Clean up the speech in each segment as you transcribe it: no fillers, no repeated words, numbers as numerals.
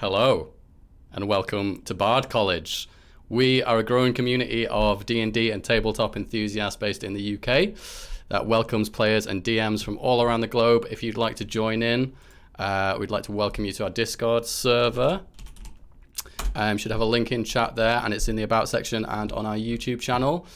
Hello, and welcome to Bard College. We are a growing community of D&D and tabletop enthusiasts based in the UK that welcomes players and DMs from all around the globe. If you'd like to join in, we'd like to welcome you to our Discord server. Should have a link in chat there, and it's in the About section and on our YouTube channel.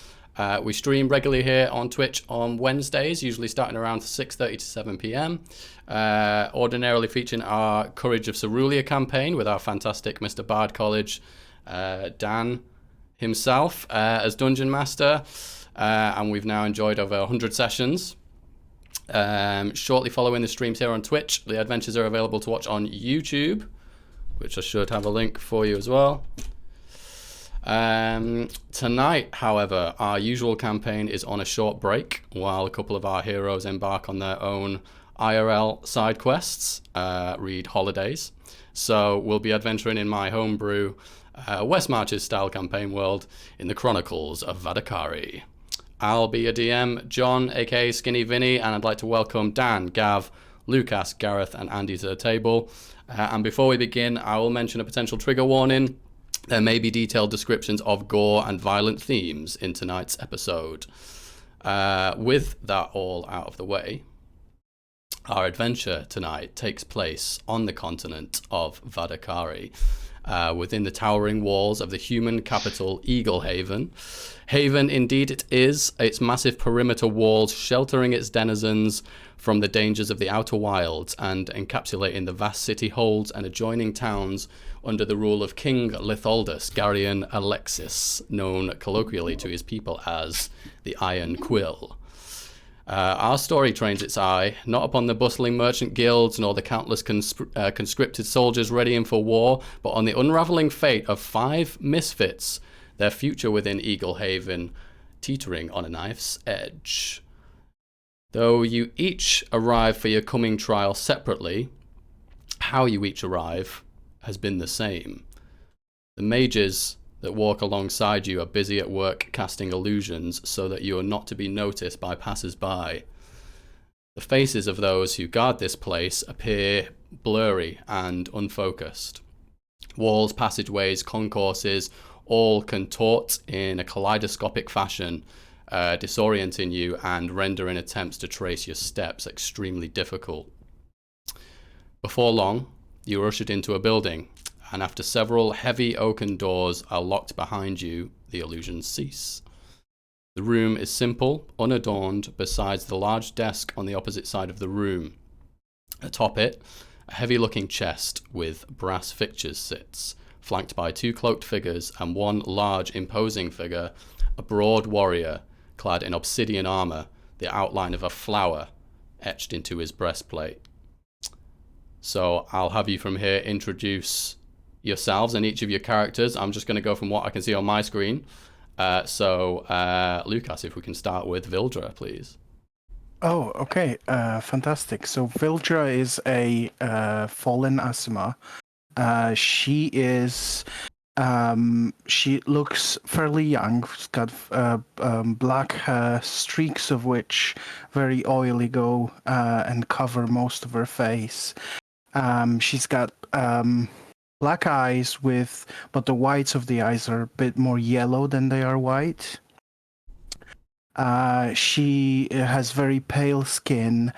We stream regularly here on Twitch on Wednesdays, usually starting around 6:30 to 7 p.m. Ordinarily featuring our Courage of Cerulean campaign with our fantastic Mr. Bard College, Dan himself, as Dungeon Master. And we've now enjoyed over 100 sessions. Shortly following the streams here on Twitch, the adventures are available to watch on YouTube, which I should have a link for you as well. Tonight, however, our usual campaign is on a short break while a couple of our heroes embark on their own IRL side quests, read holidays. So we'll be adventuring in my homebrew West Marches style campaign world in the Chronicles of Vadacari. I'll be a DM, John, aka Skinny Vinny, and I'd like to welcome Dan, Gav, Lucas, Gareth, and Andy to the table. And before we begin, I will mention a potential trigger warning. There may be detailed descriptions of gore and violent themes in tonight's episode. With that all out of the way, our adventure tonight takes place on the continent of Vadacari, within the towering walls of the human capital Eagle Haven. Haven indeed it is, its massive perimeter walls sheltering its denizens from the dangers of the outer wilds and encapsulating the vast city holds and adjoining towns under the rule of King Litholdus Garion Alexis, known colloquially to his people as the Iron Quill. Our story trains its eye not upon the bustling merchant guilds nor the countless conscripted soldiers readying for war, but on the unraveling fate of 5 misfits, their future within Eagle Haven teetering on a knife's edge. Though you each arrive for your coming trial separately, how you each arrive has been the same. The mages that walk alongside you are busy at work casting illusions so that you are not to be noticed by passers-by. The faces of those who guard this place appear blurry and unfocused. Walls, passageways, concourses all contort in a kaleidoscopic fashion, disorienting you and rendering attempts to trace your steps extremely difficult. Before long, you are ushered into a building, and after several heavy oaken doors are locked behind you, the illusions cease. The room is simple, unadorned, besides the large desk on the opposite side of the room. Atop it, a heavy-looking chest with brass fixtures sits, flanked by 2 cloaked figures and 1 large, imposing figure, a broad warrior clad in obsidian armor, the outline of a flower etched into his breastplate. So I'll have you from here introduce yourselves and each of your characters. I'm just going to go from what I can see on my screen. Lucas, if we can start with Vildra, please. Oh, okay. Fantastic. So Vildra is a fallen Asima. She is... she looks fairly young. She's got black hair, streaks of which very oily go and cover most of her face. She's got black eyes but the whites of the eyes are a bit more yellow than they are white. She has very pale skin.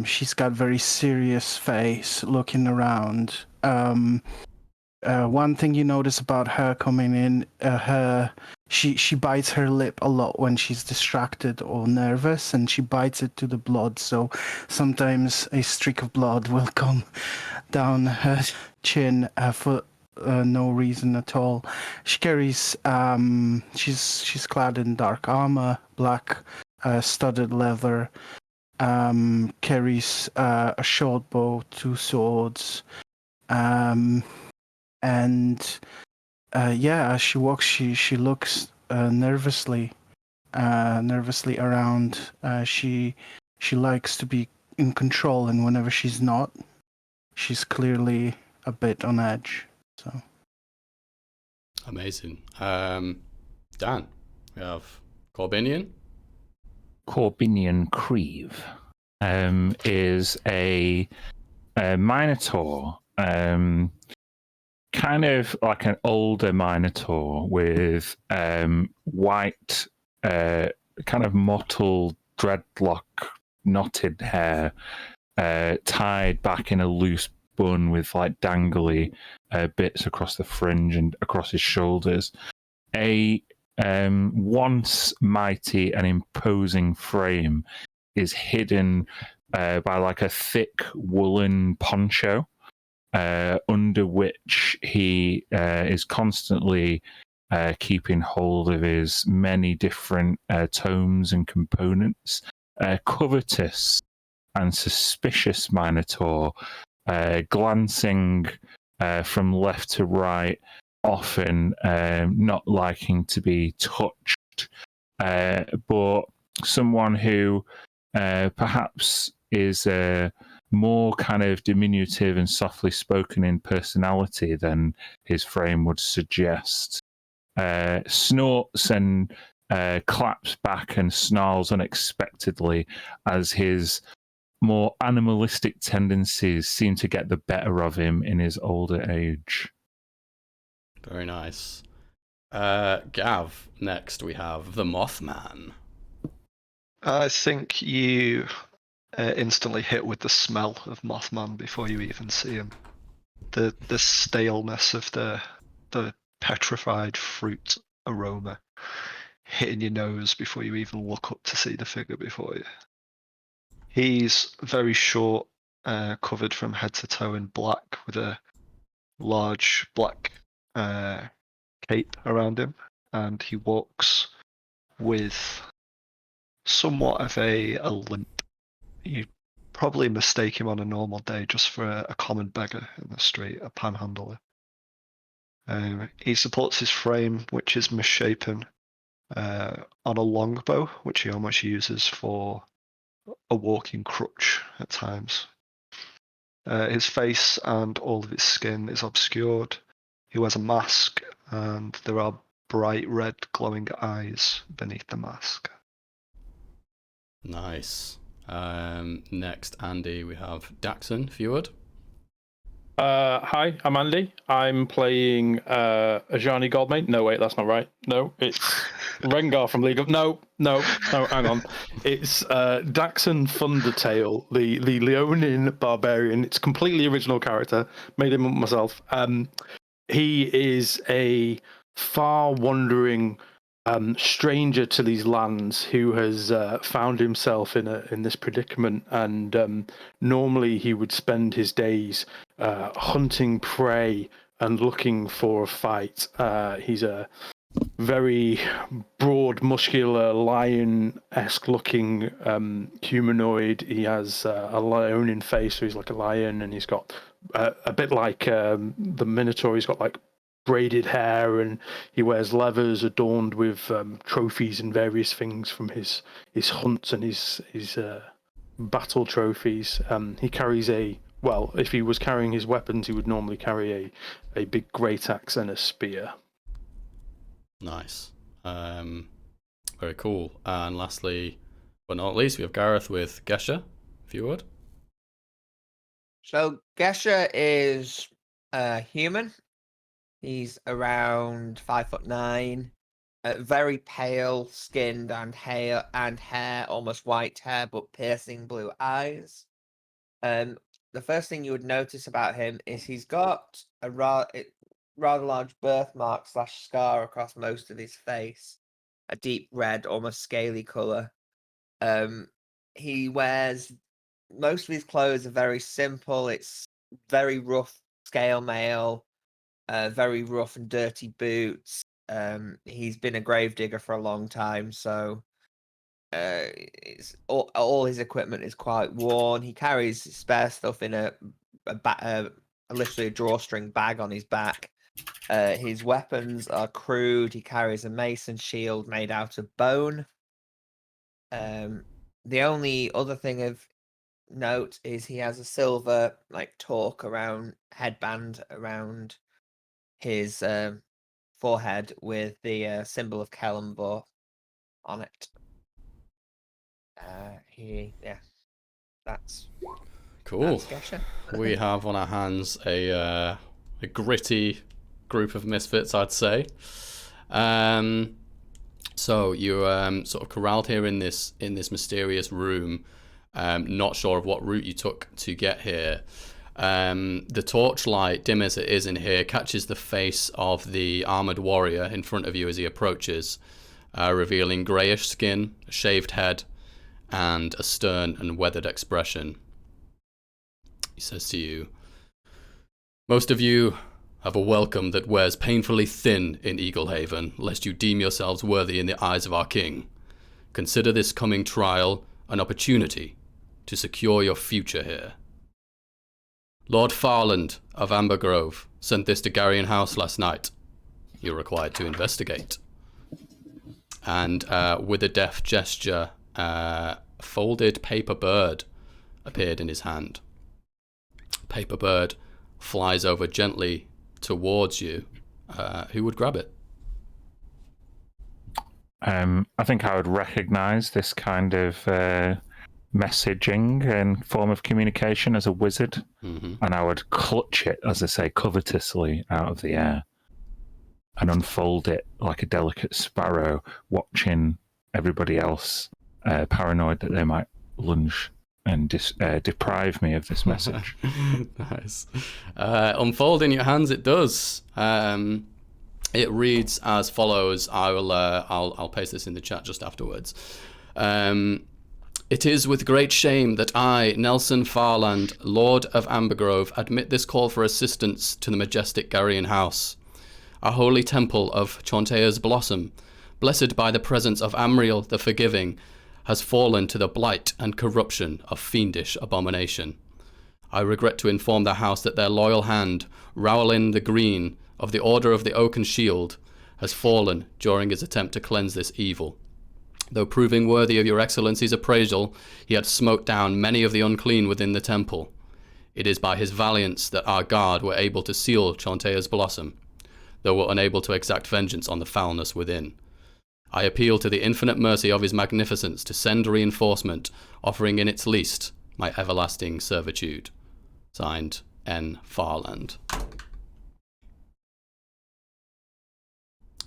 She's got very serious face, looking around. One thing you notice about her coming in, she bites her lip a lot when she's distracted or nervous, and she bites it to the blood. So sometimes a streak of blood will come down her chin for no reason at all. She carries, she's clad in dark armor, black studded leather. Carries a short bow, 2 swords. As she walks, she looks nervously around. She likes to be in control, and whenever she's not, she's clearly a bit on edge. So Amazing. Dan, we have Corbinian. Corbinian Creve is a Minotaur kind of like an older Minotaur with white, kind of mottled dreadlock, knotted hair, tied back in a loose bun with like dangly bits across the fringe and across his shoulders. A once mighty and imposing frame is hidden by like a thick woolen poncho, under which he is constantly keeping hold of his many different tomes and components. Covetous and suspicious Minotaur, glancing from left to right, often not liking to be touched, but someone who perhaps is more kind of diminutive and softly spoken in personality than his frame would suggest. Snorts and claps back and snarls unexpectedly as his more animalistic tendencies seem to get the better of him in his older age. Very nice. Gav, next we have the Mothman. I think you instantly hit with the smell of Mothman before you even see him. The staleness of the petrified fruit aroma hitting your nose before you even look up to see the figure before you. He's very short, covered from head to toe in black, with a large black cape around him, and he walks with somewhat of a limp. You probably mistake him on a normal day just for a common beggar in the street, a panhandler. He supports his frame, which is misshapen, on a longbow, which he almost uses for a walking crutch at times. His face and all of his skin is obscured. He wears a mask, and there are bright red glowing eyes beneath the mask. Nice. Next, Andy, we have Daxon, if you would. Hi, I'm Andy. I'm playing Ajani Goldmane. No, wait, that's not right. No, it's Rengar from League of... No, hang on. It's Daxon Thundertail, the Leonin barbarian. It's a completely original character. Made him up myself. He is a far-wandering stranger to these lands who has found himself in this predicament, and normally he would spend his days hunting prey and looking for a fight. He's a very broad, muscular, lion-esque looking humanoid. He has a lion face, so he's like a lion, and he's got a bit like the Minotaur. He's got like braided hair, and he wears leathers adorned with trophies and various things from his hunts and his battle trophies. He carries if he was carrying his weapons, he would normally carry a big great axe and a spear. Nice. Very cool. And lastly, but not least, we have Gareth with Gesher, if you would. So Gesher is human. He's around 5'9", very pale skinned and hair, almost white hair, but piercing blue eyes. The first thing you would notice about him is he's got a rather large birthmark / scar across most of his face, a deep red, almost scaly color. He wears, most of his clothes are very simple. It's very rough scale mail. Very rough and dirty boots. He's been a gravedigger for a long time, so it's all his equipment is quite worn. He carries spare stuff in literally a drawstring bag on his back. His weapons are crude. He carries a mason shield made out of bone. The only other thing of note is he has a silver headband around his forehead with the symbol of Kellenborg on it. That's Cool. discussion. We have on our hands a gritty group of misfits, I'd say. So you're sort of corralled here in this mysterious room, not sure of what route you took to get here. The torchlight, dim as it is in here, catches the face of the armored warrior in front of you as he approaches, revealing greyish skin, a shaved head, and a stern and weathered expression. He says to you, "Most of you have a welcome that wears painfully thin in Eaglehaven, lest you deem yourselves worthy in the eyes of our king. Consider this coming trial an opportunity to secure your future here. Lord Farland of Ambergrove sent this to Garrion House last night. You're required to investigate." And with a deft gesture, a folded paper bird appeared in his hand. Paper bird flies over gently towards you. Who would grab it? I think I would recognize this kind of messaging and form of communication as a wizard, and I would clutch it, as I say, covetously out of the air and unfold it like a delicate sparrow, watching everybody else paranoid that they might lunge and deprive me of this message. Nice. Unfold in your hands it does. It reads as follows. I'll paste this in the chat just afterwards. It is with great shame that I, Nelson Farland, Lord of Ambergrove, admit this call for assistance to the majestic Garrion House. Our holy temple of Chontea's Blossom, blessed by the presence of Amriel the Forgiving, has fallen to the blight and corruption of fiendish abomination. I regret to inform the house that their loyal hand, Rowlin the Green, of the Order of the Oaken Shield, has fallen during his attempt to cleanse this evil. Though proving worthy of your excellency's appraisal, he had smote down many of the unclean within the temple. It is by his valiance that our guard were able to seal Chontea's Blossom, though were unable to exact vengeance on the foulness within. I appeal to the infinite mercy of his magnificence to send reinforcement, offering in its least my everlasting servitude. Signed, N. Farland.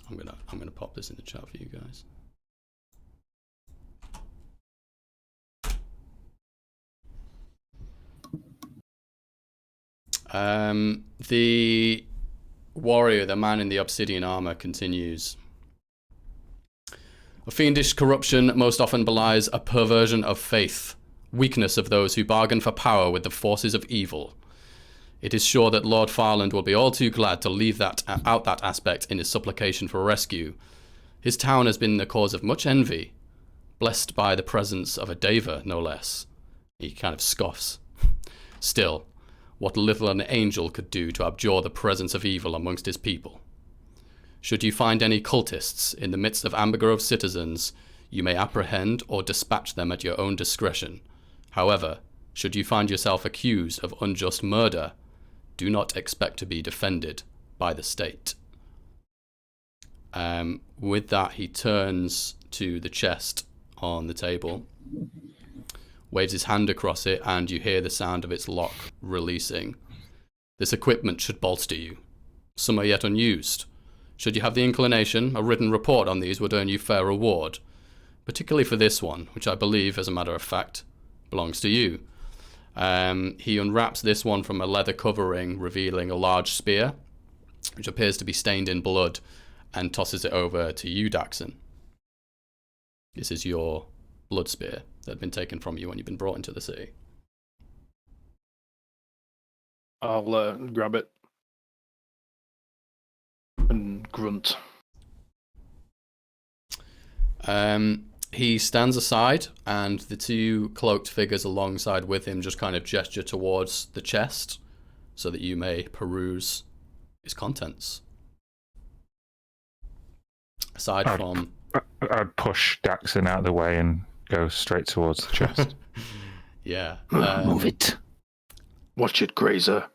I'm gonna pop this in the chat for you guys. The warrior, the man in the obsidian armor, continues. A fiendish corruption most often belies a perversion of faith, weakness of those who bargain for power with the forces of evil. It is sure that Lord Farland will be all too glad to leave that aspect in his supplication for rescue. His town has been the cause of much envy, blessed by the presence of a Deva, no less. He kind of scoffs. Still, what little an angel could do to abjure the presence of evil amongst his people. Should you find any cultists in the midst of Ambergrove citizens, you may apprehend or dispatch them at your own discretion. However, should you find yourself accused of unjust murder, do not expect to be defended by the state. With that, he turns to the chest on the table, waves his hand across it, and you hear the sound of its lock releasing. This equipment should bolster you. Some are yet unused. Should you have the inclination, a written report on these would earn you fair reward, particularly for this one, which I believe, as a matter of fact, belongs to you. He unwraps this one from a leather covering, revealing a large spear, which appears to be stained in blood, and tosses it over to you, Daxon. This is your blood spear that had been taken from you when you've been brought into the city. I'll grab it and grunt. He stands aside, and the two cloaked figures alongside with him just kind of gesture towards the chest so that you may peruse its contents. Aside from... I'd push Daxon out of the way and go straight towards the chest. Yeah. Move it. Watch it, Grazer.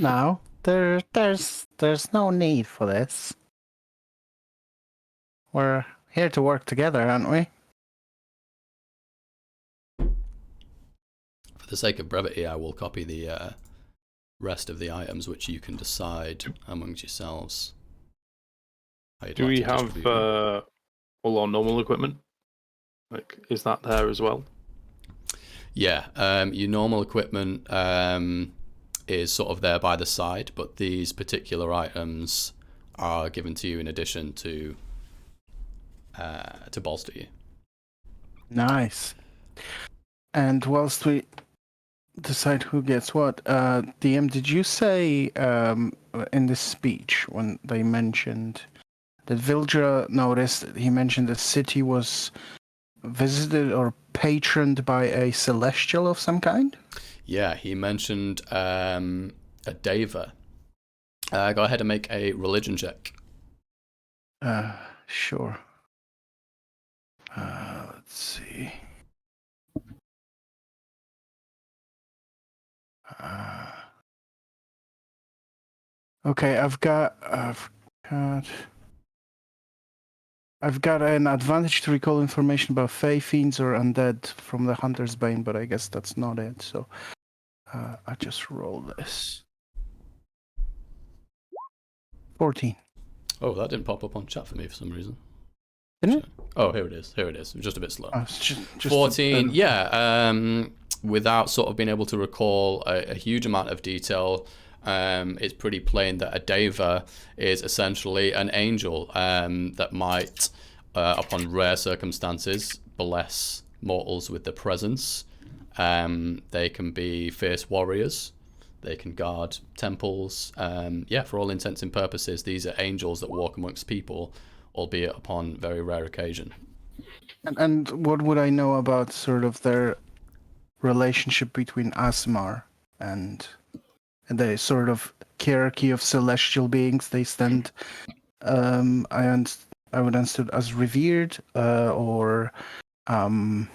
No, there's no need for this. We're here to work together, aren't we? For the sake of brevity, I will copy the rest of the items, which you can decide amongst yourselves. Do we have all our normal equipment? Like, is that there as well? Yeah, your normal equipment is sort of there by the side, but these particular items are given to you in addition to bolster you. Nice. And whilst we decide who gets what, DM, did you say in the speech when they mentioned that Vildra noticed, he mentioned the city was visited or patroned by a celestial of some kind? Yeah, he mentioned a Deva. Go ahead and make a religion check. Sure. Let's see. Okay, I've got an advantage to recall information about fey, fiends, or undead from the Hunter's Bane, but I guess that's not it. So I just roll this. 14. Oh, that didn't pop up on chat for me for some reason. Didn't it? Oh, here it is. Here it is. It was just a bit slow. It's just 14. Yeah. Without sort of being able to recall a huge amount of detail, it's pretty plain that a Deva is essentially an angel that might, upon rare circumstances, bless mortals with their presence. They can be fierce warriors. They can guard temples. Yeah, for all intents and purposes, these are angels that walk amongst people, albeit upon very rare occasion. And what would I know about sort of their relationship between Asmar and the sort of hierarchy of celestial beings they stand? I would understand as revered, or I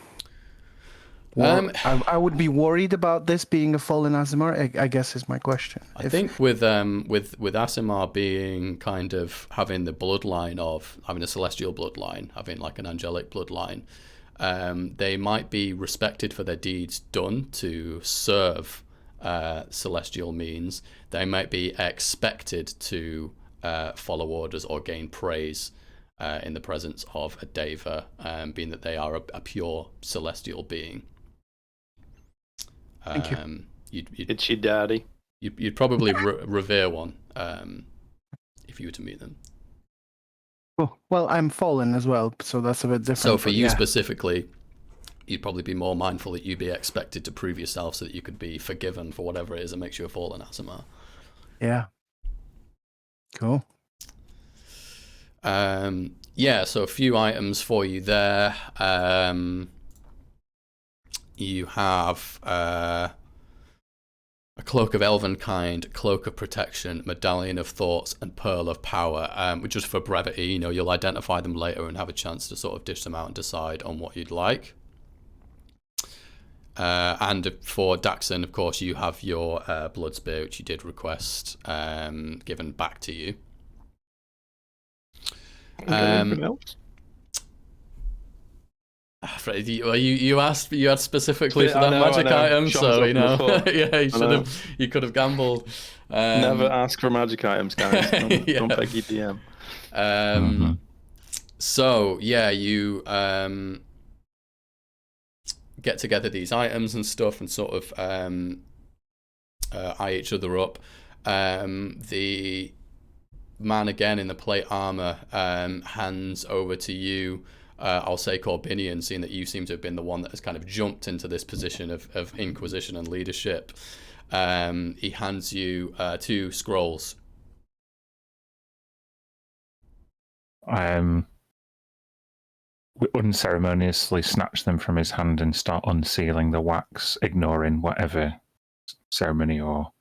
would be worried about this being a fallen Asimar, I guess is my question. I think with Asimar being kind of having the bloodline of having a celestial bloodline, having like an angelic bloodline, they might be respected for their deeds done to serve celestial means. They might be expected to follow orders or gain praise in the presence of a Deva, being that they are a pure celestial being. Thank you. It's your daddy. You'd probably revere one if you were to meet them. Cool. Well, I'm fallen as well, so that's a bit different. So for you specifically, you'd probably be more mindful that you'd be expected to prove yourself so that you could be forgiven for whatever it is that makes you a fallen Asimar. Yeah. Cool. Yeah, so a few items for you there. You have a Cloak of Elven Kind, Cloak of Protection, Medallion of Thoughts, and Pearl of Power. Just for brevity, you'll identify them later and have a chance to sort of dish them out and decide on what you'd like. And for Daxon, of course, you have your Blood Spear, which you did request, given back to you. Anything else? Fred, you asked specifically for that magic item, so you could have gambled. Never ask for magic items, guys. Don't beg your DM. So yeah, you get together these items and stuff, and sort of eye each other up. The man again in the plate armor hands over to you. I'll say Corbinian, seeing that you seem to have been the one that has kind of jumped into this position of inquisition and leadership. He hands you 2 scrolls. We unceremoniously snatch them from his hand and start unsealing the wax, ignoring whatever ceremony or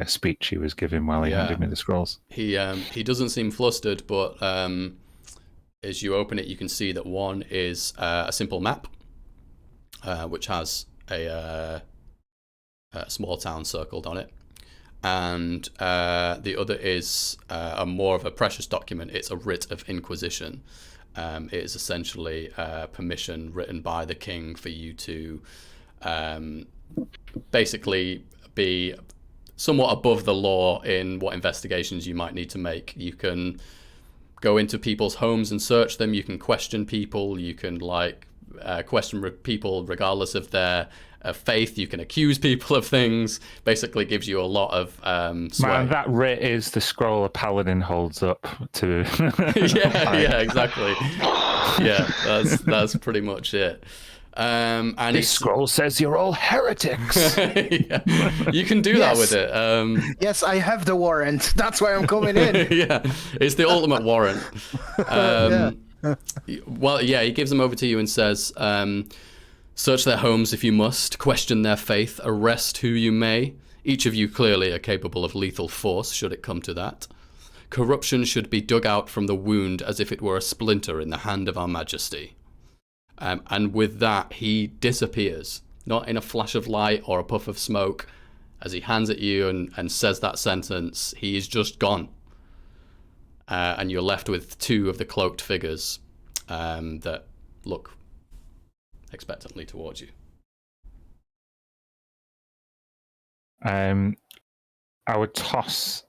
speech he was giving while he handed me the scrolls. He doesn't seem flustered, but as you open it, you can see that one is a simple map, which has a small town circled on it, and the other is more of a precious document. It's a writ of inquisition, It is essentially permission written by the king for you to basically be somewhat above the law in what investigations you might need to make. You can go into people's homes and search them. You can question people. You can question people regardless of their faith. You can accuse people of things. Basically gives you a lot of sway. Man, that writ is the scroll a paladin holds up to. yeah, exactly. Yeah, that's pretty much it. And this scroll says you're all heretics. Yeah. You can do that with it. Yes, I have the warrant. That's why I'm coming in. Yeah, it's the ultimate warrant. Well, yeah, he gives them over to you and says, search their homes if you must, question their faith, arrest who you may. Each of you clearly are capable of lethal force, should it come to that. Corruption should be dug out from the wound as if it were a splinter in the hand of our majesty. And with that, he disappears, not in a flash of light or a puff of smoke. As he hands at you and says that sentence, he is just gone. And you're left with two of the cloaked figures that look expectantly towards you. I would toss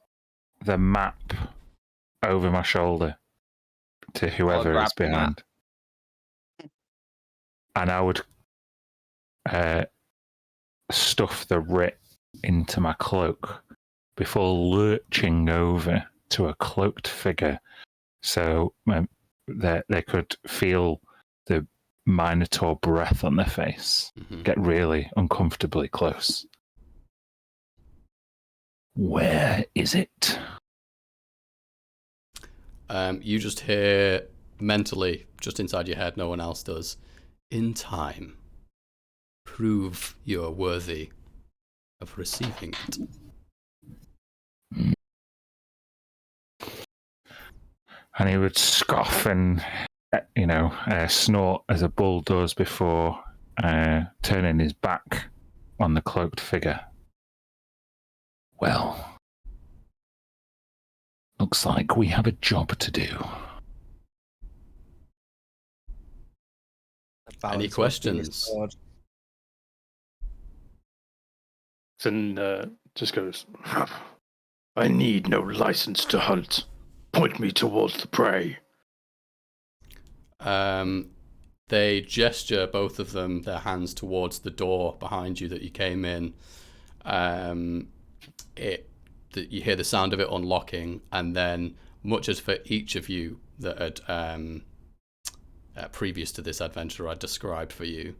the map over my shoulder to whoever is behind. And I would stuff the writ into my cloak before lurching over to a cloaked figure so that they could feel the Minotaur breath on their face, get really uncomfortably close. Where is it? You just hear mentally, just inside your head, no one else does. In time, prove you're worthy of receiving it. And he would scoff and, snort as a bull does before turning his back on the cloaked figure. Well, looks like we have a job to do. Any questions? And just goes, I need no license to hunt. Point me towards the prey. They gesture, both of them, their hands towards the door behind you that you came in. You hear the sound of it unlocking, and then, much as for each of you that had previous to this adventure I described for you,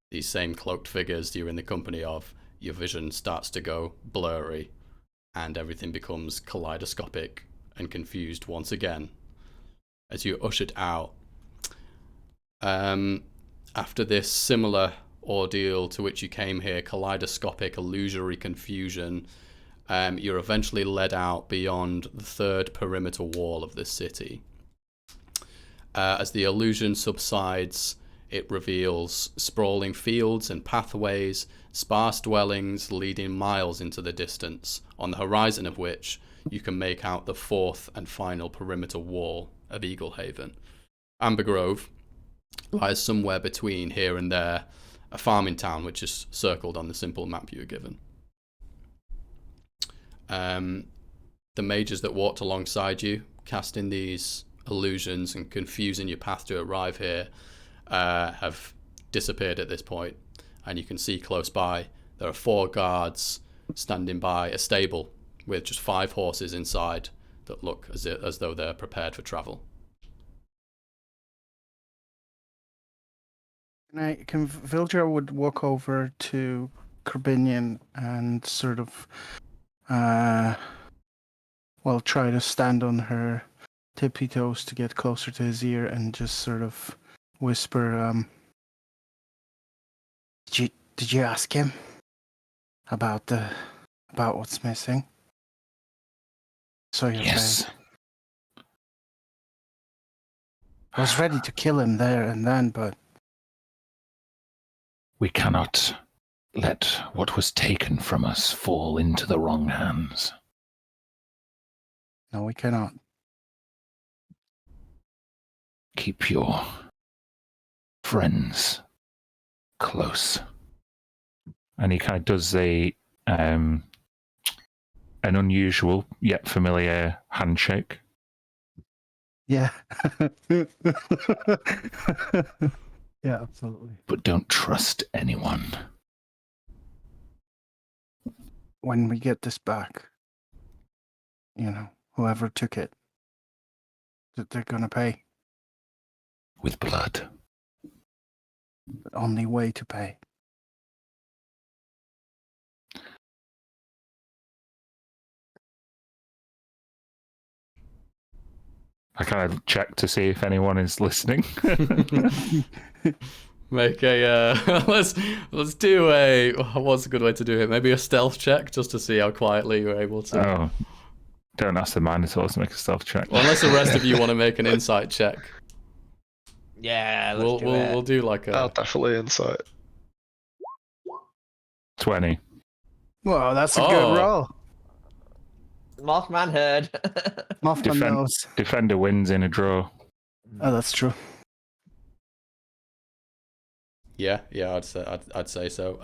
these same cloaked figures you're in the company of, your vision starts to go blurry, and everything becomes kaleidoscopic and confused once again as you're ushered out. After this similar ordeal to which you came here, kaleidoscopic, illusory confusion, you're eventually led out beyond the third perimeter wall of this city. As the illusion subsides, it reveals sprawling fields and pathways, sparse dwellings leading miles into the distance, on the horizon of which you can make out the fourth and final perimeter wall of Eaglehaven. Amber Grove lies somewhere between here and there, a farming town which is circled on the simple map you were given. The mages that walked alongside you, casting these illusions and confusing your path to arrive here, have disappeared at this point, and you can see close by there are 4 guards standing by a stable with just 5 horses inside that look as though they're prepared for travel. Vilja would walk over to Corbinian and sort of try to stand on her tippy toes to get closer to his ear and just sort of whisper, did you ask him about what's missing? So your face. I was ready to kill him there and then, but we cannot let what was taken from us fall into the wrong hands. No, we cannot. Keep your friends close. And he kind of does an unusual yet familiar handshake. Yeah. Yeah, absolutely. But don't trust anyone. When we get this back, whoever took it, that they're gonna pay. With blood. The only way to pay. I kind of check to see if anyone is listening. Make a let's do a what's a good way to do it? Maybe a stealth check just to see how quietly you're able to. Oh, don't ask the Minotaurs to make a stealth check. Well, unless the rest of you want to make an insight check. Yeah, let's We'll do like Oh, a. definitely insight. 20. Well, that's a Oh. good roll. Mothman heard. Mothman knows. Defender wins in a draw. Oh, that's true. Yeah, I'd say so.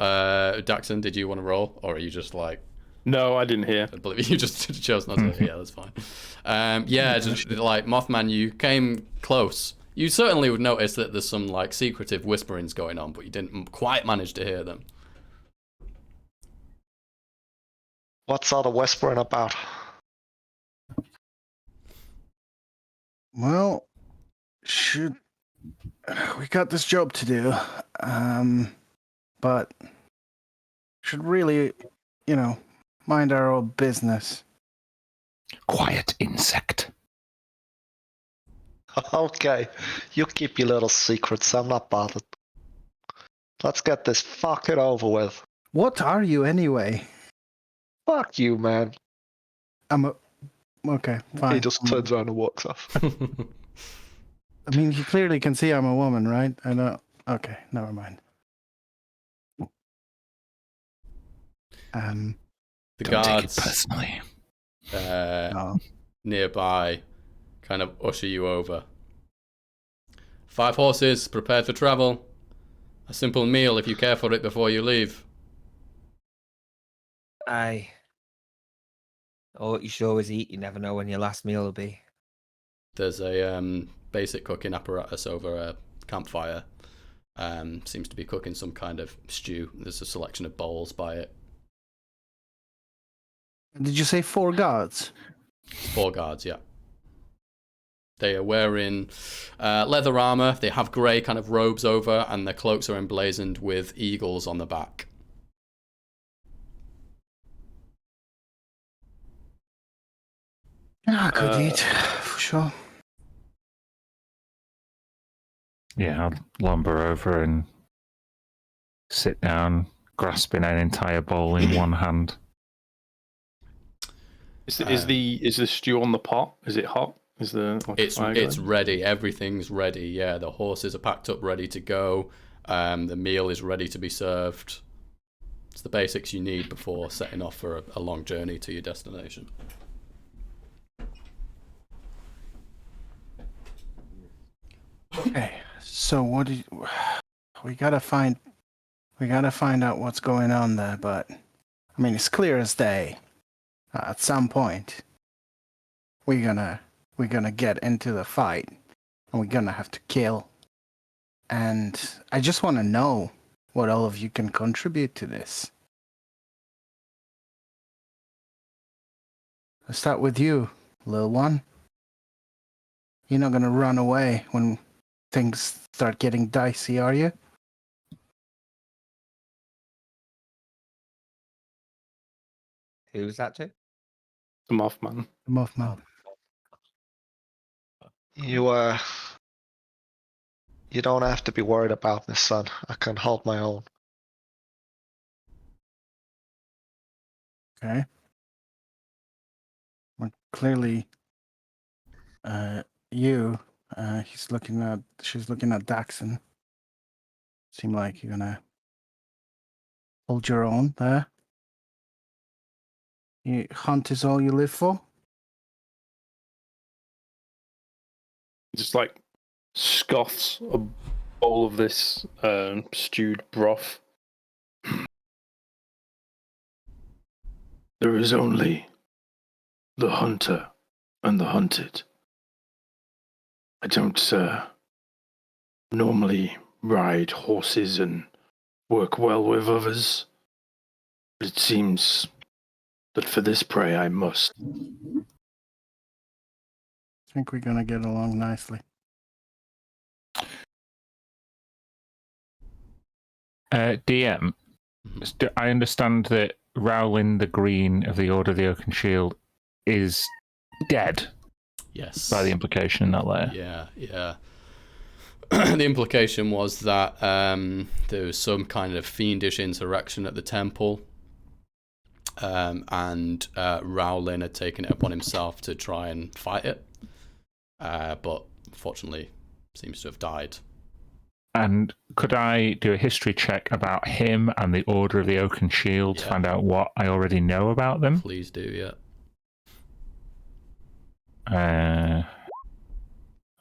Daxon, did you want to roll, or are you just like? No, I didn't hear. I believe you just chose not to. Yeah, that's fine. Yeah, just like Mothman, you came close. You certainly would notice that there's some like secretive whisperings going on, but you didn't quite manage to hear them. What's all the whispering about? Well, we got this job to do, but should really, mind our own business. Quiet insect. Okay, you keep your little secrets. I'm not bothered. Let's get this fucking over with. What are you anyway? Fuck you, man. Okay, fine. He just turns around and walks off. I mean, you clearly can see I'm a woman, right? I know. Okay, never mind. The Don't take it guards personally. No. nearby kind of usher you over. 5 horses, prepared for travel. A simple meal if you care for it before you leave. Aye. All what you should always eat, you never know when your last meal will be. There's a basic cooking apparatus over a campfire. Seems to be cooking some kind of stew. There's a selection of bowls by it. Did you say 4 guards? 4 guards, yeah. They are wearing leather armor. They have grey kind of robes over, and their cloaks are emblazoned with eagles on the back. I could eat, for sure. Yeah, I'll lumber over and sit down, grasping an entire bowl in one hand. Is the stew on the pot? Is it hot? Is the It's ready. Everything's ready. Yeah, the horses are packed up, ready to go. The meal is ready to be served. It's the basics you need before setting off for a long journey to your destination. Okay, so we gotta find out what's going on there, but I mean it's clear as day. At some point, we're gonna get into the fight, and we're gonna have to kill. And I just want to know what all of you can contribute to this. Let's start with you, little one. You're not gonna run away when things start getting dicey, are you? Who's that to? The Mothman. The Mothman. You don't have to be worried about me, son. I can hold my own. Okay. Well, clearly, she's looking at Daxon. Seem like you're gonna hold your own there. Hunt is all you live for? Just like scoffs a bowl of this stewed broth. There is only the hunter and the hunted. I don't normally ride horses and work well with others, but it seems that for this prey I must. I think we're gonna get along nicely. DM, I understand that Rowling the Green of the Order of the Oaken Shield is dead Yes. by the implication in that letter. Yeah. The implication was that there was some kind of fiendish insurrection at the temple, and Rowling had taken it upon himself to try and fight it, but unfortunately seems to have died. And could I do a history check about him and the Order of the Oaken Shield to Yeah. find out what I already know about them? Please do, yeah.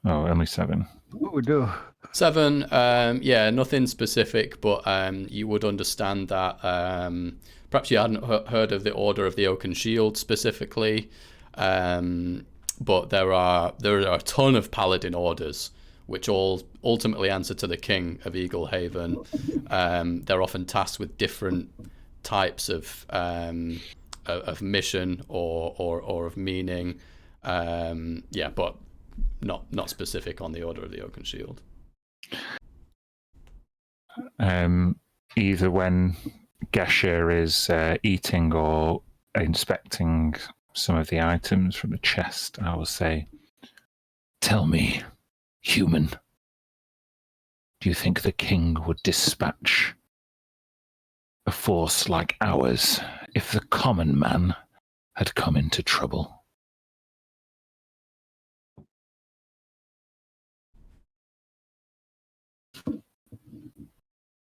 Only 7. What we do? 7, nothing specific, but you would understand that perhaps you hadn't heard of the Order of the Oaken Shield specifically, but there are a ton of paladin orders which all ultimately answer to the King of Eagle Haven. They're often tasked with different types of mission or of meaning, but not specific on the Order of the Oaken Shield. Either when Gesher is eating or inspecting some of the items from the chest, I will say, "Tell me, human, do you think the king would dispatch a force like ours if the common man had come into trouble?"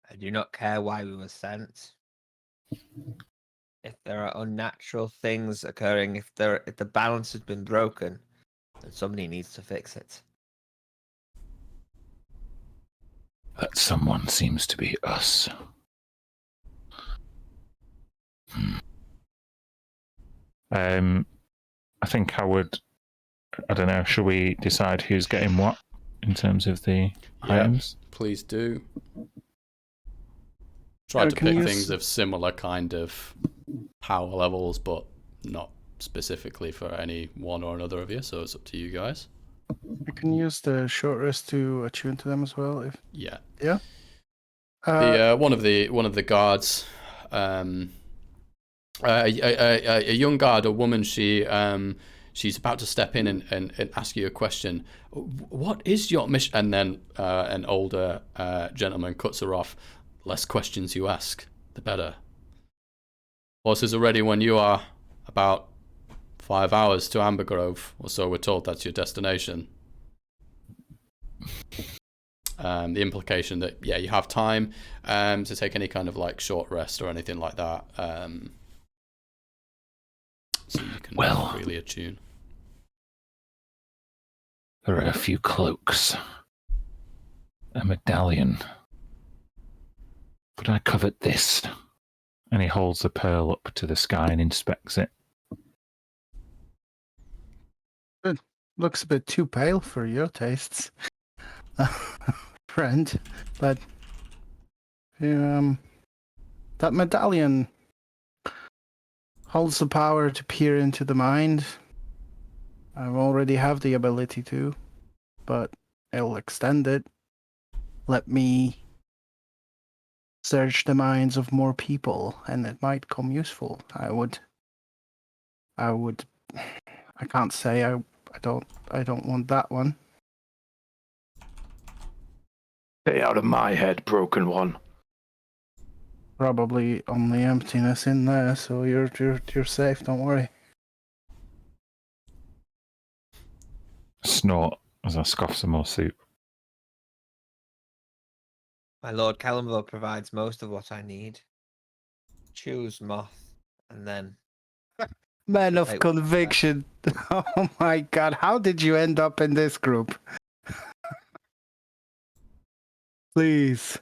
I do not care why we were sent. If there are unnatural things occurring, if the balance has been broken, then somebody needs to fix it. That someone seems to be us. I think I would. I don't know. Should we decide who's getting what in terms of the items? Please do. Try to can pick you things of similar kind of power levels, but not specifically for any one or another of you. So it's up to you guys. I can use the short rest to attune to them as well. If Yeah. Yeah. One of the guards, a young guard, a woman. She's about to step in and ask you a question. What is your mission? And then an older gentleman cuts her off. Less questions you ask, the better. Horses are ready when you are. About 5 hours to Amber Grove, or so we're told that's your destination. The implication that, you have time to take any kind of like short rest or anything like that. So you can freely attune. There are a few cloaks, a medallion. But I covet this. And he holds the pearl up to the sky and inspects it. It looks a bit too pale for your tastes, friend. But that medallion holds the power to peer into the mind. I already have the ability to, but it'll extend it. Let me search the minds of more people, and it might come useful. I can't say I don't want that one. Stay out of my head, broken one. Probably only emptiness in there, so you're safe, don't worry. Snort as I scoff some more soup. My Lord Kalimbo provides most of what I need. Choose Moth, and then... Man of conviction. Oh my god, how did you end up in this group? Please.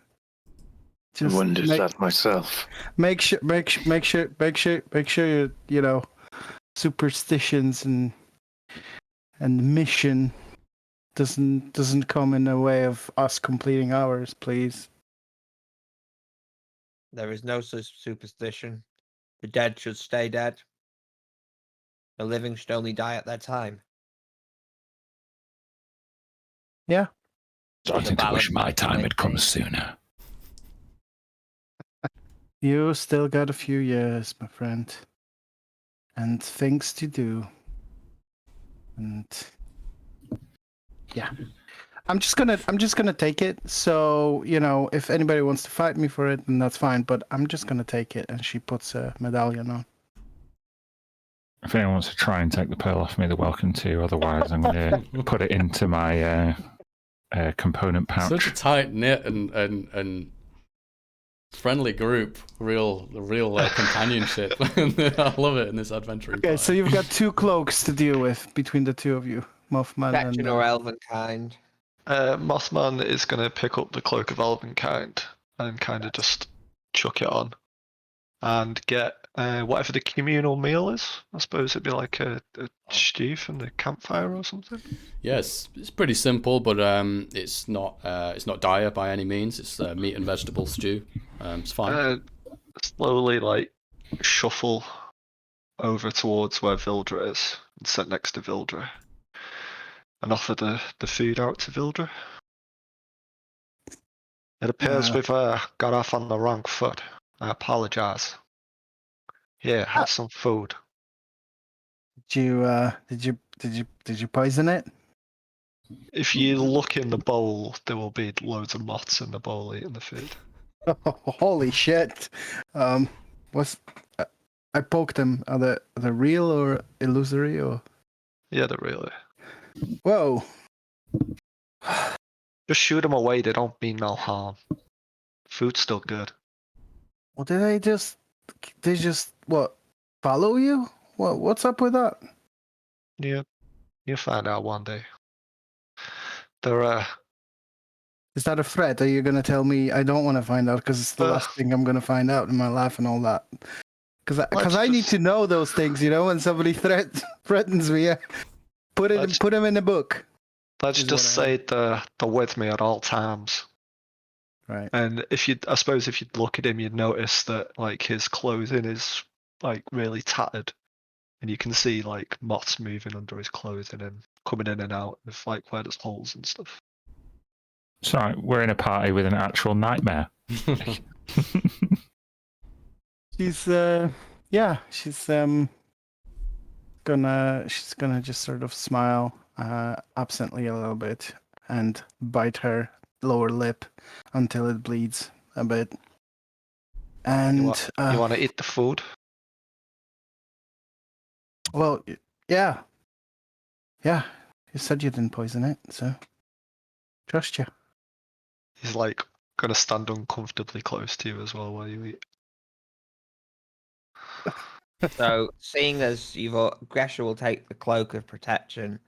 I wondered that myself. Make sure you know, superstitions and mission doesn't come in the way of us completing ours, please. There is no superstition. The dead should stay dead. The living should only die at their time. Yeah. Starting to wish my time had come sooner. You still got a few years, my friend. And things to do. And yeah. I'm just gonna take it. So, you know, if anybody wants to fight me for it, then that's fine. But I'm just gonna take it. And she puts a medallion on. If anyone wants to try and take the pearl off me, they're welcome to. Otherwise, I'm going to put it into my component pouch. Such a tight knit and friendly group. Real companionship. I love it in this adventure. Okay, so you've got 2 cloaks to deal with between the 2 of you, Mothman Protection and or elven kind. Mothman is going to pick up the Cloak of Elvenkind and kind of just chuck it on and get whatever the communal meal is. I suppose it'd be like a stew from the campfire or something. Yes, it's pretty simple, but it's not dire by any means. It's meat and vegetable stew. It's fine. Slowly, like, shuffle over towards where Vildra is and sit next to Vildra and offer the food out to Vildra. It appears we've got off on the wrong foot. I apologize. Here, have some food. did you poison it? If you look in the bowl, there will be loads of moths in the bowl eating the food. Holy shit! I poked them. Are they real or illusory or? Yeah, they're really. Whoa! Just shoot them away. They don't mean no harm. Food's still good. Well, did they just what? Follow you? What's up with that? Yeah, you'll find out one day. They're Is that a threat? Are you gonna tell me? I don't want to find out because it's the last thing I'm gonna find out in my life and all that. Because I need to know those things, you know. When somebody threatens me, put them in a book. Let's just say they're with me at all times. Right. And I suppose if you'd look at him, you'd notice that like his clothing is like really tattered, and you can see like moths moving under his clothing and coming in and out of like where there's holes and stuff. Sorry, we're in a party with an actual nightmare. She's gonna just sort of smile absently a little bit and bite her lower lip until it bleeds a bit. And you want to eat the food? Well, yeah. You said you didn't poison it, so trust you. He's like gonna stand uncomfortably close to you as well while you eat. So, seeing as Gresha will take the cloak of protection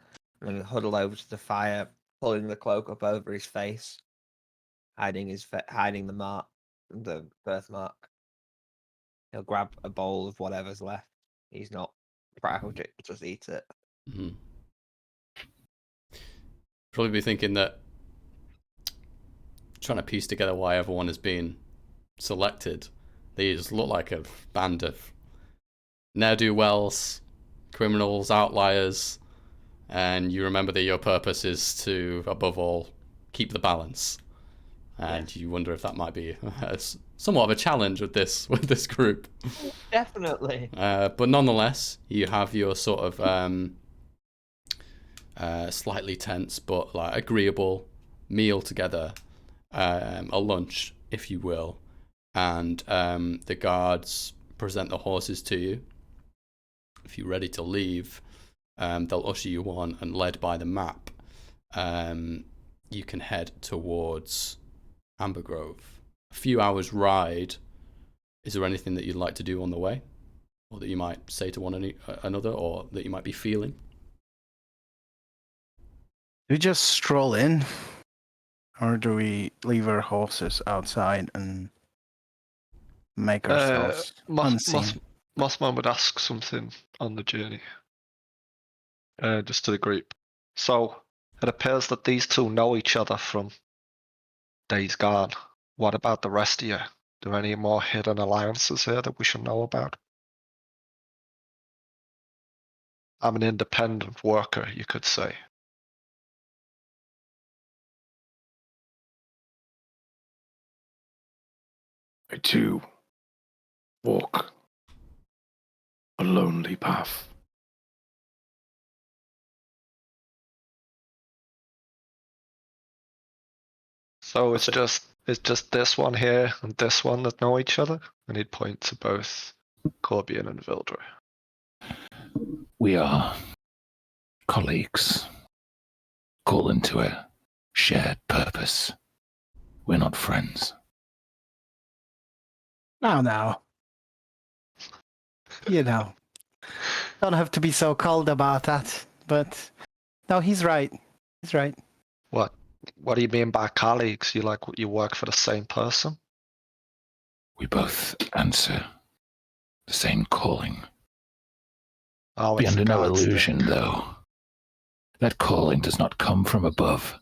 and huddle over to the fire, pulling the cloak up over his face, hiding the birthmark. He'll grab a bowl of whatever's left. He's not proud, just eat it. Mm-hmm. Probably be thinking that, trying to piece together why everyone has been selected. These look like a band of ne'er-do-wells, criminals, outliers, and you remember that your purpose is to, above all, keep the balance. And you wonder if that might be somewhat of a challenge with this group. Definitely. But nonetheless, you have your sort of slightly tense but like agreeable meal together, a lunch, if you will, and the guards present the horses to you. If you're ready to leave, they'll usher you on, and led by the map, you can head towards Amber Grove. A few hours ride. Is there anything that you'd like to do on the way, or that you might say to one another, or that you might be feeling? We just stroll in. Or do we leave our horses outside and make ourselves unseen? Mothman would ask something on the journey, just to the group. So it appears that these two know each other from days gone. What about the rest of you? Are there any more hidden alliances here that we should know about? I'm an independent worker, you could say. I too walk a lonely path. So it's just this one here and this one that know each other? And he'd point to both Corbian and Vildra. We are colleagues, calling to a shared purpose. We're not friends. Now. You know, don't have to be so cold about that. But no, he's right. He's right. What do you mean by colleagues? You work for the same person? We both answer the same calling. Oh, Be it's under no gods then. illusion, though. That calling does not come from above.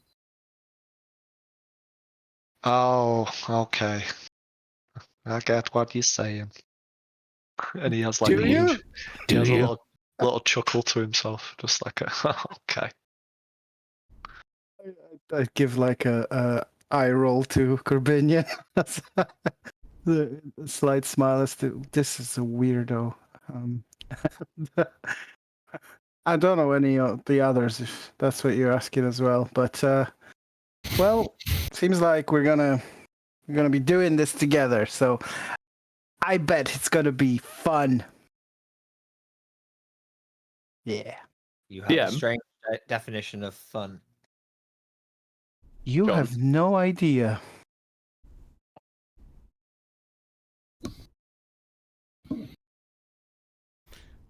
Oh, okay. I get what you're saying. And he has like Do a you? huge, he Do has a you? little chuckle to himself, just like a okay. I'd give like a eye roll to Corbinian. The slight smile as to this is a weirdo. I don't know any of the others if that's what you're asking as well. But well, seems like we're gonna be doing this together. So I bet it's gonna be fun. Yeah. You have Yeah. a strange definition of fun. You John? have no idea.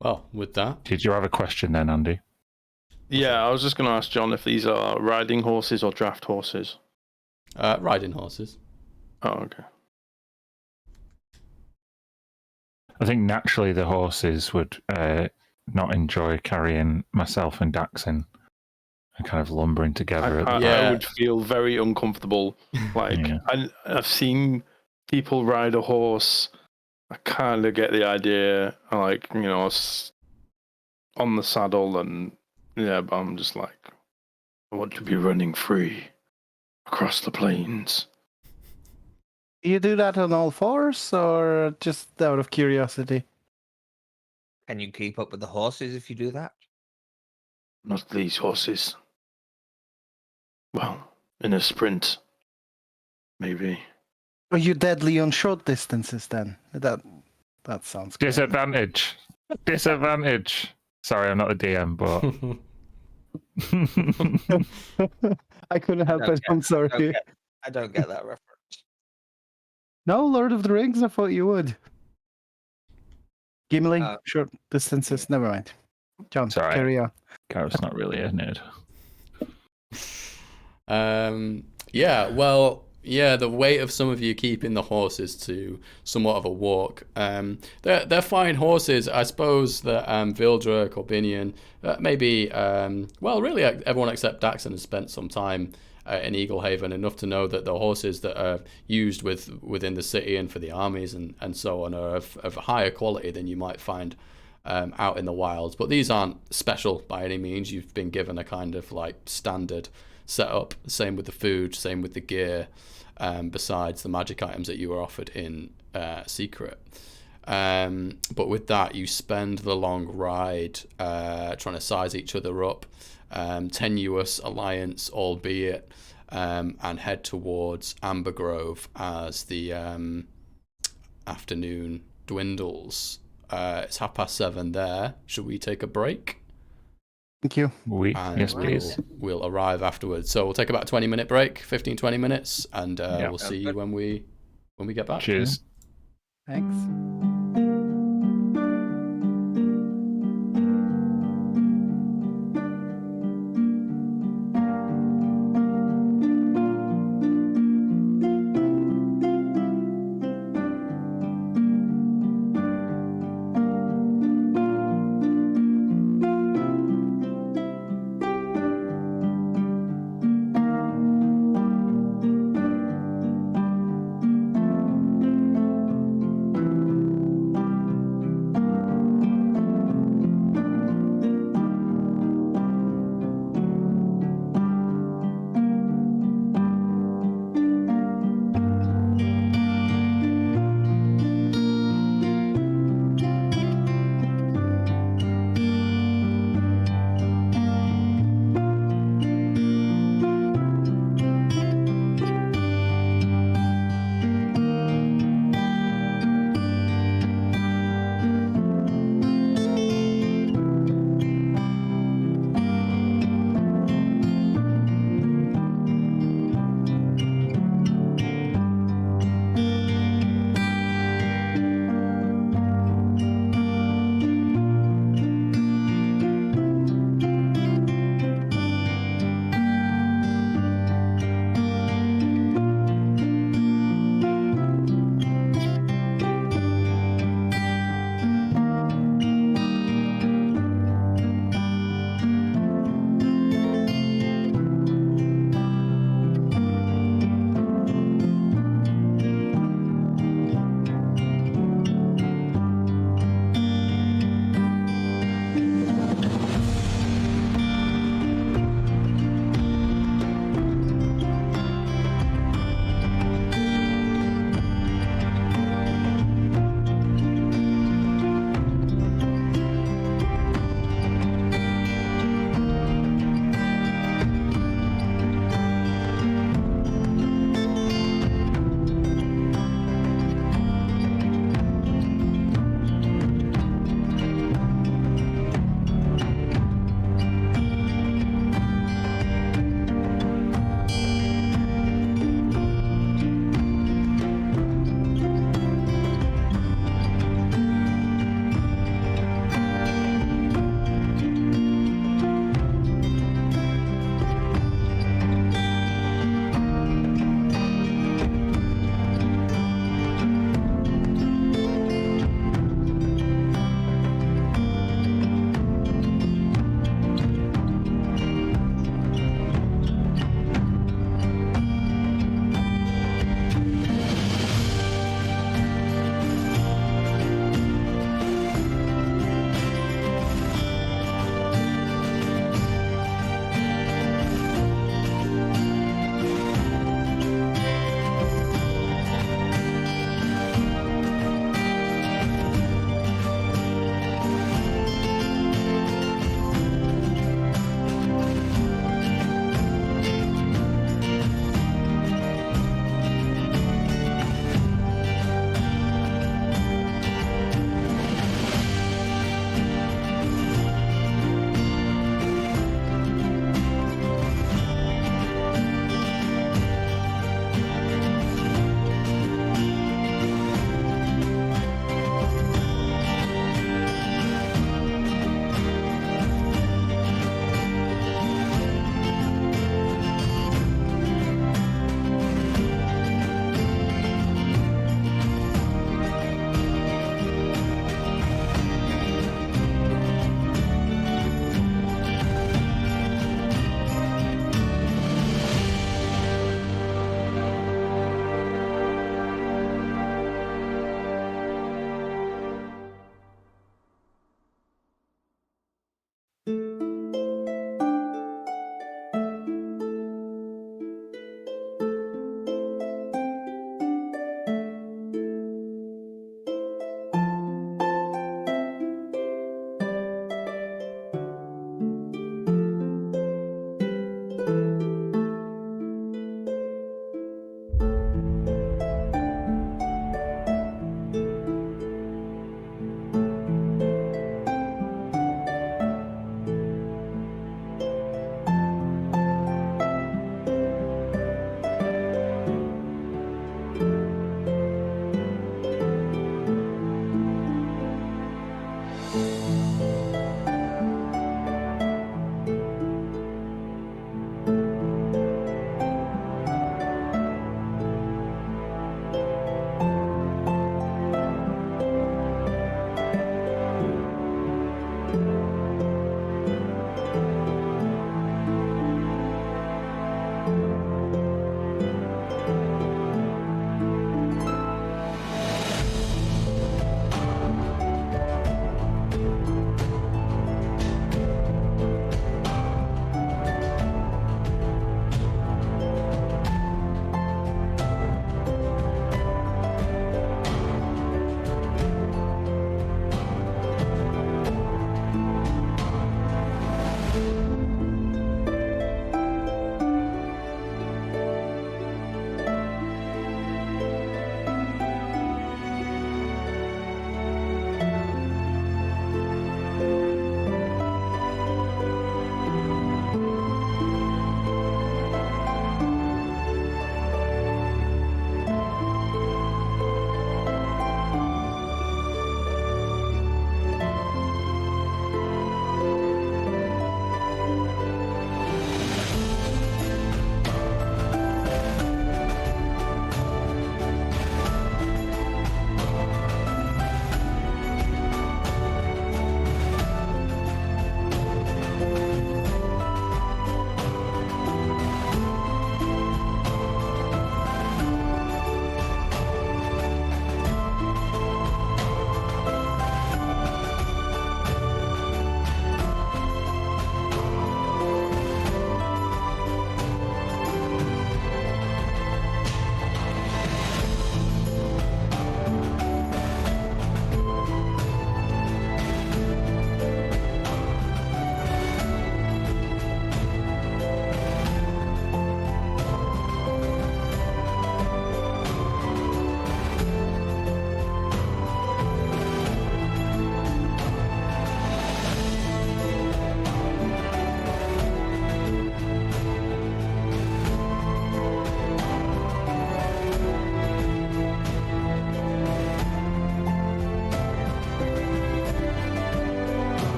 Well, with that, Did you have a question then, Andy? Yeah, I was just going to ask John if these are riding horses or draft horses. riding horses. Oh, okay. I think naturally the horses would not enjoy carrying myself and Daxon and kind of lumbering together. at the back. Yeah. I would feel very uncomfortable. Like, Yeah. I've seen people ride a horse. I kind of get the idea. Like, on the saddle, and yeah, but I'm just like, I want to be running free across the plains. Do you do that on all fours or just out of curiosity? Can you keep up with the horses if you do that? Not these horses. Well, in a sprint, maybe. Are you deadly on short distances then? That sounds good. Disadvantage. Disadvantage. Sorry, I'm not the DM, but I couldn't help don't it. get- I'm sorry. I don't get that reference. No, Lord of the Rings, I thought you would. Gimli, short distances, never mind. John, Sorry. carry on. Gareth's not really a nerd. Yeah, well, yeah, the weight of some of you keeping the horses to somewhat of a walk. They're fine horses. I suppose that Vildra, Corbinian, maybe, well, really everyone except Daxon has spent some time in Eaglehaven, enough to know that the horses that are used within the city and for the armies and so on are of higher quality than you might find out in the wilds. But these aren't special by any means. You've been given a kind of like standard setup. Same with the food, same with the gear, besides the magic items that you were offered in secret. But with that, you spend the long ride trying to size each other up. Tenuous alliance, albeit, and head towards Amber Grove as the afternoon dwindles. It's 7:30 there. Should we take a break? Thank you. Yes, please. We'll arrive afterwards. So we'll take about a 20-minute break, 15-20 minutes, and we'll see you when we get back. Cheers. Thanks.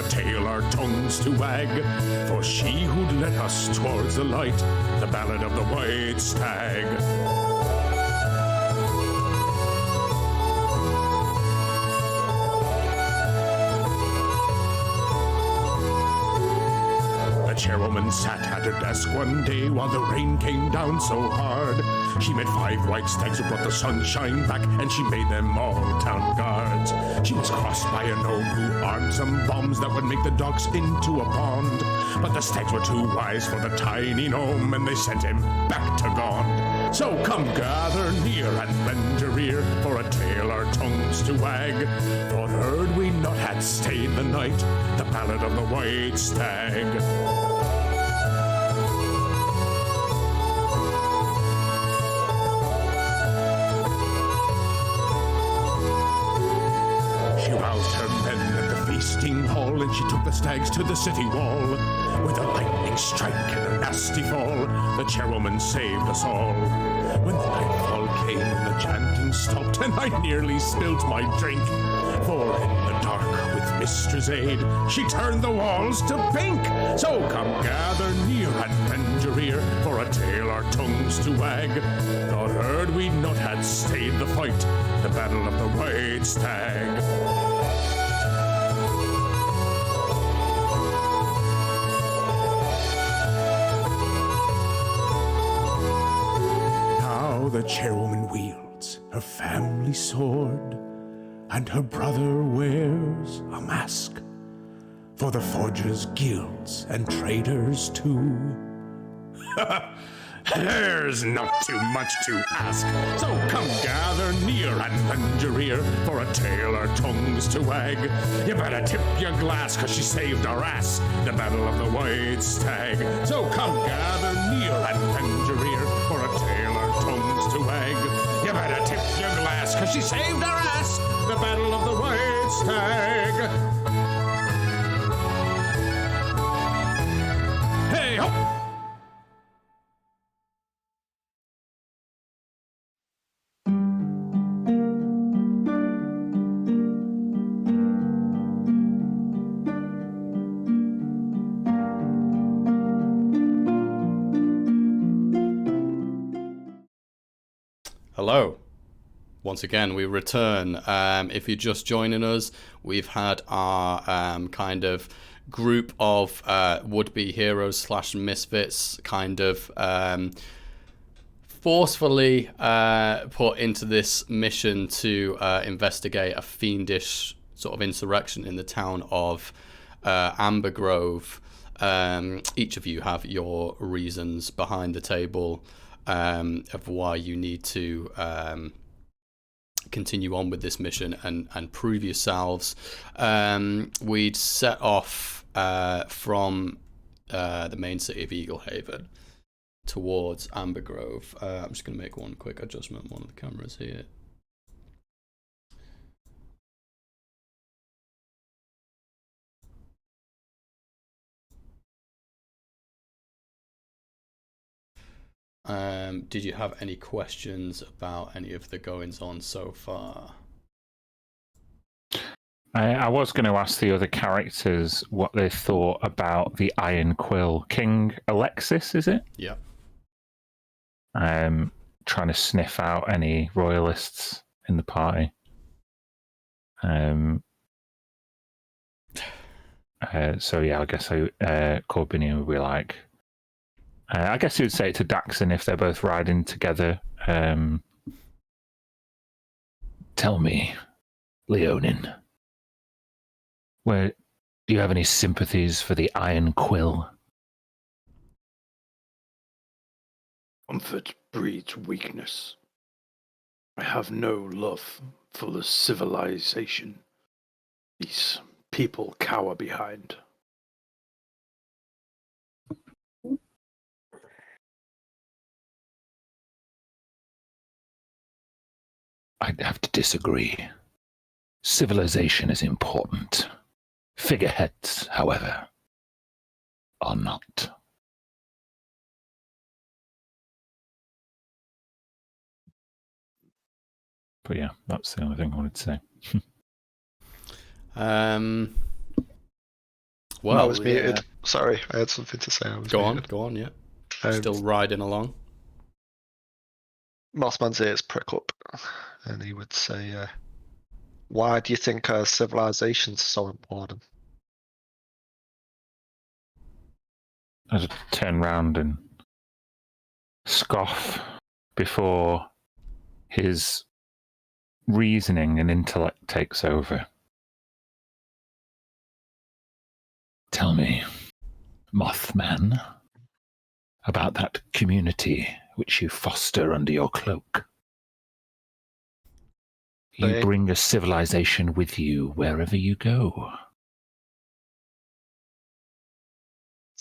a tale our tongues to wag. For she who'd led us towards the light, the ballad of the white stag. Chairwoman sat at her desk one day while the rain came down so hard. She met 5 white stags who brought the sunshine back, and she made them all town guards. She was crossed by a gnome who armed some bombs that would make the docks into a pond. But the stags were too wise for the tiny gnome, and they sent him back to Gond. So come gather near and lend your ear for a tale our tongues to wag. For heard we not had stayed the night, the ballad of the white stag. She roused her men at the feasting hall, and she took the stags to the city wall. With a lightning strike and a nasty fall, the chairwoman saved us all. When the nightfall came and the chanting stopped, and I nearly spilt my drink, for in the dark with Mistress' aid, she turned the walls to pink. So come gather near and lend your ear for a tale our tongues to wag. Thought heard we'd not had stayed the fight, the battle of the white stag. Now the chairwoman wields her family sword, and her brother wears a mask for the forgers' guilds and traders too. There's not too much to ask, so come gather near and lend your ear for a tale our tongues to wag. You better tip your glass, 'cause she saved our ass, the battle of the white stag. So come gather near and lend your ear for a tale our tongues to wag. You better tip your glass, 'cause she saved our ass, the battle of the white stag. Hey ho! Hello. Once again, we return. If you're just joining us, we've had our kind of group of would-be heroes / misfits kind of forcefully put into this mission to investigate a fiendish sort of insurrection in the town of Amber Grove. Each of you have your reasons behind the table of why you need to continue on with this mission and prove yourselves. We'd set off from the main city of Eaglehaven towards Amber Grove. I'm just going to make one quick adjustment on one of the cameras here. Did you have any questions about any of the goings on so far? I was going to ask the other characters what they thought about the Iron Quill. King Alexis, is it? Yeah. Trying to sniff out any royalists in the party. So yeah, I guess Corbinian would be like, I guess he would say it to Daxon if they're both riding together. Tell me, Leonin, do you have any sympathies for the Iron Quill? Comfort breeds weakness. I have no love for the civilization these people cower behind. I'd have to disagree. Civilization is important. Figureheads, however, are not. But yeah, that's the only thing I wanted to say. Well, I was muted. yeah. Sorry, I had something to say. I was go muted. on, yeah. Um, Still riding along. Mossman's ears prick up, and he would say, "Why do you think our civilization's so important?" I just turn round and scoff before his reasoning and intellect takes over. Tell me, Mothman, about that community which you foster under your cloak. You They- bring a civilization with you wherever you go.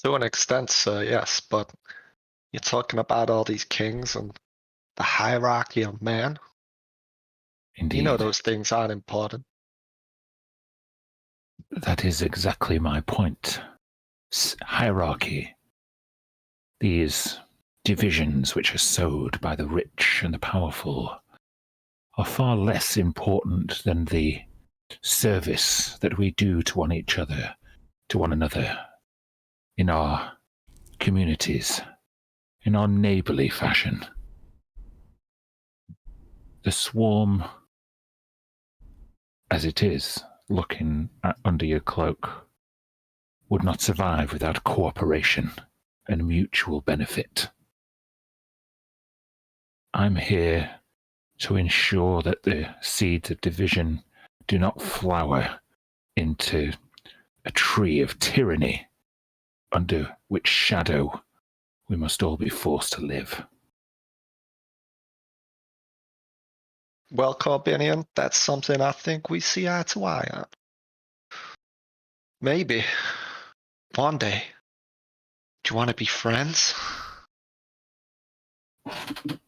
To an extent, sir, yes, but you're talking about all these kings and the hierarchy of man. Indeed. You know those things aren't important. That is exactly my point. Hierarchy. These divisions which are sowed by the rich and the powerful are far less important than the service that we do to one another, in our communities, in our neighborly fashion. The swarm, as it is, looking under your cloak, would not survive without cooperation and mutual benefit. I'm here to ensure that the seeds of division do not flower into a tree of tyranny under which shadow we must all be forced to live. Well, Corbinian, that's something I think we see eye to eye on. Maybe. One day. Do you want to be friends? If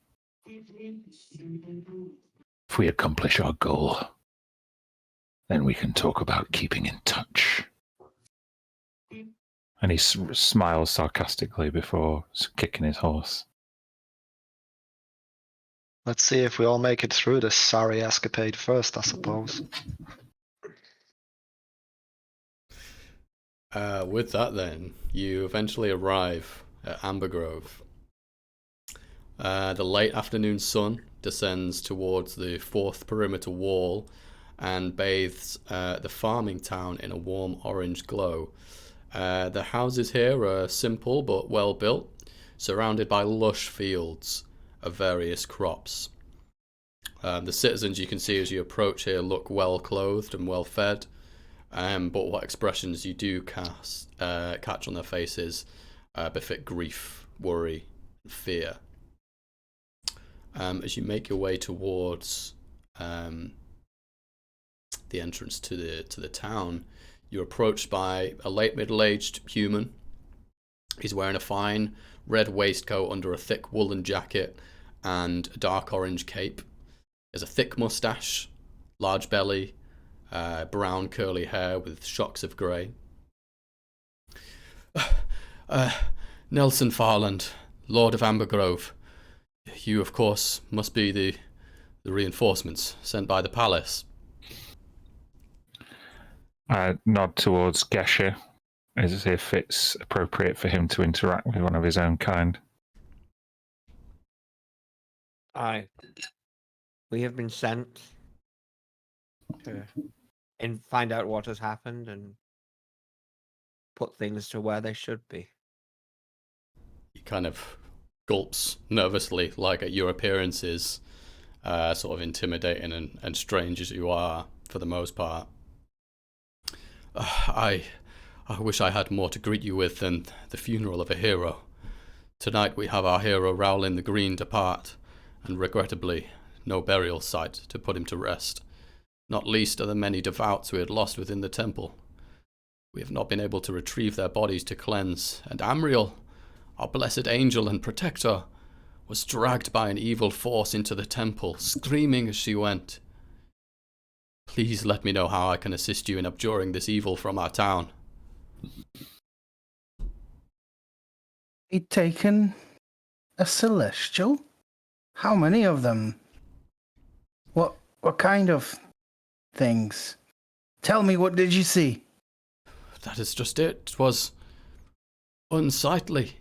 we accomplish our goal, then we can talk about keeping in touch. And he smiles sarcastically before kicking his horse. Let's see if we all make it through this sorry escapade first, I suppose. With that, then, you eventually arrive at Amber Grove. The late afternoon sun descends towards the fourth perimeter wall and bathes the farming town in a warm orange glow. The houses here are simple but well built, surrounded by lush fields of various crops. The citizens you can see as you approach here look well clothed and well fed, but what expressions you do catch on their faces befit grief, worry, and fear. As you make your way towards the entrance to the town, you're approached by a late middle-aged human. He's wearing a fine red waistcoat under a thick woolen jacket and a dark orange cape. He has a thick mustache, large belly, brown curly hair with shocks of grey. Nelson Farland, Lord of Amber Grove. You, of course, must be the reinforcements sent by the palace. I nod towards Gesher, as if it's appropriate for him to interact with one of his own kind. Aye. We have been sent to find out what has happened and put things to where they should be. He kind of gulps nervously, like at your appearances, sort of intimidating and strange as you are, for the most part. I wish I had more to greet you with than the funeral of a hero. Tonight we have our hero Rowlin the Green depart, and regrettably no burial site to put him to rest. Not least are the many devouts we had lost within the temple. We have not been able to retrieve their bodies to cleanse, and Amriel, our blessed angel and protector, was dragged by an evil force into the temple, screaming as she went. Please let me know how I can assist you in abjuring this evil from our town. He'd taken a celestial? How many of them? What kind of things? Tell me, what did you see? That is just it. 'Twas unsightly,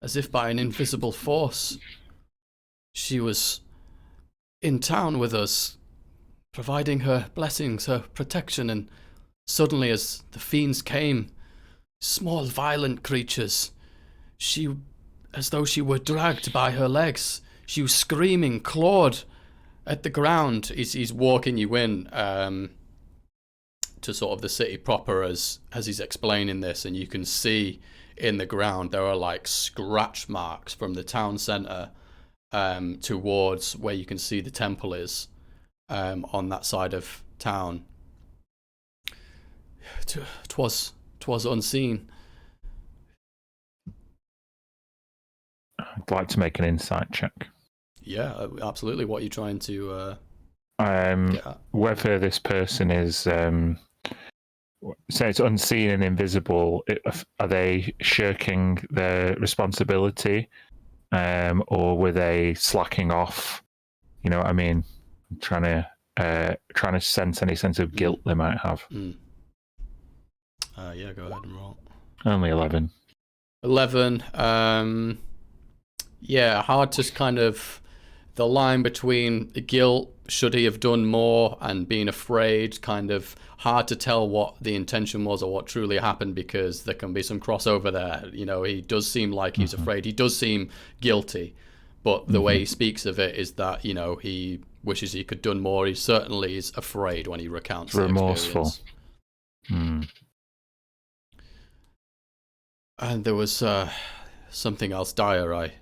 as if by an invisible force. She was in town with us, providing her blessings, her protection, and suddenly as the fiends came, small violent creatures, as though she were dragged by her legs. She was screaming, clawed at the ground. He's walking you in to sort of the city proper as he's explaining this, and you can see in the ground there are like scratch marks from the town centre towards where you can see the temple is on that side of town. 'Twas unseen. I'd like to make an insight check. Yeah, absolutely. What are you trying to get at? Whether this person is, say it's unseen and invisible, are they shirking their responsibility, or were they slacking off? You know what I mean? I'm trying to sense any sense of guilt they might have. Yeah, go ahead and roll. Only 11. 11. Yeah, hard to kind of the line between the guilt, should he have done more, and being afraid, kind of hard to tell what the intention was or what truly happened, because there can be some crossover there. You know, he does seem like he's afraid. He does seem guilty, but the way he speaks of it is that, you know, he wishes he could done more. He certainly is afraid when he recounts the remorseful. experience. And there was something else dire I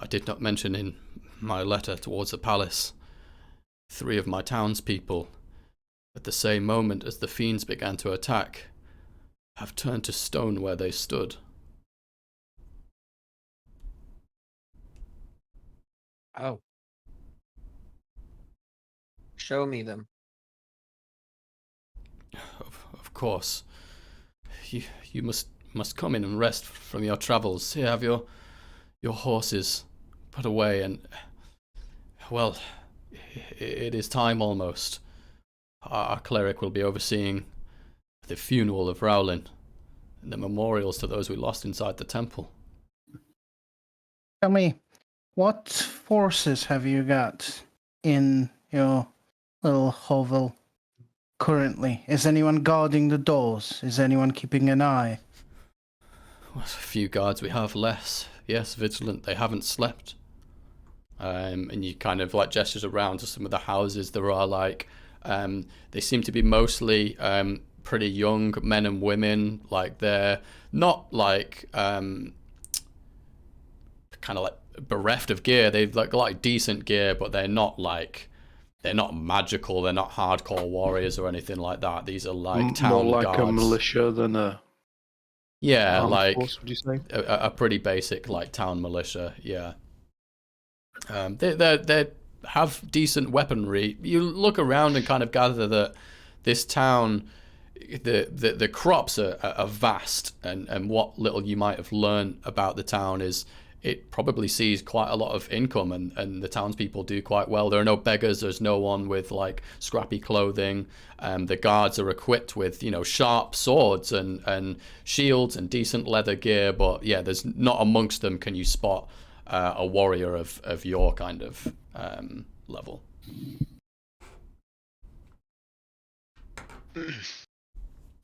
did not mention in my letter towards the palace. 3 of my townspeople, at the same moment as the fiends began to attack, have turned to stone where they stood. Oh. Show me them. Of course. You must come in and rest from your travels. Here, have your horses put away, and, well, it is time almost. Our cleric will be overseeing the funeral of Rowlin and the memorials to those we lost inside the temple. Tell me, what forces have you got in your little hovel currently? Is anyone guarding the doors? Is anyone keeping an eye? What few guards we have less. Yes, vigilant. They haven't slept. And you kind of like gestures around to some of the houses. There are like, they seem to be mostly pretty young men and women. Like they're not like kind of like bereft of gear. They've like decent gear, but they're not magical. They're not hardcore warriors or anything like that. These are like town more like guards. a militia than a like force, would you say? a pretty basic like town militia. Yeah. They have decent weaponry. You look around and kind of gather that this town, the crops are vast, and what little you might have learned about the town is it probably sees quite a lot of income, and the townspeople do quite well. There are no beggars. There's no one with like scrappy clothing. The guards are equipped with, you know, sharp swords and shields and decent leather gear. But yeah, there's not amongst them can you spot a warrior of your kind of level.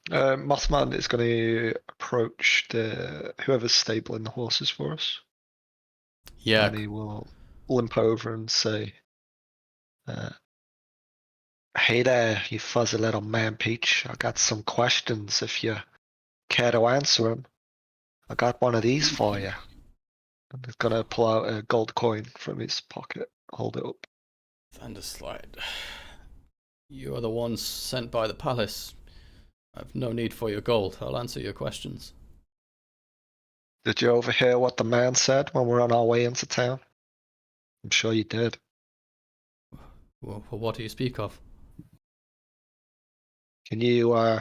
Mothman is going to approach whoever's stabling the horses for us. Yeah. And he will limp over and say, "Hey there, you fuzzy little man Peach. I got some questions if you care to answer them. I got one of these for you." And he's going to pull out a gold coin from his pocket, hold it up. Thunderslide, you are the ones sent by the palace. I've no need for your gold. I'll answer your questions. Did you overhear what the man said when we were on our way into town? I'm sure you did. Well, what do you speak of? Can you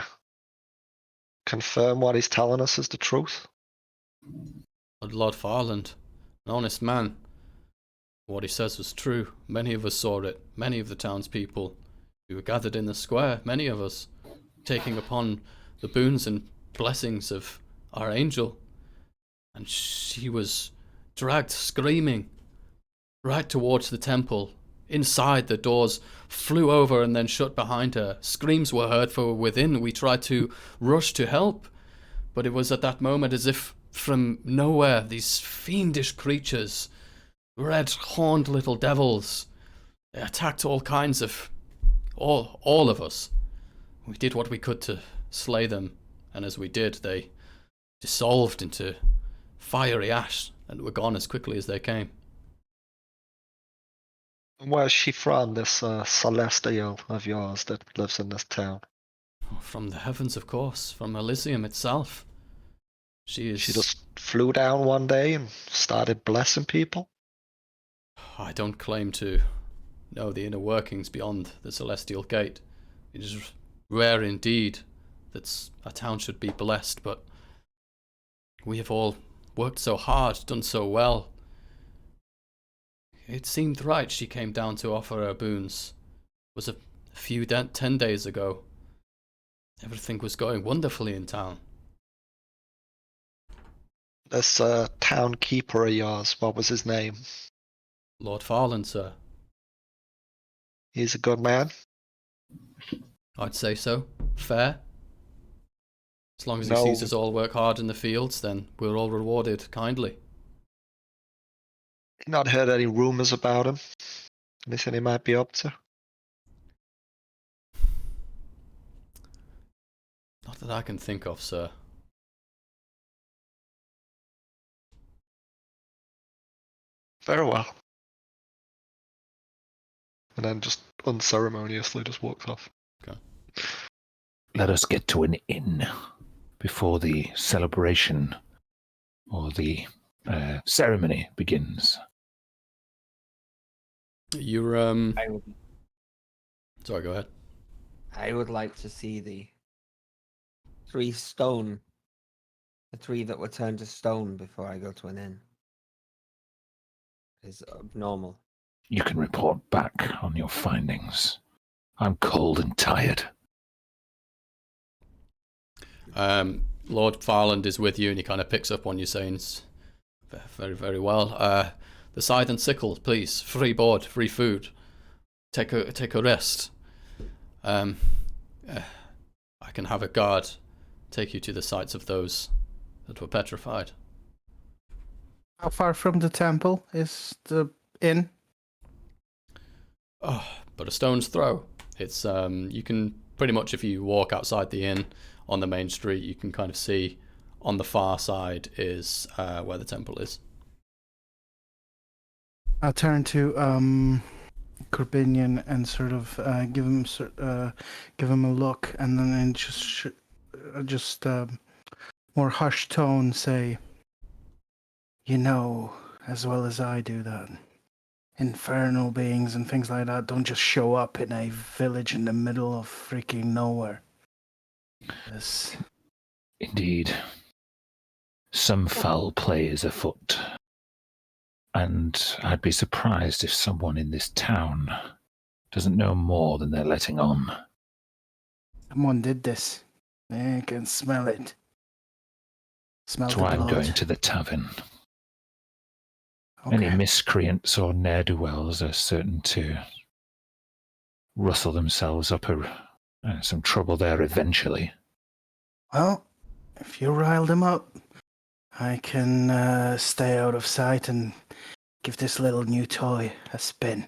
confirm what he's telling us is the truth? Lord Farland, an honest man. What he says was true. Many of us saw it. Many of the townspeople. We were gathered in the square, many of us, taking upon the boons and blessings of our angel. And she was dragged screaming right towards the temple. Inside, the doors flew over and then shut behind her. Screams were heard from within. We tried to rush to help, but it was at that moment as if from nowhere these fiendish creatures, red-horned little devils, they attacked all kinds of... all of us. We did what we could to slay them, and as we did, they dissolved into fiery ash and were gone as quickly as they came. Where's she from, this celestial of yours that lives in this town? From the heavens, of course, from Elysium itself. She just flew down one day and started blessing people? I don't claim to know the inner workings beyond the celestial gate. It is rare indeed that a town should be blessed, but we have all worked so hard, done so well. It seemed right she came down to offer her boons. It was a few 10 days ago. Everything was going wonderfully in town. This town keeper of yours, what was his name? Lord Farland, sir. He's a good man? I'd say so. Fair. As long as he No. sees us all work hard in the fields, then we're all rewarded kindly. Not heard any rumors about him? Anything he might be up to? Not that I can think of, sir. Very well. And then just unceremoniously just walks off. Let us get to an inn before the celebration or the ceremony begins. You're, Sorry, go ahead. I would like to see the three that were turned to stone before I go to an inn. Is abnormal. You can report back on your findings. I'm cold and tired. Lord Farland is with you, and he kind of picks up on you saying, very, very well. The scythe and sickle, please. Free board, free food. Take a rest. I can have a guard take you to the sites of those that were petrified. How far from the temple is the inn? Oh, but a stone's throw. It's you can pretty much, if you walk outside the inn on the main street, you can kind of see on the far side is where the temple is. I'll turn to Corbinian and sort of give him a look, and then in just more hushed tone say, "You know as well as I do that infernal beings and things like that don't just show up in a village in the middle of freaking nowhere." Yes. Indeed. Some foul play is afoot. And I'd be surprised if someone in this town doesn't know more than they're letting on. Someone did this. I can smell it. Smell That's the why I'm blood. going to the tavern. Okay. Any miscreants or ne'er-do-wells are certain to rustle themselves up some trouble there eventually. Well, if you rile them up, I can stay out of sight and give this little new toy a spin.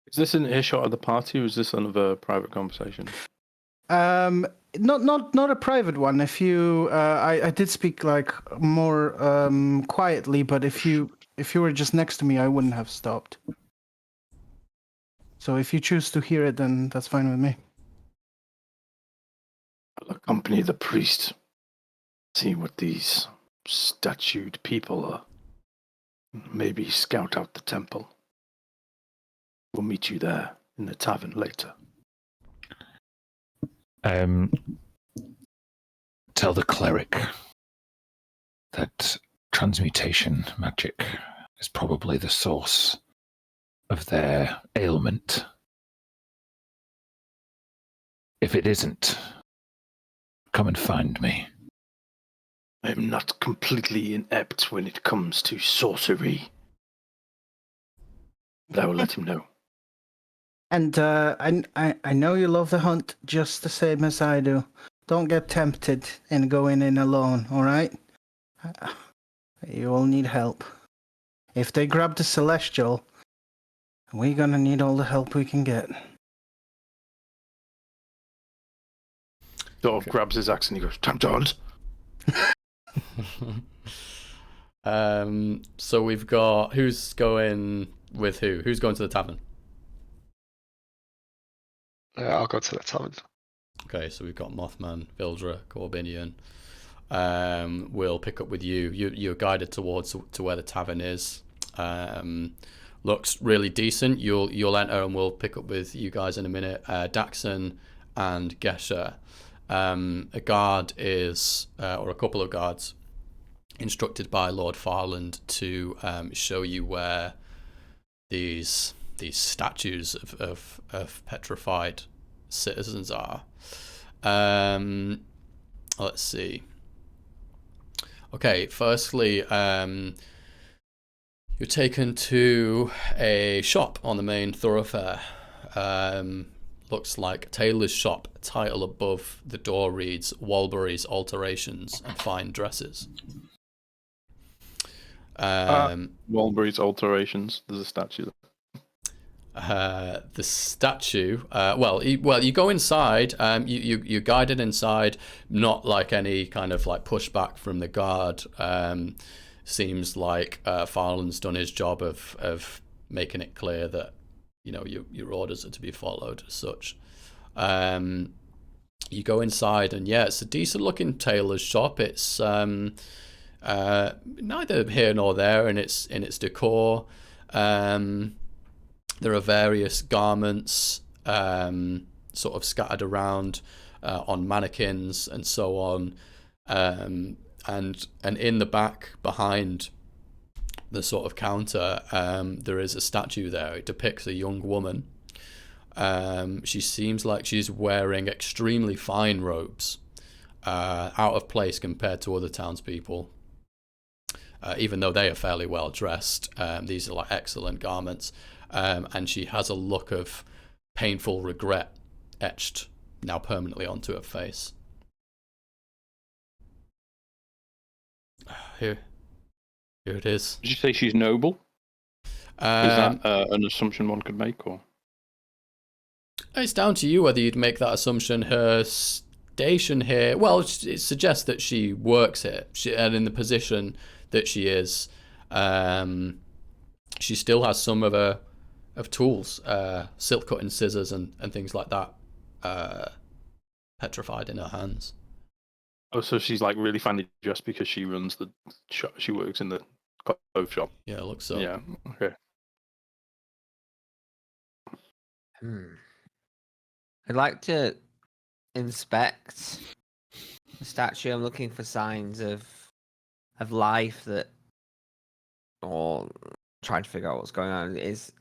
Is this an earshot of the party, or is this another private conversation? Not a private one. If you, I did speak like more quietly, but if you were just next to me, I wouldn't have stopped. So if you choose to hear it, then that's fine with me. I'll accompany the priest. See what these statued people are. Maybe scout out the temple. We'll meet you there in the tavern later. Tell the cleric that transmutation magic is probably the source of their ailment. If it isn't, come and find me. I am not completely inept when it comes to sorcery. But I will let him know. And I know you love the hunt just the same as I do. Don't get tempted in going in alone, all right? You will need help. If they grab the Celestial, we're gonna need all the help we can get. Sort of grabs his axe and he goes, "Time to hunt." So we've got who's going with who? Who's going to the tavern? I'll go to the tavern. Okay, so we've got Mothman, Vildra, Corbinian. We'll pick up with you. You're guided towards to where the tavern is. Looks really decent. You'll enter, and we'll pick up with you guys in a minute. Daxon and Gesher. A guard is, or a couple of guards, instructed by Lord Farland to show you where these statues of petrified citizens are. Let's see. Okay, firstly, you're taken to a shop on the main thoroughfare. Looks like a tailor's shop. Title above the door reads Walbury's Alterations and Fine Dresses. Walbury's Alterations. There's a statue there. The statue. You go inside. You're guided inside. Not like any kind of like pushback from the guard. Seems like Farland's done his job of making it clear that your orders are to be followed as such. You go inside, and yeah, it's a decent looking tailor's shop. It's neither here nor there in its decor. There are various garments sort of scattered around on mannequins and so on, and in the back behind the sort of counter, there is a statue there. It depicts a young woman. She seems like she's wearing extremely fine robes, out of place compared to other townspeople. Even though they are fairly well dressed, these are like excellent garments. And she has a look of painful regret etched now permanently onto her face. Here it is. Did you say she's noble? Is that an assumption one could make, or? It's down to you whether you'd make that assumption. Her station here, well, it suggests that she works here, and in the position that she is, she still has some of her tools, silk cutting scissors and things like that, petrified in her hands. Oh, so she's like really fancy dressed because she runs the shop. She works in the clothes shop. Yeah, it looks so. Yeah. Okay. I'd like to inspect the statue. I'm looking for signs of life or trying to figure out what's going on. Is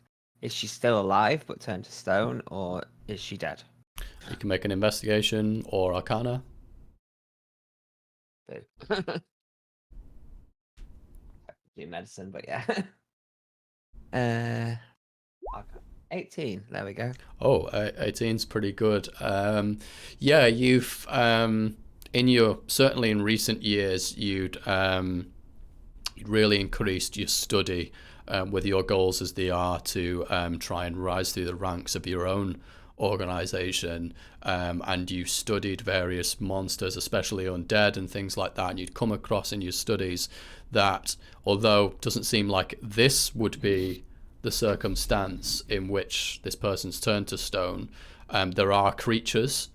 she still alive but turned to stone, or is she dead? You can make an investigation or arcana. Do medicine, but yeah. 18. There we go. Oh, 18's pretty good. Yeah, you've certainly in recent years, you'd really increased your study with your goals as they are to try and rise through the ranks of your own organization, and you studied various monsters, especially undead and things like that, and you'd come across in your studies that, although it doesn't seem like this would be the circumstance in which this person's turned to stone, there are creatures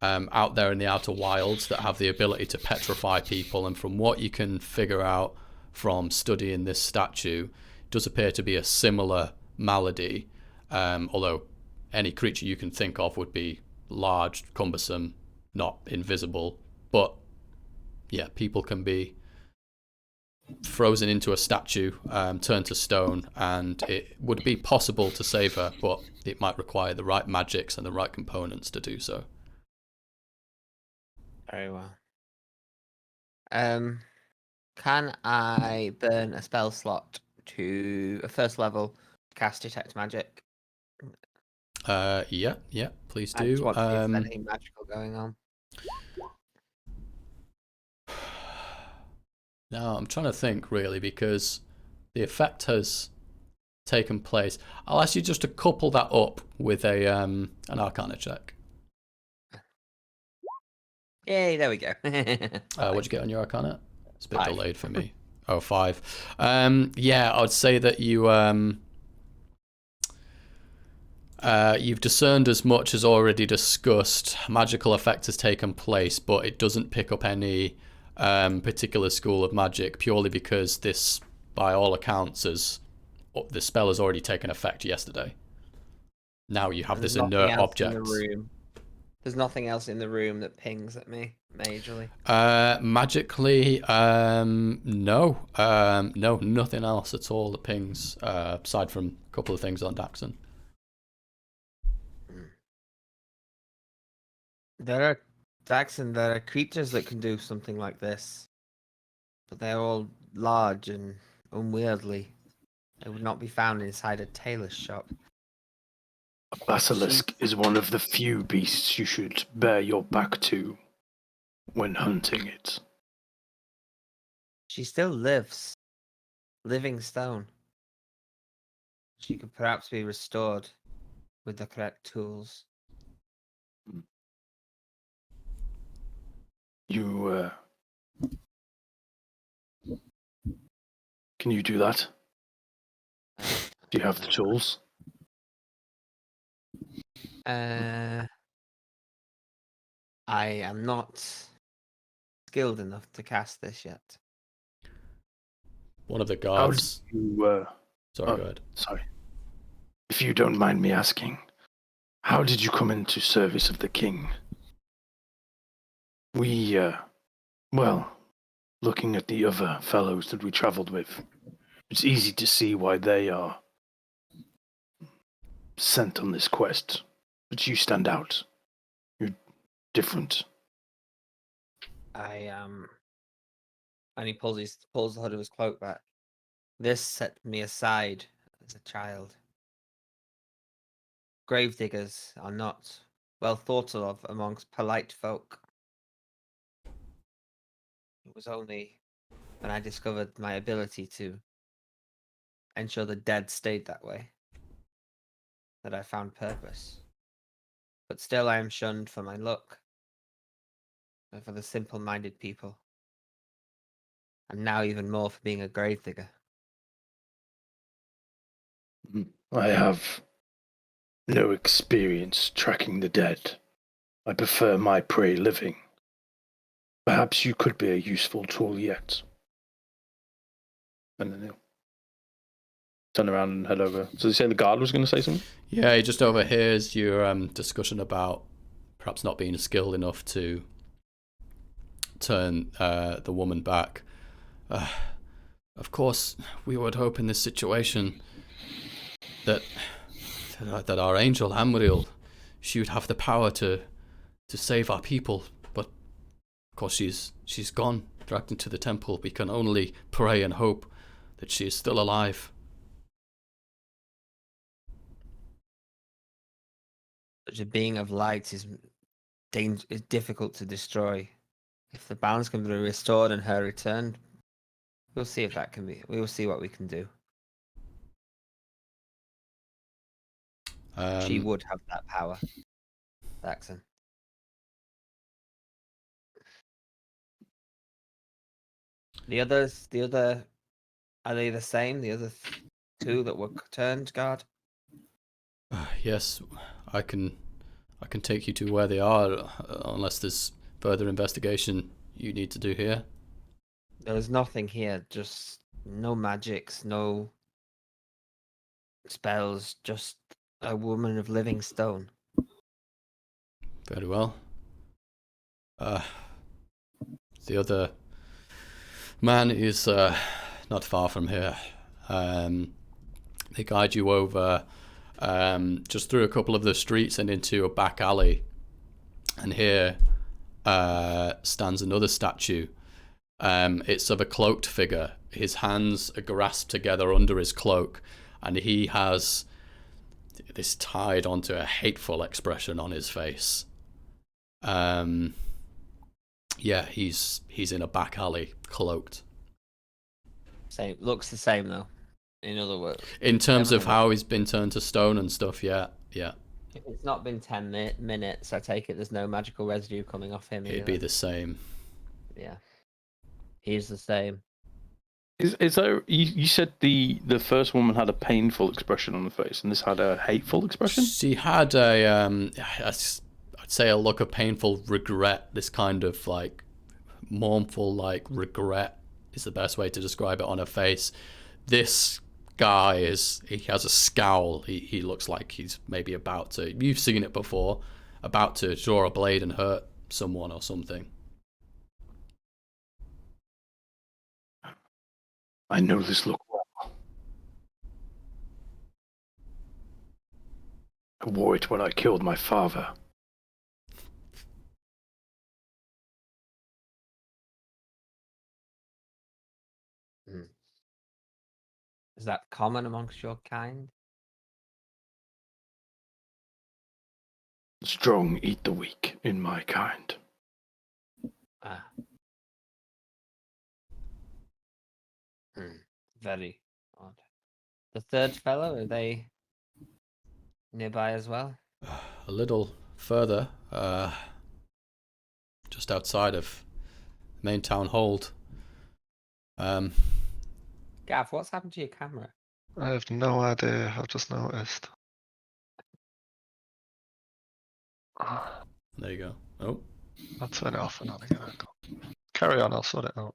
out there in the outer wilds that have the ability to petrify people, and from what you can figure out from studying this statue, it does appear to be a similar malady, although any creature you can think of would be large, cumbersome, not invisible. But yeah, people can be frozen into a statue, turned to stone, and it would be possible to save her, but it might require the right magics and the right components to do so. Very well. Can I burn a spell slot to a first level cast detect magic? Yeah, please I just do. want to see if there's anything magical going on. Now I'm trying to think really, because the effect has taken place. I'll ask you just to couple that up with a an Arcana check. Yay, there we go. What'd you get on your Arcana? It's a bit 5. delayed for me. Oh, 5. Yeah, I'd say that you've discerned as much as already discussed. Magical effect has taken place, but it doesn't pick up any particular school of magic, purely because this, by all accounts, the spell has already taken effect yesterday. Now you have this inert object. There's nothing else in the room that pings at me majorly. Magically, no, nothing else at all that pings, aside from a couple of things on Daxon. There are creatures that can do something like this, but they're all large and unwieldy. They would not be found inside a tailor's shop. A basilisk is one of the few beasts you should bear your back to when hunting it. She still lives. Living stone. She could perhaps be restored with the correct tools. You, can you do that? Do you have the tools? I am not skilled enough to cast this yet. One of the How guards. did you, Sorry, go ahead. Sorry. If you don't mind me asking, how did you come into service of the king? We, well, looking at the other fellows that we traveled with, it's easy to see why they are sent on this quest. But you stand out. You're different. And he pulls the hood of his cloak back. This set me aside as a child. Gravediggers are not well thought of amongst polite folk. It was only when I discovered my ability to ensure the dead stayed that way that I found purpose. But still I am shunned for my look and for the simple-minded people. And now even more for being a gravedigger. I have no experience tracking the dead. I prefer my prey living. Perhaps you could be a useful tool yet. And then he'll turn around and head over. So you say the guard was going to say something? Yeah, he just overhears your discussion about perhaps not being skilled enough to turn the woman back. Of course, we would hope in this situation that our angel Amriel, she would have the power to save our people, but of course she's gone, dragged into the temple. We can only pray and hope that she is still alive. Such a being of light is difficult to destroy. If the balance can be restored and her returned, we'll see if that can be. We will see what we can do. She would have that power, Daxon. The other, are they the same? The other two that were turned guard? Yes, I can take you to where they are, unless there's further investigation you need to do here. There's nothing here, just no magics, no spells, just a woman of living stone. Very well. The other man is not far from here. They guide you over just through a couple of the streets and into a back alley. And here stands another statue. It's of a cloaked figure. His hands are grasped together under his cloak, and he has this tied onto a hateful expression on his face. Yeah, he's in a back alley, cloaked. Same looks the same though. In other words, In terms of everything how he's been turned to stone and stuff, yeah. if it's not been 10 minutes, I take it there's no magical residue coming off him. It'd Either. be the same. Yeah, he's the same. Is there? You said the first woman had a painful expression on the face, and this had a hateful expression. She had I'd say a look of painful regret. This kind of like mournful, like regret is the best way to describe it on her face. This guy he has a scowl. He looks like he's maybe about to. You've seen it before, about to draw a blade and hurt someone or something. I know this look well. I wore it when I killed my father. Is that common amongst your kind? The strong eat the weak in my kind. Ah. Very odd. The third fellow, are they nearby as well? A little further, just outside of main town hold. Gav, what's happened to your camera? I have no idea. I've just noticed. There you go. Oh. I'll turn it off and on again. Carry on. I'll sort it out.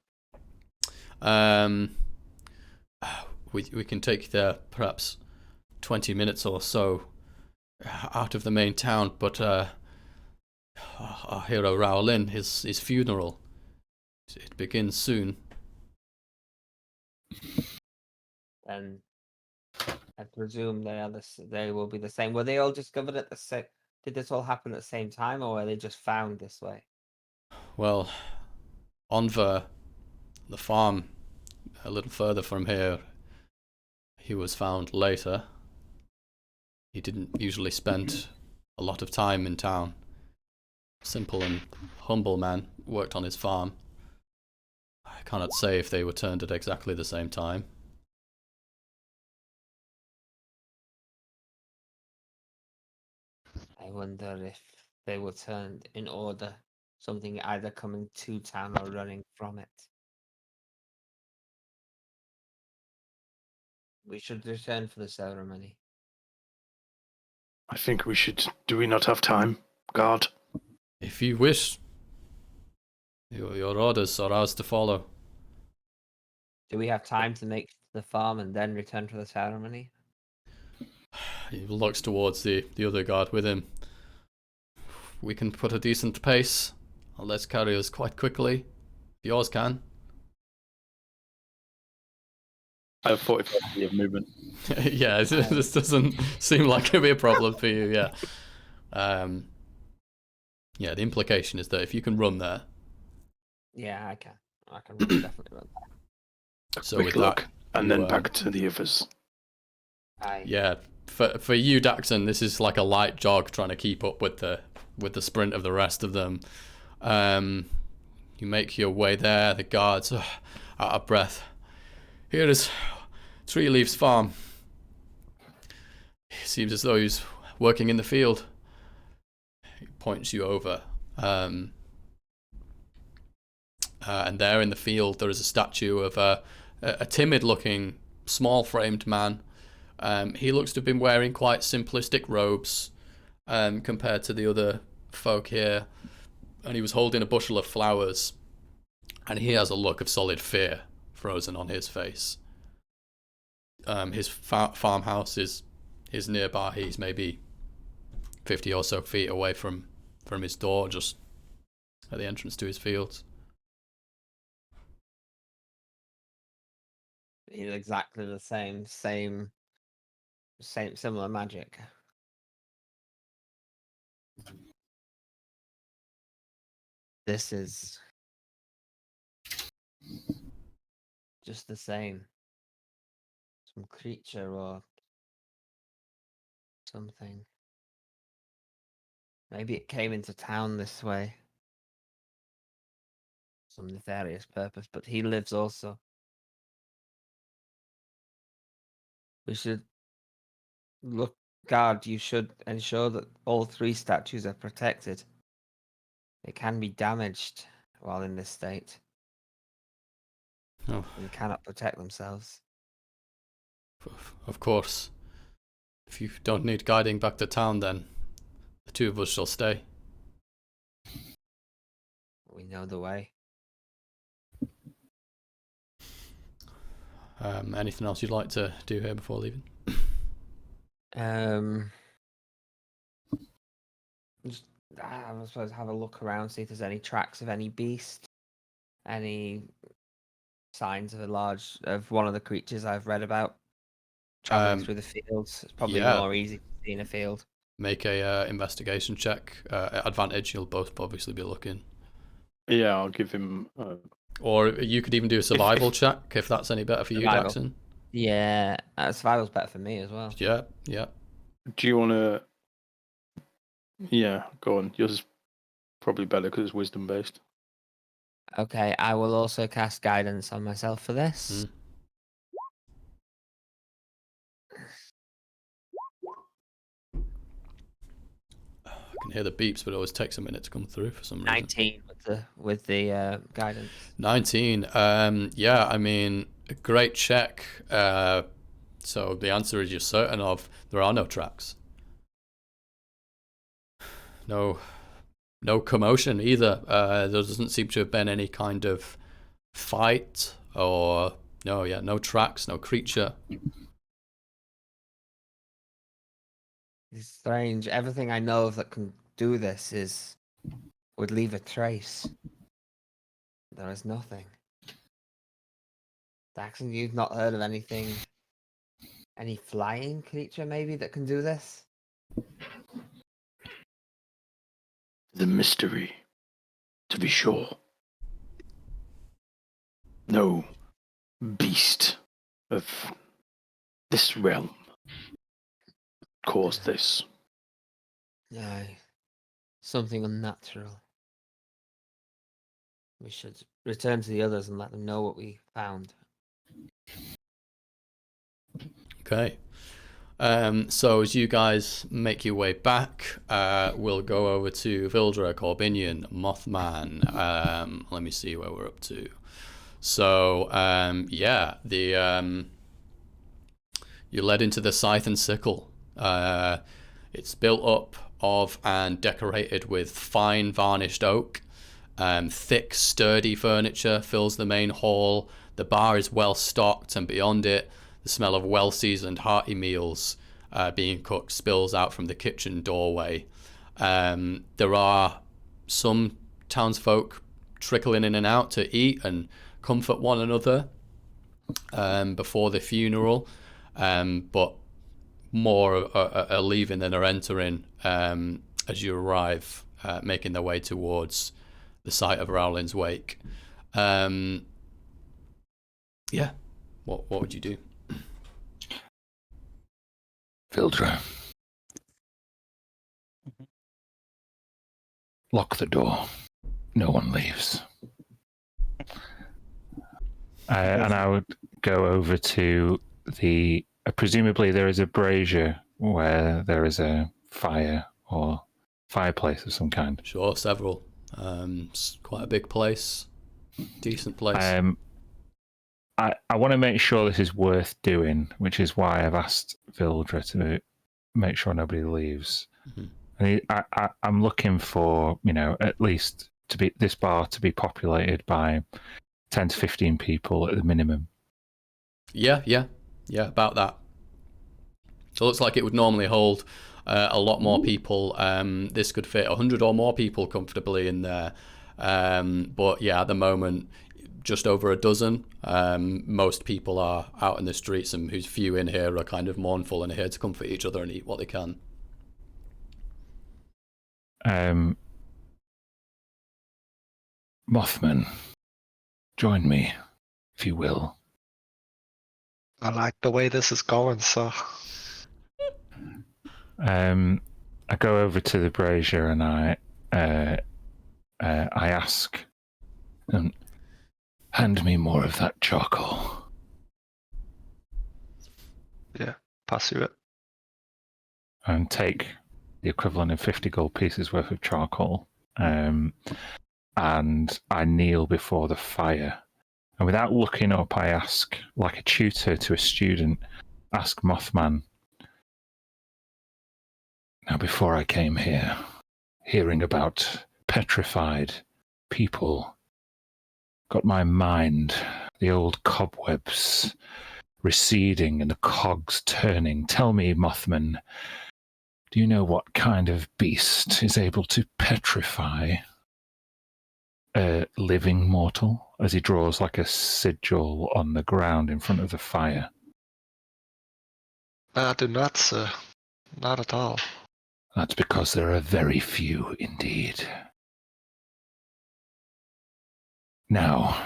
We can take there perhaps 20 minutes or so out of the main town, but our hero Raolin, his funeral, it begins soon. And I presume they will be the same. Were they all discovered at the same? Did this all happen at the same time, or were they just found this way? Well, on the farm, a little further from here, he was found later. He didn't usually spend a lot of time in town. Simple and humble man, worked on his farm. I cannot say if they were turned at exactly the same time. I wonder if they were turned in order, something either coming to town or running from it. We should return for the ceremony. I think we should. Do we not have time, guard? If you wish, your orders are ours to follow. Do we have time to make the farm and then return for the ceremony? He looks towards the other guard with him. We can put a decent pace. Let's carry us quite quickly. If yours can. I have 45 feet of movement. Yeah, this doesn't seem like it'd be a problem for you. Yeah. Yeah. The implication is that if you can run there. Yeah, I can. I can definitely run that. So Quick with look, that, and you, then back to the others. Yeah, for you, Daxon, this is like a light jog, trying to keep up with the sprint of the rest of them. You make your way there. The guards are out of breath. Here is Three Leaves Farm. It seems as though he's working in the field. He points you over. And there in the field, there is a statue of a timid-looking, small-framed man. He looks to have been wearing quite simplistic robes compared to the other folk here. And he was holding a bushel of flowers. And he has a look of solid fear frozen on his face. His farmhouse is nearby. He's maybe 50 or so feet away from his door, just at the entrance to his fields. He's exactly the same, similar magic. This is just the same. Some creature or something. Maybe it came into town this way. Some nefarious purpose, but he lives also. We should look, guard, you should ensure that all 3 statues are protected. They can be damaged while in this state. Oh, And cannot protect themselves. of course. If you don't need guiding back to town, then the 2 of us shall stay. We know the way. Anything else you'd like to do here before leaving? Just, I suppose have a look around, see if there's any tracks of any beast, any signs of one of the creatures I've read about traveling through the fields. It's probably more easy to see in a field. Make a investigation check. At advantage, you'll both obviously be looking. Yeah, I'll give him. Or you could even do a survival check if that's any better for you, Survival. Jackson. Yeah, survival's better for me as well. Yeah, yeah. Do you want to? Yeah, go on. Yours is probably better because it's wisdom based. Okay, I will also cast guidance on myself for this. I can hear the beeps, but it always takes a minute to come through for some reason. 19 with the guidance. 19. Yeah, I mean, a great check. So the answer is you're certain of there are no tracks. No commotion either. There doesn't seem to have been any kind of fight or no tracks, no creature. It's strange. Everything I know of that can do this would leave a trace. There is nothing. Daxon, you've not heard of anything, any flying creature maybe that can do this? The mystery, to be sure. No beast of this realm caused this. Aye. Something unnatural. We should return to the others and let them know what we found. Okay. So as you guys make your way back, we'll go over to Vildra, Corbinian, Mothman. Let me see where we're up to. So you led into the Scythe and Sickle. It's built up of and decorated with fine varnished oak. Thick, sturdy furniture fills the main hall. The bar is well stocked, and beyond it, the smell of well-seasoned, hearty meals being cooked spills out from the kitchen doorway. There are some townsfolk trickling in and out to eat and comfort one another before the funeral, but more are leaving than are entering as you arrive, making their way towards the site of Rowling's wake. What would you do? Vildra. Lock the door. No one leaves. And I would go over to presumably there is a brazier where there is a fire or fireplace of some kind. Sure, several. It's quite a big place. Decent place. I want to make sure this is worth doing, which is why I've asked Vildra to make sure nobody leaves. Mm-hmm. And I'm looking for, at least this bar to be populated by 10 to 15 people at the minimum. Yeah, about that. So it looks like it would normally hold a lot more people. This could fit 100 or more people comfortably in there. But yeah, at the moment, just over a dozen. Most people are out in the streets, and whose few in here are kind of mournful and are here to comfort each other and eat what they can. Mothman, join me, if you will. I like the way this is going, so. I go over to the brazier and I ask, hand me more of that charcoal. Yeah, pass you it. And take the equivalent of 50 gold pieces worth of charcoal. And I kneel before the fire. And without looking up, I ask, like a tutor to a student, ask Mothman. Now, before I came here, hearing about petrified people got my mind, the old cobwebs receding and the cogs turning. Tell me, Mothman, do you know what kind of beast is able to petrify a living mortal? As he draws like a sigil on the ground in front of the fire. I do not, sir. Not at all. That's because there are very few indeed. Now,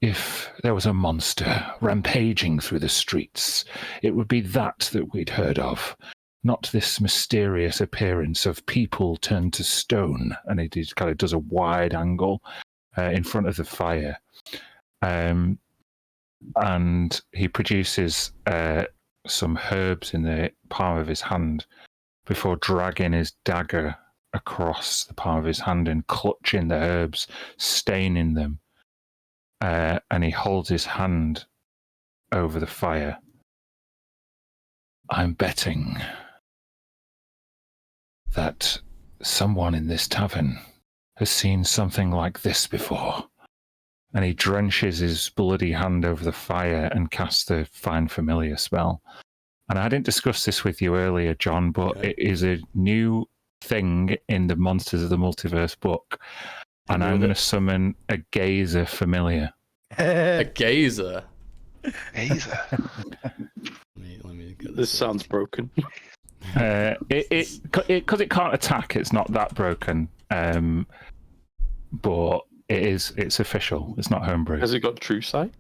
if there was a monster rampaging through the streets, it would be that we'd heard of, not this mysterious appearance of people turned to stone. And he kind of does a wide angle in front of the fire. And he produces some herbs in the palm of his hand before dragging his dagger across the palm of his hand and clutching the herbs, staining them. And he holds his hand over the fire. I'm betting that someone in this tavern has seen something like this before. And he drenches his bloody hand over the fire and casts the Find Familiar spell. And I didn't discuss this with you earlier, John, but it is a new thing in the Monsters of the Multiverse book. And I'm going to summon a Gazer Familiar. A gazer? Gazer? Let me get This sounds broken. Because it can't attack, it's not that broken. But it's official. It's not homebrew. Has it got true sight?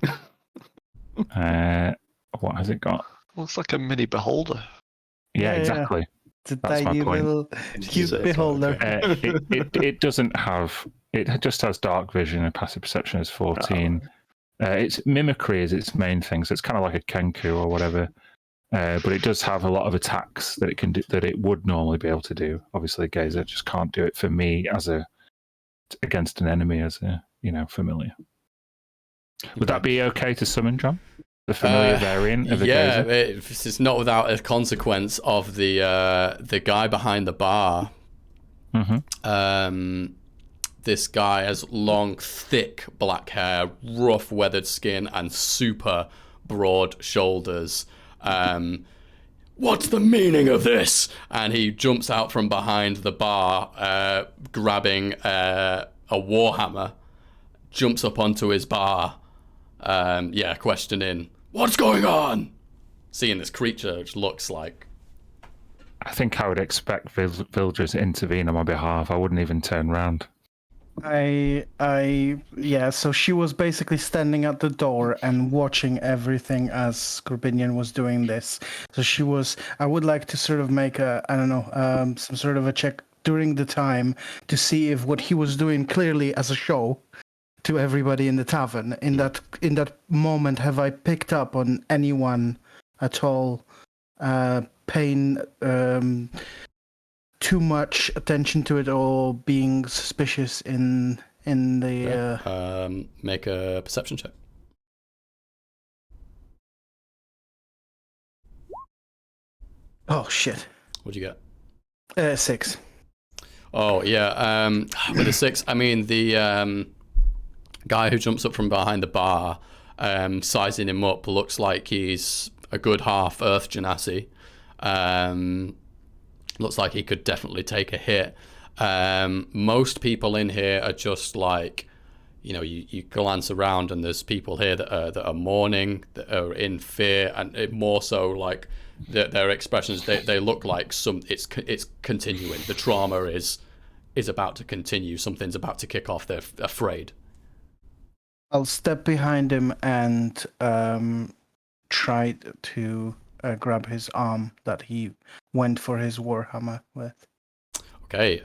What has it got? Well, it's like a mini beholder. Yeah, exactly. It's a That's my tiny point. little cute beholder. It doesn't have. It just has dark vision and passive perception is 14. It's mimicry is its main thing, so it's kind of like a Kenku or whatever. But it does have a lot of attacks that it can do, that it would normally be able to do. Obviously, Gazer just can't do it for me against an enemy as a familiar. Would that be okay to summon, John? The familiar variant of the Gazer? This is not without a consequence of the guy behind the bar. Mm-hmm. This guy has long, thick black hair, rough, weathered skin, and super broad shoulders. What's the meaning of this? And he jumps out from behind the bar, grabbing a warhammer, jumps up onto his bar, questioning, what's going on? Seeing this creature, which looks like... I think I would expect villagers to intervene on my behalf. I wouldn't even turn round. So she was basically standing at the door and watching everything as Scorbinian was doing this. So I would like to sort of make some sort of a check during the time to see if what he was doing clearly as a show to everybody in the tavern. In that moment, have I picked up on anyone at all paying too much attention to it or being suspicious in the make a perception check. Oh shit. What'd you get? 6. Oh yeah, with a 6, I mean the guy who jumps up from behind the bar, sizing him up, looks like he's a good half Earth Genasi. Looks like he could definitely take a hit. Most people in here are just like, you glance around and there's people here that are mourning, that are in fear, and it more so like their expressions. They look like it's continuing. The trauma is about to continue. Something's about to kick off. They're afraid. I'll step behind him and try to grab his arm that he went for his warhammer with. Okay,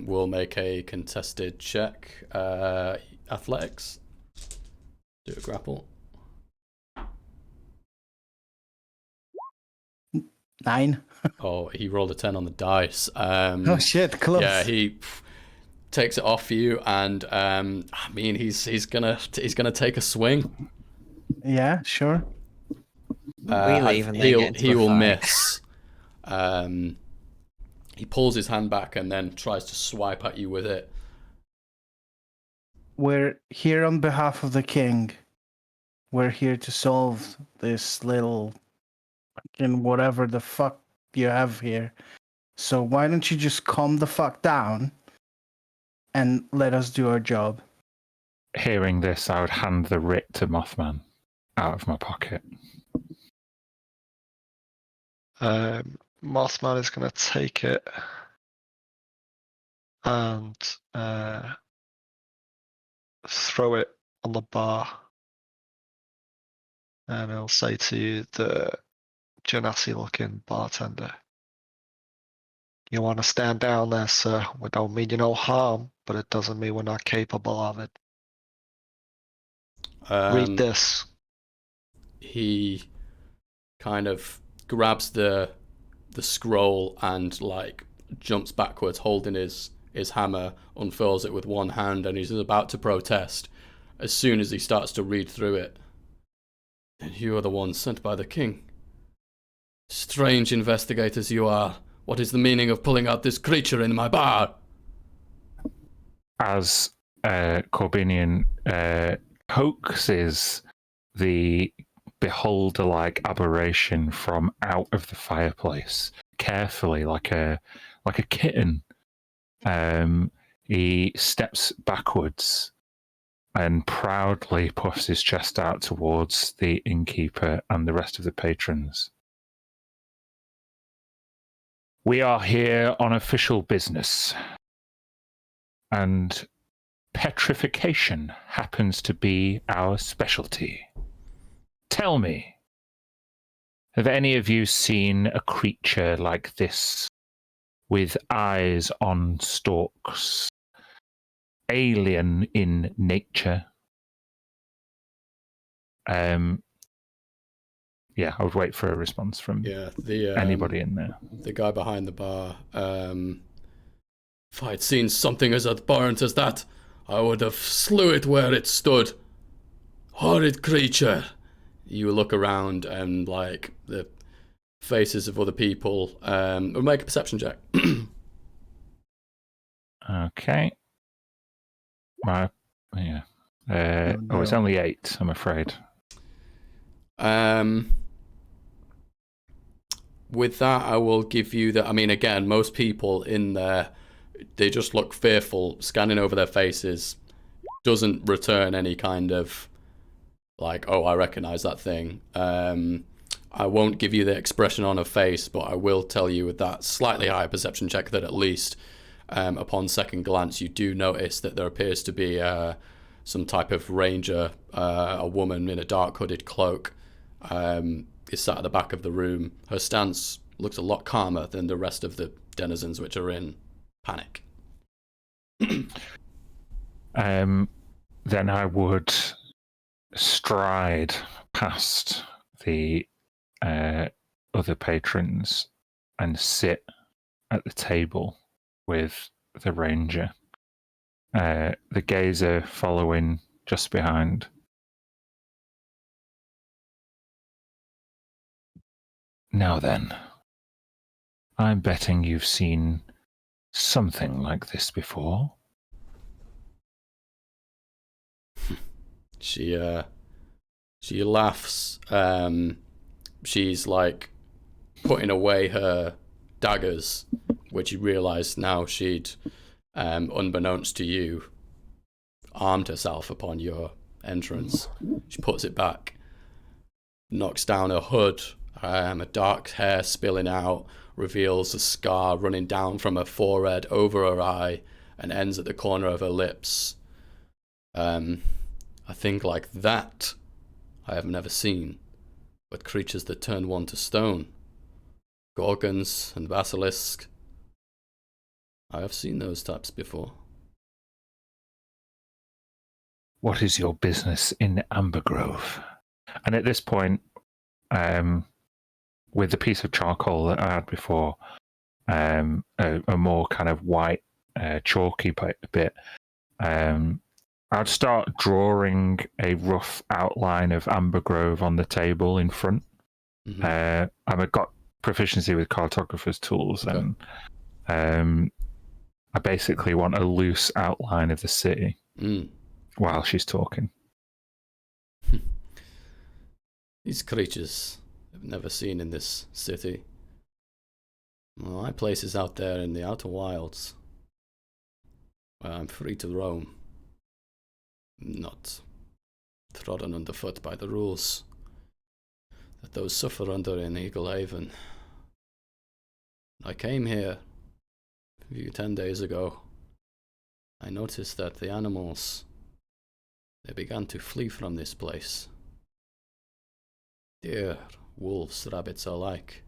we'll make a contested check. Athletics. Do a grapple. 9. Oh, he rolled a 10 on the dice. Oh shit, close. Yeah, he takes it off you, and I mean, he's gonna take a swing. Yeah, sure. We leave and they get into He a will fight. miss. He pulls his hand back and then tries to swipe at you with it. We're here on behalf of the king. We're here to solve this little fucking whatever the fuck you have here. So why don't you just calm the fuck down and let us do our job? Hearing this, I would hand the writ to Mothman out of my pocket. Mothman is going to take it and throw it on the bar. And he'll say to you, the Genasi-looking bartender, "You want to stand down there, sir? We don't mean you no harm, but it doesn't mean we're not capable of it. Read this." He kind of grabs the scroll and like jumps backwards, holding his hammer, unfurls it with one hand, and he's about to protest. As soon as he starts to read through it, "And you are the one sent by the king. Strange investigators you are. What is the meaning of pulling out this creature in my bar?" As Corbinian coaxes the beholder-like aberration from out of the fireplace carefully, like a kitten, he steps backwards and proudly puffs his chest out towards the innkeeper and the rest of the patrons. "We are here on official business, and petrification happens to be our specialty. Tell me, have any of you seen a creature like this, with eyes on stalks, alien in nature?" Yeah, I would wait for a response from anybody in there. The guy behind the bar. If I'd seen something as abhorrent as that, I would have slew it where it stood. Horrid creature. You look around and like the faces of other people. We'll make a perception check. Okay. It's only 8, I'm afraid. With that, I will give you that. I mean, again, most people in there, they just look fearful, scanning over their faces. Doesn't return any kind of like, "Oh, I recognize that thing." I won't give you the expression on her face, but I will tell you with that slightly higher perception check that at least upon second glance, you do notice that there appears to be some type of ranger, a woman in a dark hooded cloak, is sat at the back of the room. Her stance looks a lot calmer than the rest of the denizens, which are in panic. Then I would stride past the other patrons and sit at the table with the ranger. The gazer following just behind. "Now then, I'm betting you've seen something like this before." She laughs. She's like putting away her daggers, which you realise now she'd, unbeknownst to you, armed herself upon your entrance. She puts it back, knocks down her hood, her dark hair spilling out, reveals a scar running down from her forehead over her eye and ends at the corner of her lips. A thing like that I have never seen, but creatures that turn one to stone, gorgons and basilisks, I have seen those types before. What is your business in Amber Grove? And at this point, with the piece of charcoal that I had before, a more kind of white, chalky bit, I'd start drawing a rough outline of Amber Grove on the table in front. Mm-hmm. I've got proficiency with cartographer's tools, Okay. and I basically want a loose outline of the city while she's talking. These creatures I've never seen in this city. Well, my place is out there in the outer wilds, where I'm free to roam, not trodden underfoot by the rules that those suffer under in Eagle Haven. I came here a few 10 days ago. I noticed that the animals, they began to flee from this place. Deer, wolves, rabbits alike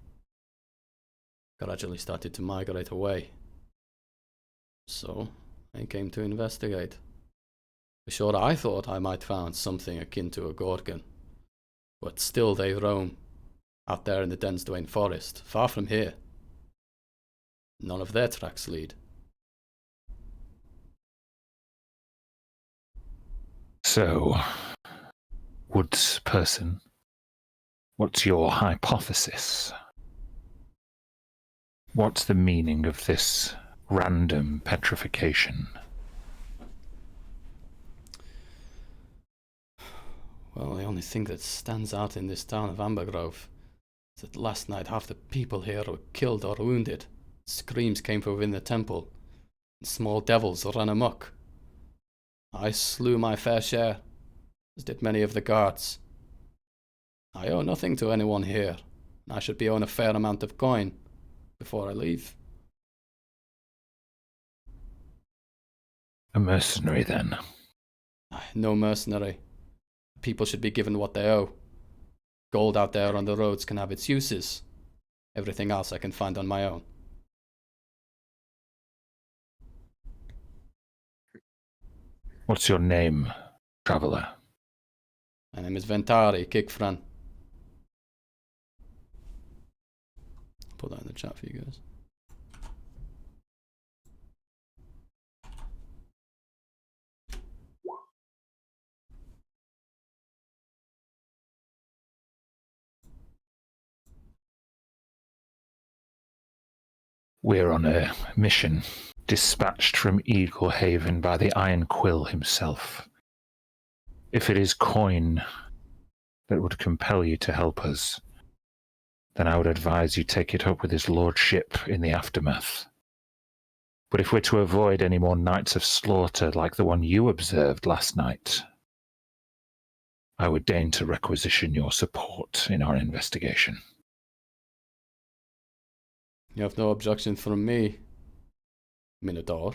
gradually started to migrate away. So I came to investigate. For sure, I thought I might find something akin to a gorgon, but still they roam out there in the dense Dwayne forest, far from here. None of their tracks lead. So, woods person, what's your hypothesis? What's the meaning of this random petrification? Well, the only thing that stands out in this town of Amber Grove is that last night half the people here were killed or wounded. Screams came from within the temple, and small devils ran amok. I slew my fair share, as did many of the guards. I owe nothing to anyone here, and I should be owed a fair amount of coin before I leave. A mercenary, then? No mercenary. People should be given what they owe. Gold out there on the roads can have its uses. Everything else I can find on my own. What's your name, traveller? My name is Ventari Kikfran. I'll put that in the chat for you guys. We're on a mission, dispatched from Eagle Haven by the Iron Quill himself. If it is coin that would compel you to help us, then I would advise you take it up with his lordship in the aftermath. But if we're to avoid any more nights of slaughter like the one you observed last night, I would deign to requisition your support in our investigation. You have no objection from me, Minotaur.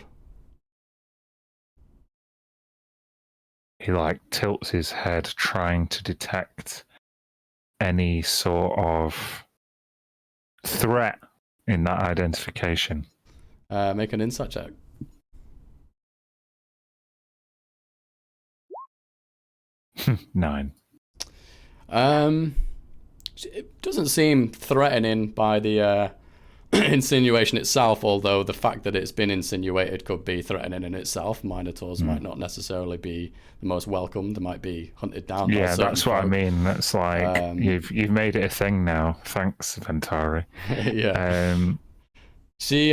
He tilts his head, trying to detect any sort of threat in that identification. Make an insight check. Nine. It doesn't seem threatening by the insinuation itself, although the fact that it's been insinuated could be threatening in itself. Minotaurs might not necessarily be the most welcome. They might be hunted down. Yeah, that's what I mean. That's like you've made it a thing now. Thanks, Ventari. Yeah. She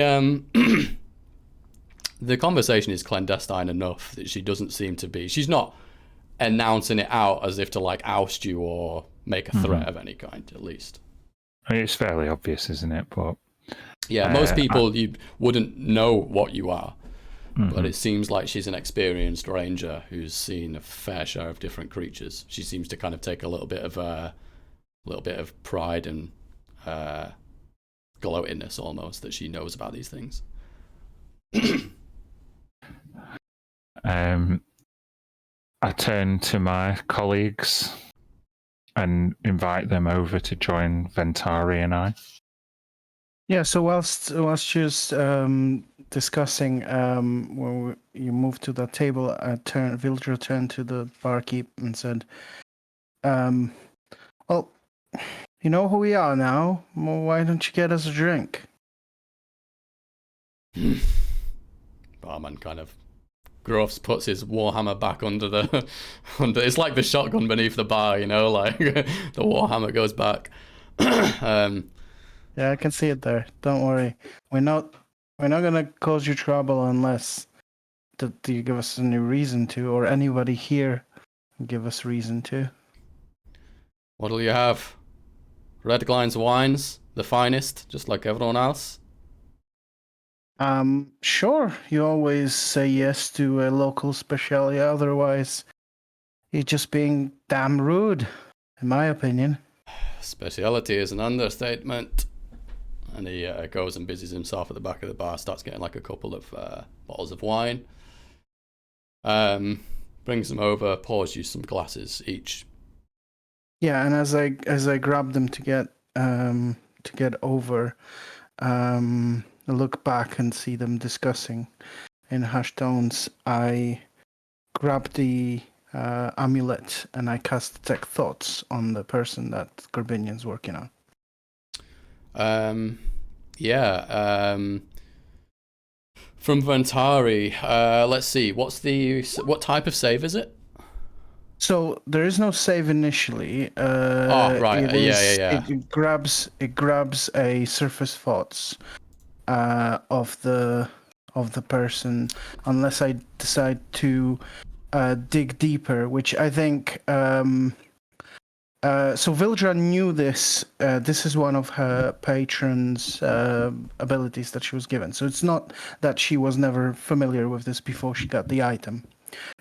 the conversation is clandestine enough that she doesn't seem to be. She's not announcing it out as if to oust you or make a threat of any kind, at least. I mean, it's fairly obvious, isn't it? But yeah, most people you wouldn't know what you are, but it seems like she's an experienced ranger who's seen a fair share of different creatures. She seems to kind of take a little bit of pride and gloatingness almost that she knows about these things. I turn to my colleagues and invite them over to join Ventari and I. Yeah, so whilst you're discussing, when you moved to that table, Vildra turned to the barkeep and said, well, you know who we are now. Well, why don't you get us a drink? Barman kind of Gruffs puts his warhammer back under the it's like the shotgun beneath the bar, you know, like the warhammer goes back. Yeah, I can see it there. Don't worry. We're not gonna cause you trouble unless you give us any reason to, or anybody here give us reason to. What'll you have? Red Glines wines, the finest, just like everyone else. Sure. You always say yes to a local specialty. Otherwise, you're just being damn rude, in my opinion. Speciality is an understatement. And he goes and busies himself at the back of the bar, starts getting like a couple of bottles of wine. Brings them over, pours you some glasses each. Yeah, and as I grab them to get over, I look back and see them discussing in hushed tones. I grab the amulet and I cast Detect Thoughts on the person that Corbinian's working on. From Ventari, let's see, what type of save is it? So there is no save initially. Right. Yeah. It grabs a surface thoughts of the person, unless I decide to dig deeper, which I think. So Vildra knew this. This is one of her patron's abilities that she was given. So it's not that she was never familiar with this before she got the item.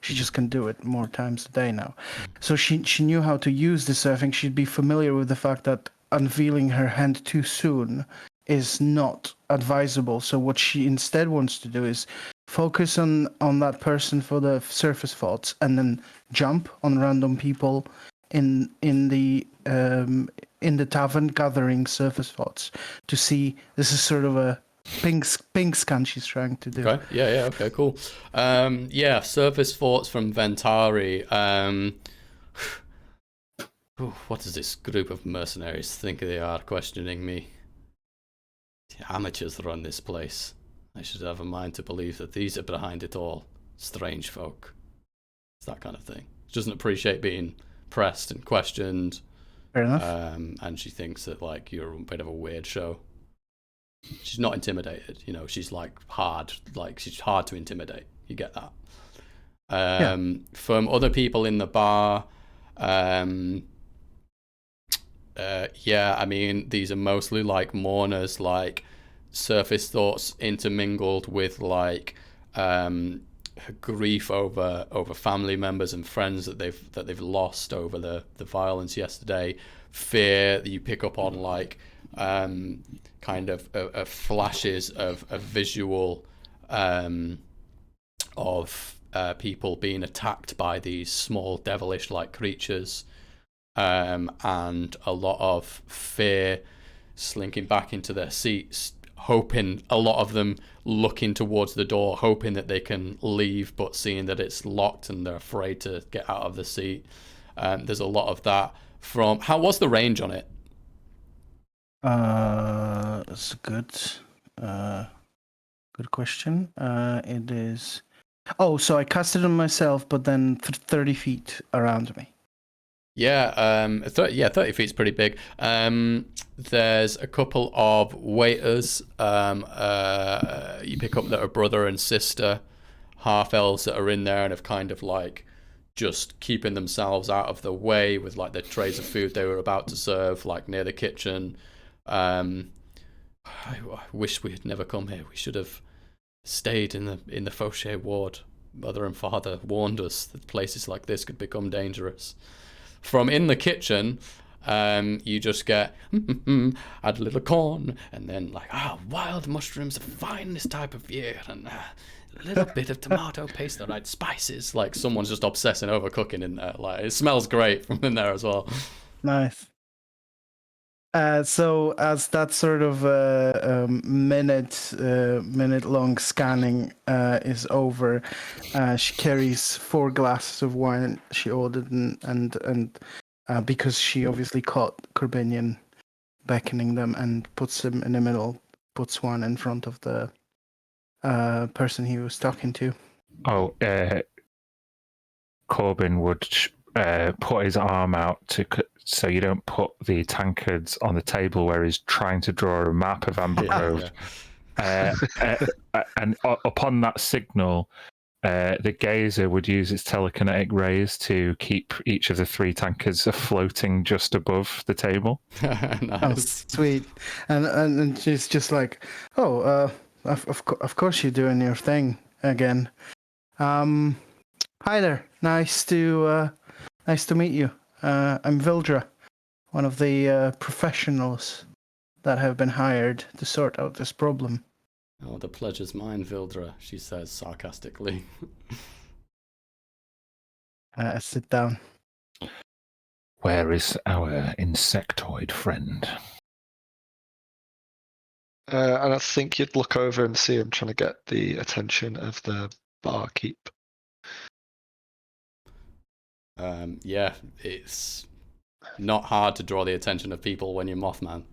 She just can do it more times a day now. So she knew how to use this. So I think she'd be familiar with the fact that unveiling her hand too soon is not advisable. So what she instead wants to do is focus on that person for the surface thoughts, and then jump on random people in the tavern, gathering surface thoughts to see. This is sort of a pink scan she's trying to do. Okay. Yeah. Okay. Cool. Surface thoughts from Ventari. What does this group of mercenaries think they are questioning me? The amateurs run this place. I should have a mind to believe that these are behind it all. Strange folk. It's that kind of thing. She doesn't appreciate being pressed and questioned. Fair enough. And she thinks that like you're a bit of a weird show. She's not intimidated, you know. She's like she's hard to intimidate. You get that. From other people in the bar, I mean, these are mostly like mourners, like surface thoughts intermingled with like grief over family members and friends that they've lost over the violence yesterday. Fear that you pick up on, like kind of flashes of a visual of people being attacked by these small devilish like creatures, and a lot of fear, slinking back into their seats, hoping, a lot of them looking towards the door, hoping that they can leave, but seeing that it's locked and they're afraid to get out of the seat. There's a lot of that. What's the range on it? That's a good question. It is. Oh, so I cast it on myself, but then 30 feet around me. Yeah, 30 feet's pretty big. There's a couple of waiters you pick up that are brother and sister, half elves that are in there and have kind of like just keeping themselves out of the way with like the trays of food they were about to serve, like near the kitchen. I wish we had never come here. We should have stayed in the Fauché ward. Mother and father warned us that places like this could become dangerous. From in the kitchen, you just get add a little corn, and then like wild mushrooms are fine this type of year, and a little bit of tomato paste, the right spices. Like someone's just obsessing over cooking in there. Like it smells great from in there as well. Nice. So as that sort of minute long scanning is over, she carries 4 glasses of wine she ordered, and because she obviously caught Corbinian beckoning them, and puts him in the middle, puts one in front of the person he was talking to. Oh, Corbin would put his arm out so you don't put the tankards on the table where he's trying to draw a map of Amber Grove. And upon that signal, the gazer would use its telekinetic rays to keep each of the 3 tankards floating just above the table. Nice. Oh, sweet. And she's just like, oh, of course you're doing your thing again. Hi there. Nice to meet you. I'm Vildra, one of the professionals that have been hired to sort out this problem. Oh, the pleasure's mine, Vildra, she says sarcastically. Sit down. Where is our insectoid friend? And I think you'd look over and see him trying to get the attention of the barkeep. Yeah, it's not hard to draw the attention of people when you're Mothman.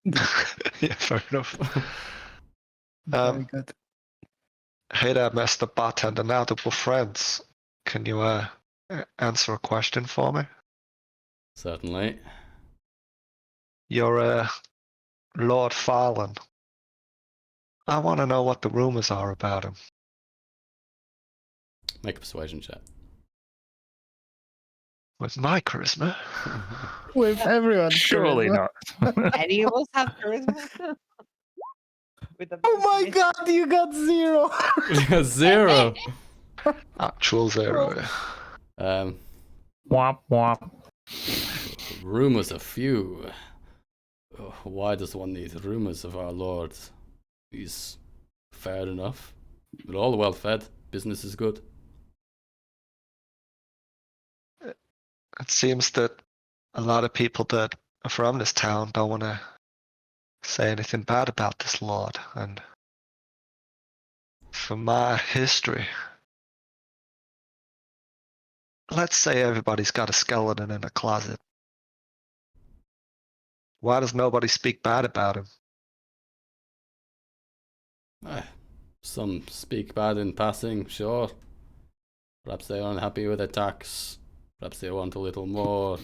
Yeah, fair enough. Very good. Hey there, Mr. Bartender. Now that we're friends, can you answer a question for me? Certainly. You're Lord Farland. I want to know what the rumors are about him. Make a persuasion check. With my charisma? With everyone. Surely not. Any of us have charisma? With the Oh my god, you got 0. 0. Actual 0. Womp womp. Rumors are few. Oh, why does one need rumors of our Lord? He's fair enough. We're all well fed. Business is good. It seems that a lot of people that are from this town don't want to say anything bad about this lord. And from my history, let's say everybody's got a skeleton in a closet. Why does nobody speak bad about him? Some speak bad in passing, sure. Perhaps they're unhappy with the tax. Perhaps they want a little more.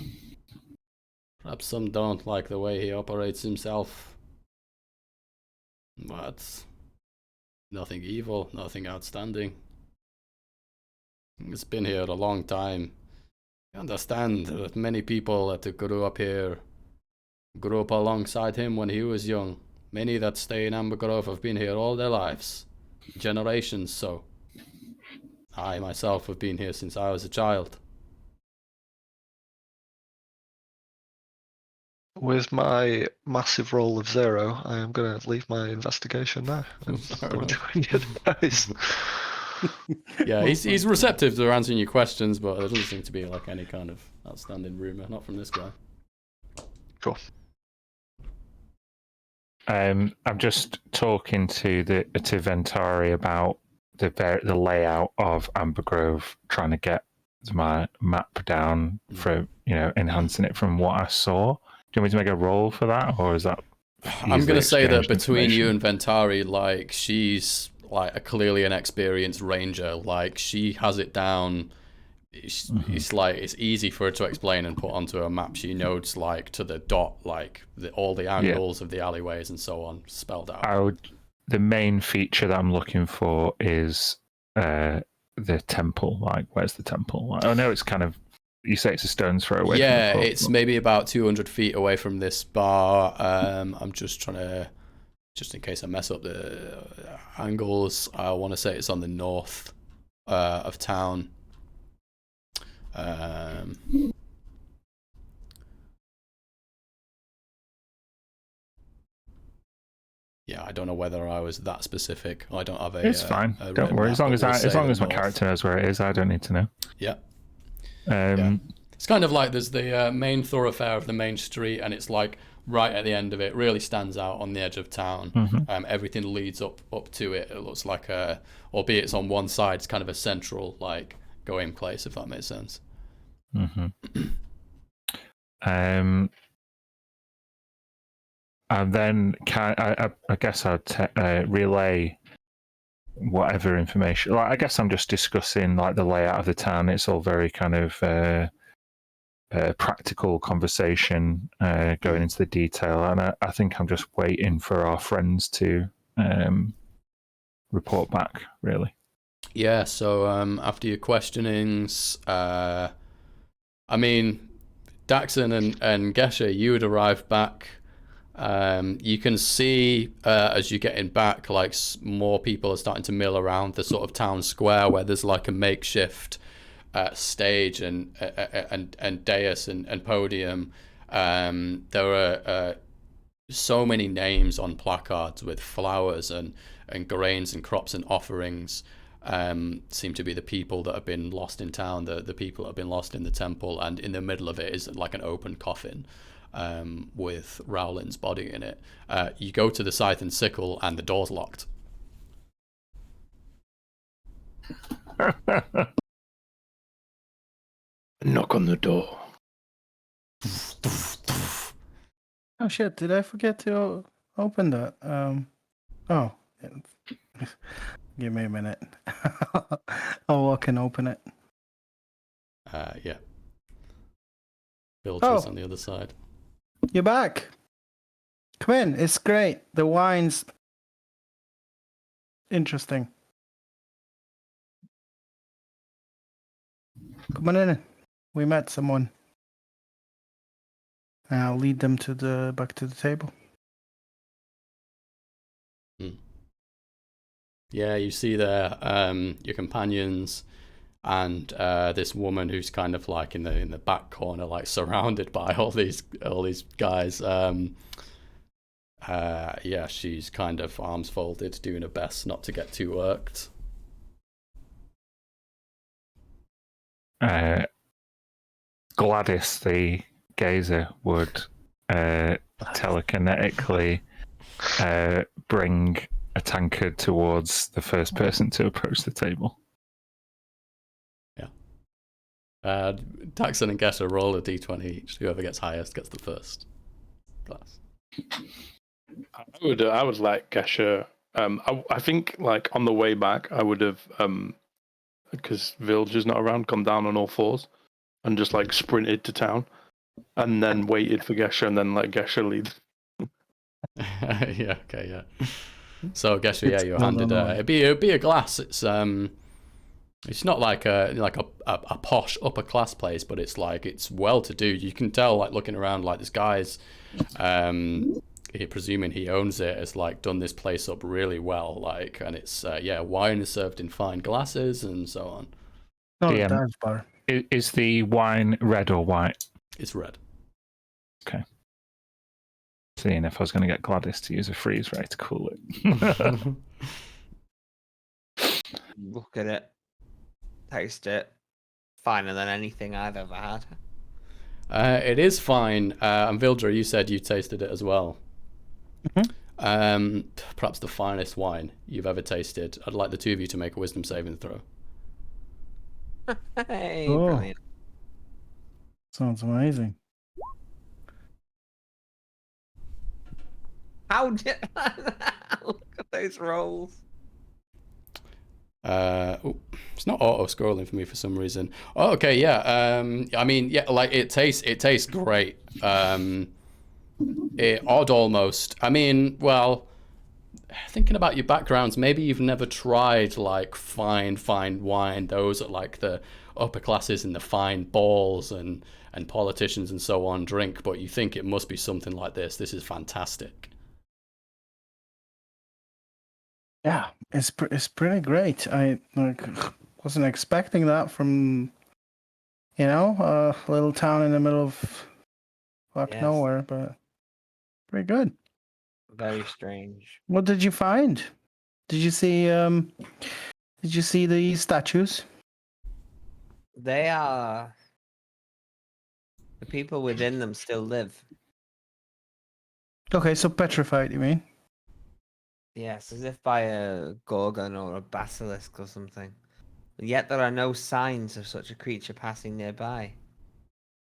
Perhaps some don't like the way he operates himself. But nothing evil, nothing outstanding. He's been here a long time. I understand that many people that grew up here grew up alongside him when he was young. Many that stay in Amber Grove have been here all their lives. Generations so. I myself have been here since I was a child. With my massive roll of 0, I am going to leave my investigation there. Don't do any advice. Yeah, he's receptive to answering your questions, but there doesn't seem to be like any kind of outstanding rumor, not from this guy. Cool. I'm just talking to Ventari about the layout of Amber Grove, trying to get my map down for enhancing it from what I saw. Do you want me to make a roll for that, or is that? I'm going to say that between you and Ventari, like she's like clearly an experienced ranger. Like she has it down. It's like it's easy for her to explain and put onto a map. She knows like to the dot, like all the angles of the alleyways and so on, spelled out. The main feature that I'm looking for is the temple. Like, where's the temple? Like, I know it's kind of. You say it's a stone's throw away. Yeah, from the pub, it's maybe about 200 feet away from this bar. I'm just trying to, just in case I mess up the angles, I want to say it's on the north of town. Yeah, I don't know whether I was that specific. I don't have a. It's fine. a Don't written worry. map, As long but as we'll say the my north. character knows where it is, I don't need to know. Yeah. Yeah. It's kind of like there's the main thoroughfare of the main street, and it's like right at the end of it. Really stands out on the edge of town. Mm-hmm. Everything leads up to it. It looks like albeit it's on one side, it's kind of a central like going place, if that makes sense. Mm-hmm. And then I guess I'd relay whatever information. Like, I guess I'm just discussing like the layout of the town. It's all very kind of practical conversation going into the detail, and I think I'm just waiting for our friends to report back. Really. Yeah. So after your questionings, I mean, Daxon and Gesher, you had arrived back. You can see as you're getting back, like more people are starting to mill around the sort of town square where there's like a makeshift stage and dais and podium. There are so many names on placards with flowers and grains and crops and offerings. Seem to be the people that have been lost in town, the people that have been lost in the temple, and in the middle of it is like an open coffin. With Rowland's body in it. You go to the scythe and sickle, and the door's locked. Knock on the door. Oh shit! Did I forget to open that? Oh, give me a minute. I'll walk and open it. Yeah. Bilger's Oh. on the other side. You're back. Come in. It's great. The wine's interesting. Come on in. We met someone. I'll lead them back to the table. Yeah, you see there your companions and this woman who's kind of like in the back corner, like surrounded by all these guys. Yeah, she's kind of arms folded, doing her best not to get too irked. Gladys, the gazer, would telekinetically bring a tankard towards the first person to approach the table. Daxon and Gesser roll a d20 each. Whoever gets highest gets the first glass. I would let Gesher. I think like on the way back, I would have because Vilger's not around, come down on all fours and just like sprinted to town, and then waited for Gesher and then let Gesher lead. Yeah. Okay. Yeah. So Gesher, yeah, you're No, handed. no. It'd be a glass. It's not like a posh upper class place, but it's like it's well to do. You can tell, like looking around, like this guy's, presuming he owns it, has like done this place up really well. Like, and it's wine is served in fine glasses and so on. No, Yeah. dive bar. Is the wine red or white? It's red. Okay. Seeing if I was going to get Gladys to use a freeze ray to cool it. Look at it. Taste it. Finer than anything I've ever had. It is fine. And Vildra, you said you tasted it as well. Mm-hmm. Perhaps the finest wine you've ever tasted. I'd like the two of you to make a wisdom saving throw. Hey, Oh. brilliant. Sounds amazing. How did look at those rolls? It's not auto scrolling for me for some reason. Oh, okay, yeah. I mean, yeah, like it tastes great. Odd almost. I mean, well, thinking about your backgrounds, maybe you've never tried like fine wine. Those are like the upper classes and the fine balls and politicians and so on drink, but you think it must be something like this. This is fantastic. Yeah, it's pretty great. I wasn't expecting that from a little town in the middle of Yes. nowhere, but pretty good. Very strange. What did you find? Did you see the statues? They are. The people within them still live. Okay, so petrified, you mean? Yes, as if by a gorgon or a basilisk or something. And yet there are no signs of such a creature passing nearby.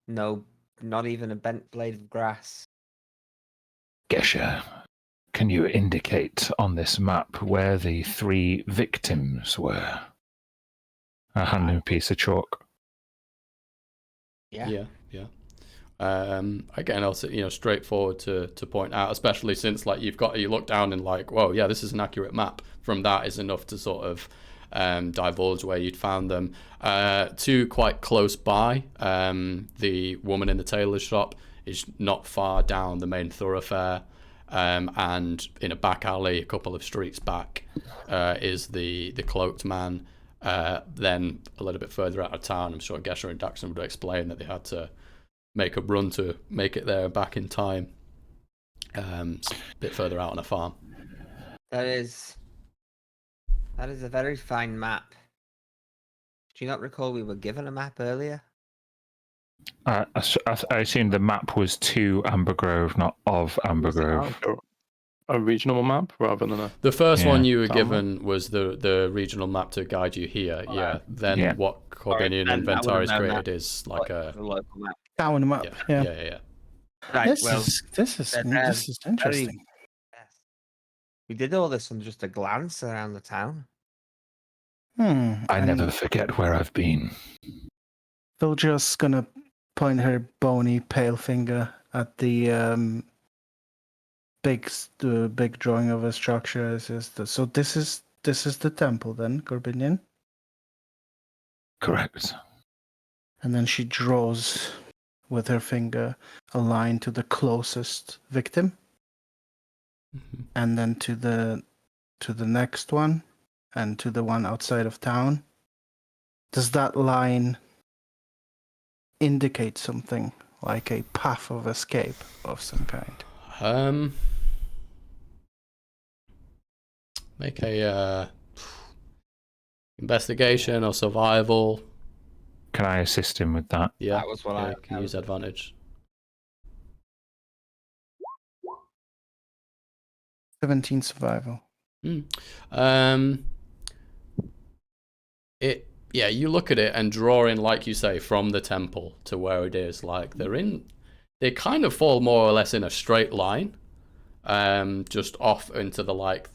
No, not even a bent blade of grass. Gesher, can you indicate on this map where the 3 victims were? I hand him a piece of chalk. Yeah. Yeah. Again, also, straightforward to point out, especially since like you look down and like, whoa, yeah, this is an accurate map. From that is enough to sort of divulge where you'd found them. 2 quite close by. The woman in the tailor's shop is not far down the main thoroughfare, and in a back alley, a couple of streets back, is the cloaked man. Then a little bit further out of town, I'm sure Gesher and Daxon would explain that they had to make a run to make it there back in time. A bit further out on a farm. That is a very fine map. Do you not recall we were given a map earlier? I assume the map was to Amber Grove, not of Amber Grove. A regional map rather than a. The first Yeah. one you were Town given was the regional map to guide you here. Yeah. Then Yeah. what Corbinian then I Inventari's would've known created is like The local map. Town map. yeah. Yeah. Right. This well, is they're interesting. yes. We did all this on just a glance around the town. I never forget where I've been. Vilja's gonna point her bony, pale finger at the big drawing of a structure. So this is the temple then, Corbinian? Correct. And then she draws with her finger a line to the closest victim, and then to the next one, and to the one outside of town. Does that line indicate something like a path of escape of some kind? Make a investigation or survival. Can I assist him with that? Yeah, That was what I can use advantage. 17 survival. You look at it and draw in, like you say, from the temple to where it is. Like they kind of fall more or less in a straight line, just off into the like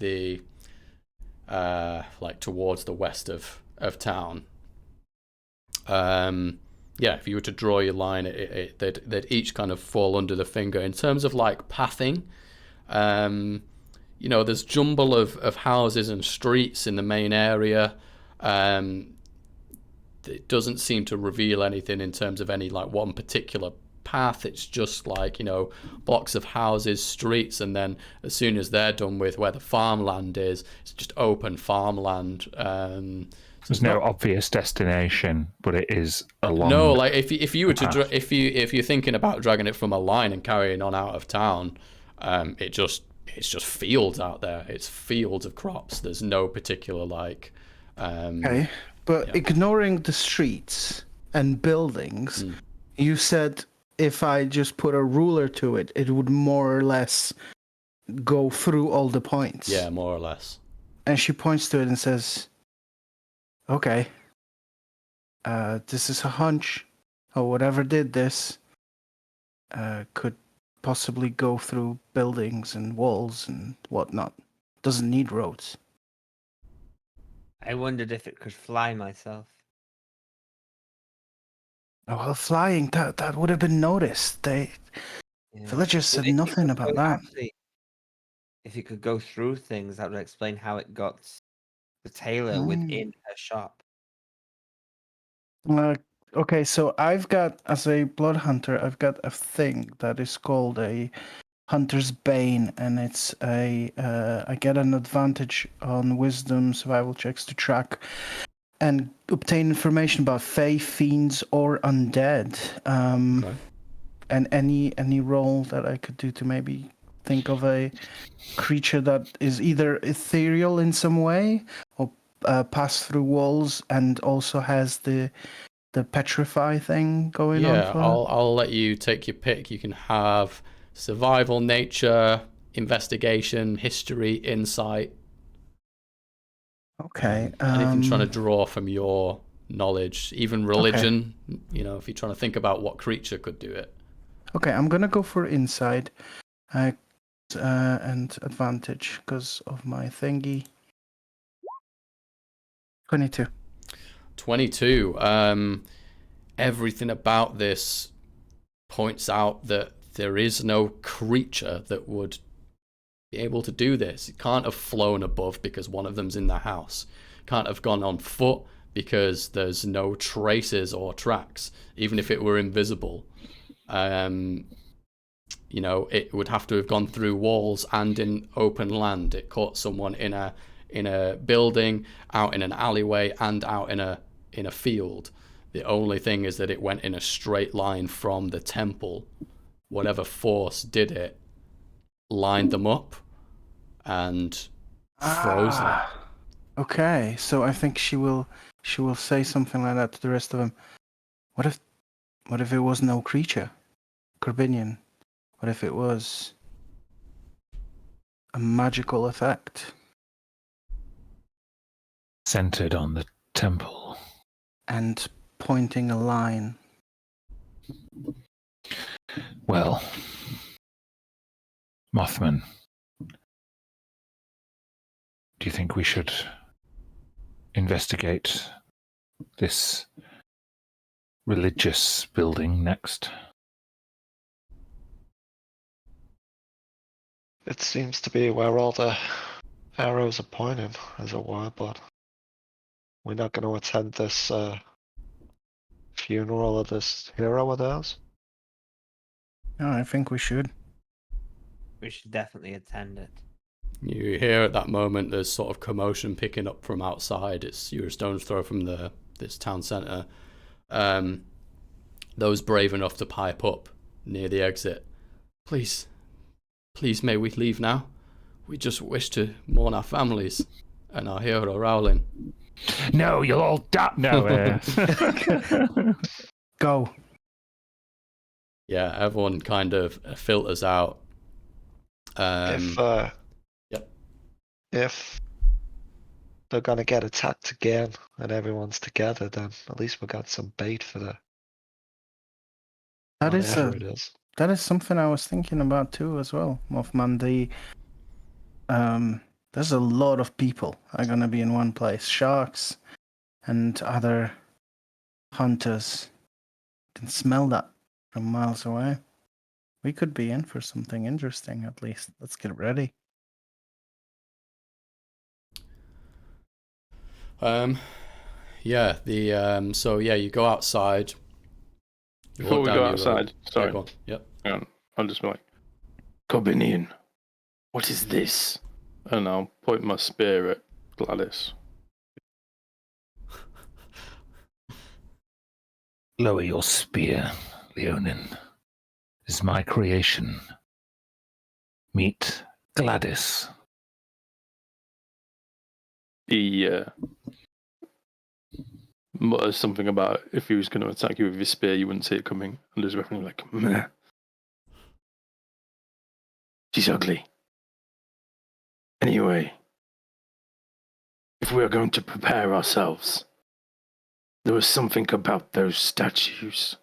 towards the west of town. If you were to draw your line, they'd each kind of fall under the finger. In terms of like pathing, there's jumble of houses and streets in the main area. It doesn't seem to reveal anything in terms of any like one particular path. It's just like, blocks of houses, streets, and then as soon as they're done with where the farmland is, it's just open farmland. There's no obvious destination, but it is along. No, like if you were to if you're thinking about dragging it from a line and carrying on out of town, it's just fields out there. It's fields of crops. There's no particular like. Okay, but ignoring the streets and buildings, you said if I just put a ruler to it, it would more or less go through all the points. Yeah, more or less. And she points to it and says, okay, this is a hunch, or whatever did this could possibly go through buildings and walls and whatnot. Doesn't need roads. I wondered if it could fly myself. Oh, well, flying, that would have been noticed. Villagers said nothing about that. Actually, if it could go through things, that would explain how it got the tailor within her shop. Okay, so I've got, as a blood hunter, I've got a thing that is called a Hunter's Bane, and it's I get an advantage on wisdom survival checks to track and obtain information about fae, fiends, or undead. Okay. And any roll that I could do to maybe think of a creature that is either ethereal in some way or pass through walls and also has the petrify thing going on Yeah, for I'll let you take your pick. You can have survival, nature, investigation, history, insight. Okay. Anything trying to draw from your knowledge, even religion. You know, if you're trying to think about what creature could do it. Okay, I'm gonna go for insight, and advantage because of my thingy. 22. 22. Everything about this points out that there is no creature that would be able to do this. It can't have flown above because one of them's in the house. Can't have gone on foot because there's no traces or tracks, even if it were invisible. You know, it would have to have gone through walls and in open land. It caught someone in a building, out in an alleyway, and out in a field. The only thing is that it went in a straight line from the temple. Whatever force did it lined them up and froze them. Okay, so I think she will say something like that to the rest of them. What if it was no creature? Corbinian. What if it was a magical effect? Centered on the temple. And pointing a line. Well, Mothman, do you think we should investigate this religious building next? It seems to be where all the arrows are pointing, as it were, but we're not going to attend this funeral of this hero of theirs. No, I think we should. We should definitely attend it. You hear at that moment there's sort of commotion picking up from outside. You're a stone's throw from this town centre. Those brave enough to pipe up near the exit. Please, may we leave now? We just wish to mourn our families and our hero Rowling. No, you'll all die. No. Go. Yeah, everyone kind of filters out. If they're gonna get attacked again and everyone's together, then at least we got some bait for the That is whatever it is. That is something I was thinking about too, as well, Mothman. There's a lot of people are gonna be in one place. Sharks and other hunters can smell that from miles away. We could be in for something interesting, at least. Let's get ready. Yeah, so yeah, you go outside. You Before walk we down go your outside, road. sorry. Yeah, go on. Yep. Hang on, I'll just be like, Corbinian, what is this? and I'll point my spear at Gladys. Lower your spear, Leonin. This is my creation. Meet Gladys. He mutters something about if he was going to attack you with his spear, you wouldn't see it coming. And there's reference like, meh. She's ugly. Anyway, if we are going to prepare ourselves, there was something about those statues,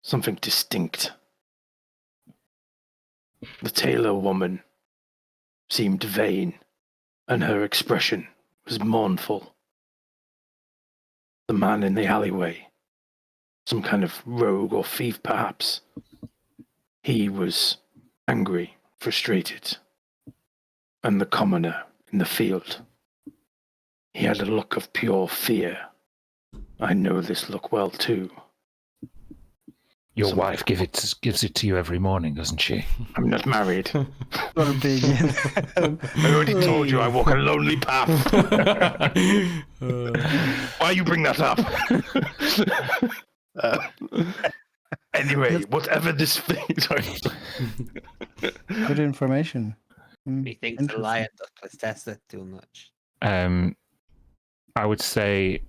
something distinct. The tailor woman seemed vain, and her expression was mournful. The man in the alleyway, some kind of rogue or thief perhaps, he was angry, frustrated. And the commoner in the field, he had a look of pure fear. I know this look well too. Your wife gives it to you every morning, doesn't she? I'm not married. Corbinian. I already told you I walk a lonely path. Why you bring that up? Anyway, whatever this thing... Sorry. Good information. Methinks the lion does possess it too much. I would say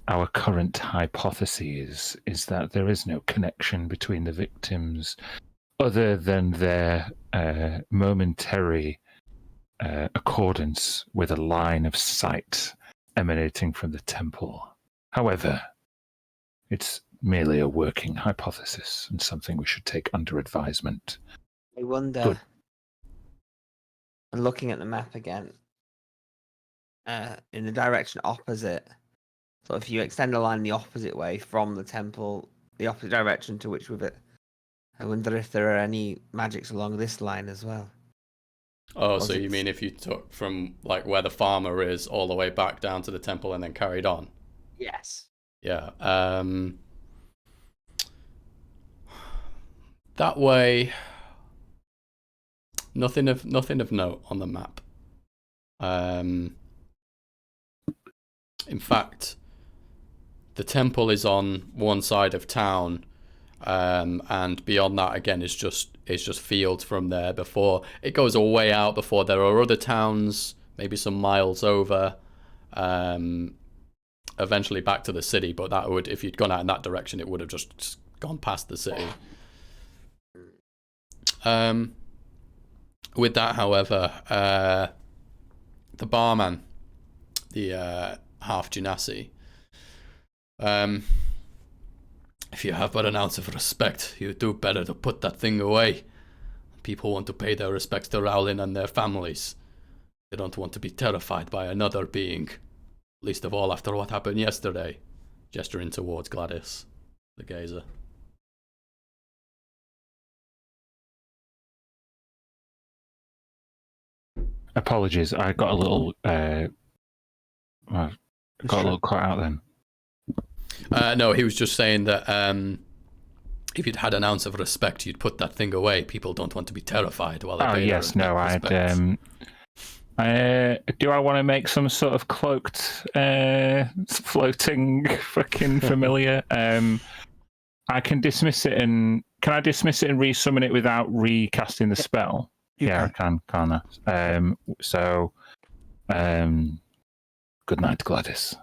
our current hypothesis is that there is no connection between the victims other than their momentary accordance with a line of sight emanating from the temple. However, it's merely a working hypothesis and something we should take under advisement. I wonder. Good. And looking at the map again, in the direction opposite. So if you extend the line the opposite way from the temple, the opposite direction to which we've it, I wonder if there are any magics along this line as well. Oh, Or so is you it- mean if you took from like where the farmer is all the way back down to the temple and then carried on? Yes. Yeah. That way, nothing of note on the map. In fact, the temple is on one side of town, and beyond that again is just fields from there. Before it goes a way out, before there are other towns, maybe some miles over. Eventually back to the city, but that would, if you'd gone out in that direction, it would have just gone past the city. With that, however, the barman, the half Genasi, if you have but an ounce of respect, you do better to put that thing away. People want to pay their respects to Rowlin and their families. They don't want to be terrified by another being. Least of all after what happened yesterday. Gesturing towards Gladys, the gazer. Apologies, I got a little got a little cut out then. No, he was just saying that if you'd had an ounce of respect, you'd put that thing away. People don't want to be terrified while they pay their respects. Do I want to make some sort of cloaked, floating fucking familiar? I can dismiss it and can I dismiss it and resummon it without recasting the spell? You I can, can't I? Good night, Gladys.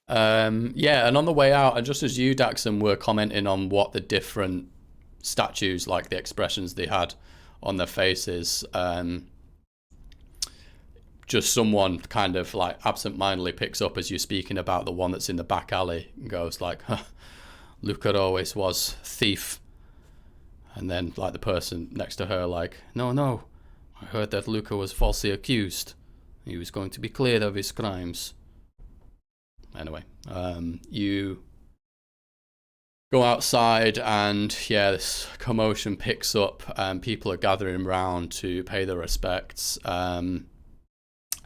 Yeah, and on the way out, and just as you, Daxon, were commenting on what the different statues, like the expressions they had on their faces, just someone kind of like absent-mindedly picks up as you're speaking about the one that's in the back alley and goes like, huh, Luca always was thief. And then like the person next to her like, no, I heard that Luca was falsely accused. He was going to be cleared of his crimes. Anyway, you go outside and yeah, this commotion picks up and people are gathering around to pay their respects.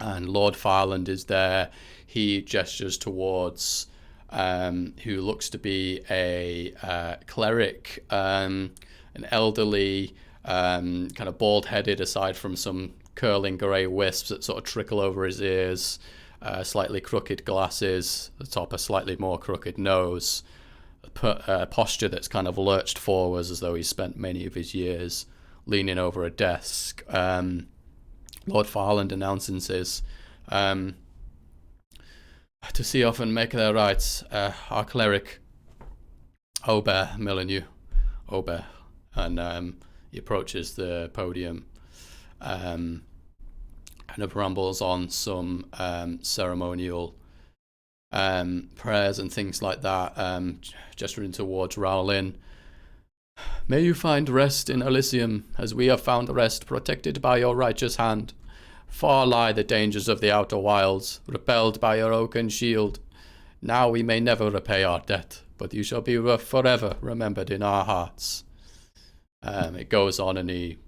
And Lord Farland is there. He gestures towards who looks to be a cleric, an elderly, kind of bald-headed aside from some curling grey wisps that sort of trickle over his ears, slightly crooked glasses, the top a slightly more crooked nose, a posture that's kind of lurched forwards as though he's spent many of his years leaning over a desk. Lord Farland announces, to see off and make their rights, our cleric, Aubert Millennieu, Aubert, and he approaches the podium, kind of rambles on some ceremonial prayers and things like that, gesturing towards Rowlin. May you find rest in Elysium, as we have found rest protected by your righteous hand. Far lie the dangers of the outer wilds, repelled by your oaken shield. Now we may never repay our debt, but you shall be forever remembered in our hearts. It goes on, and he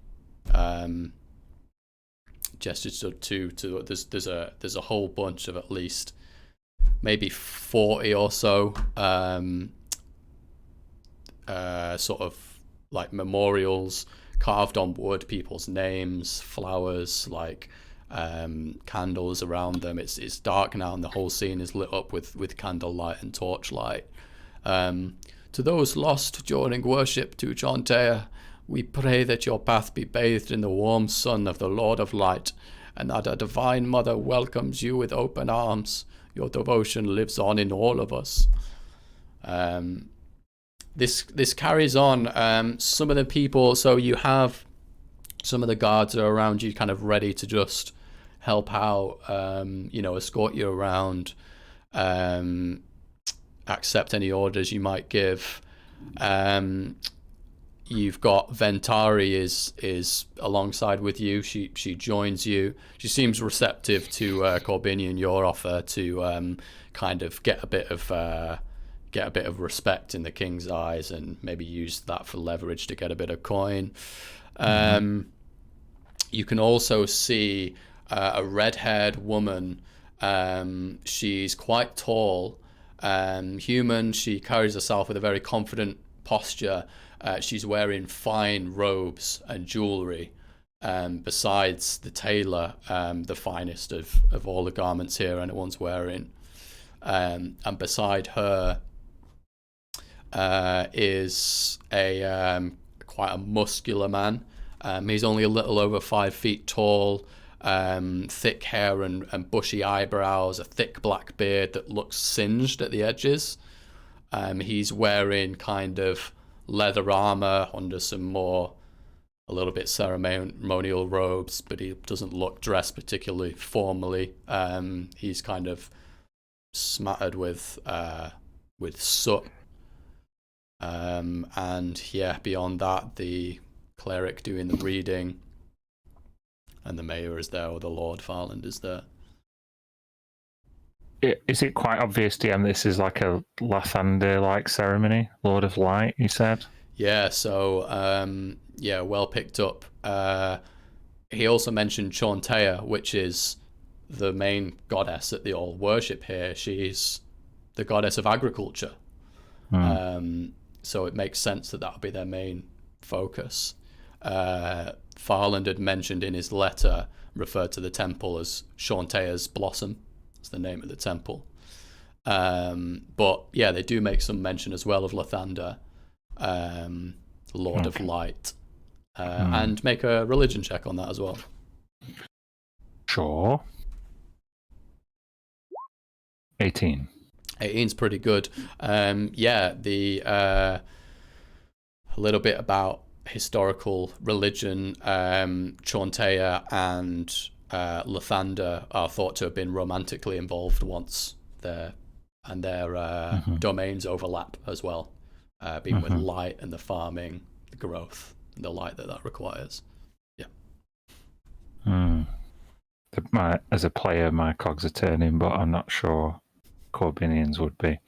gestures to there's a whole bunch of at least maybe 40 or so sort of like memorials carved on wood, people's names, flowers, like candles around them. It's dark now and the whole scene is lit up with candlelight and torchlight. To those lost during worship to Chontea, we pray that your path be bathed in the warm sun of the Lord of Light, and that a divine mother welcomes you with open arms. Your devotion lives on in all of us. This carries on. Some of the people, so you have some of the guards are around you, kind of ready to just help out, escort you around, accept any orders you might give. You've got Ventari is alongside with you. She joins you. She seems receptive to Corbinian, your offer to kind of get a bit of respect in the king's eyes, and maybe use that for leverage to get a bit of coin. You can also see a red-haired woman. She's quite tall, human. She carries herself with a very confident posture. She's wearing fine robes and jewelry, besides the tailor, the finest of all the garments here anyone's wearing. And beside her is quite a muscular man. He's only a little over 5 feet tall, thick hair and bushy eyebrows, a thick black beard that looks singed at the edges. He's wearing kind of leather armor under some a little bit ceremonial robes, but he doesn't look dressed particularly formally. He's kind of smattered with soot. And yeah, beyond that, the cleric doing the reading, and the mayor is there, or the Lord Farland is there. Is it quite obvious, DM, this is like a Lathander-like ceremony? Lord of Light, you said? Yeah, so, well picked up. He also mentioned Chontea, which is the main goddess that they all worship here. She's the goddess of agriculture. So it makes sense that would be their main focus. Farland had mentioned in his letter, referred to the temple as Chontea's Blossom. That's the name of the temple. But yeah, they do make some mention as well of Lathander, Lord of Light, and make a religion check on that as well. Sure. 18. 18's pretty good. A little bit about historical religion. Chontea and Lathander are thought to have been romantically involved once, their domains overlap as well, being with light and the farming, the growth, and the light that requires. Yeah. As a player, my cogs are turning, but I'm not sure Corbinians would be.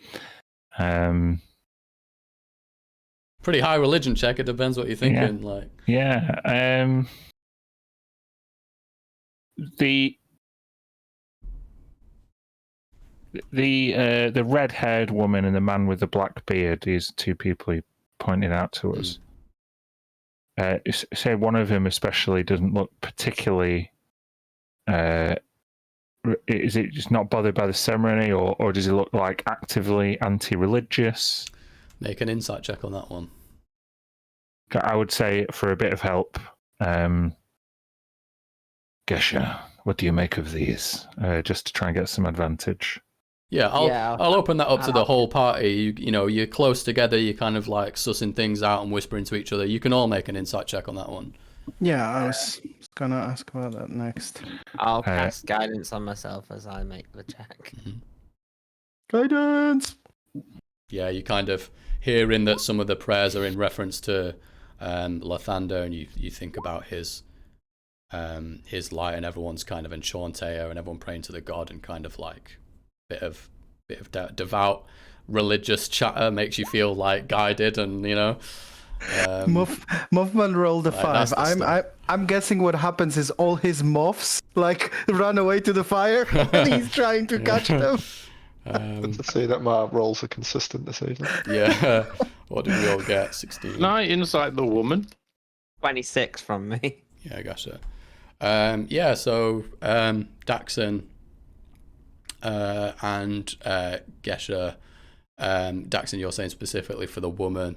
Pretty high religion check. It depends what you're thinking. The red-haired woman and the man with the black beard, these two people he pointed out to us. Say one of them especially doesn't look particularly. Is it just not bothered by the ceremony, or does it look like actively anti-religious? Make an insight check on that one. I would say, for a bit of help, Gesha, what do you make of these? Just to try and get some advantage. Yeah, I'll open that up to the whole party. You're close together. You're kind of like sussing things out and whispering to each other. You can all make an insight check on that one. Yeah, I was gonna ask about that next. I'll cast guidance on myself as I make the check. Guidance! Yeah, you kind of hearing that some of the prayers are in reference to Lathander, and you think about his light, and everyone's kind of in Chontea, and everyone praying to the god, and kind of like bit of devout religious chatter makes you feel like guided, and Mothman rolled a 5. I'm guessing what happens is all his moths like run away to the fire and he's trying to catch them. To say that my rolls are consistent this evening. Yeah. What did we all get? 16. No, inside the woman. 26 from me. Yeah, I gotcha. So Daxon and Gesha Daxon, you're saying specifically for the woman,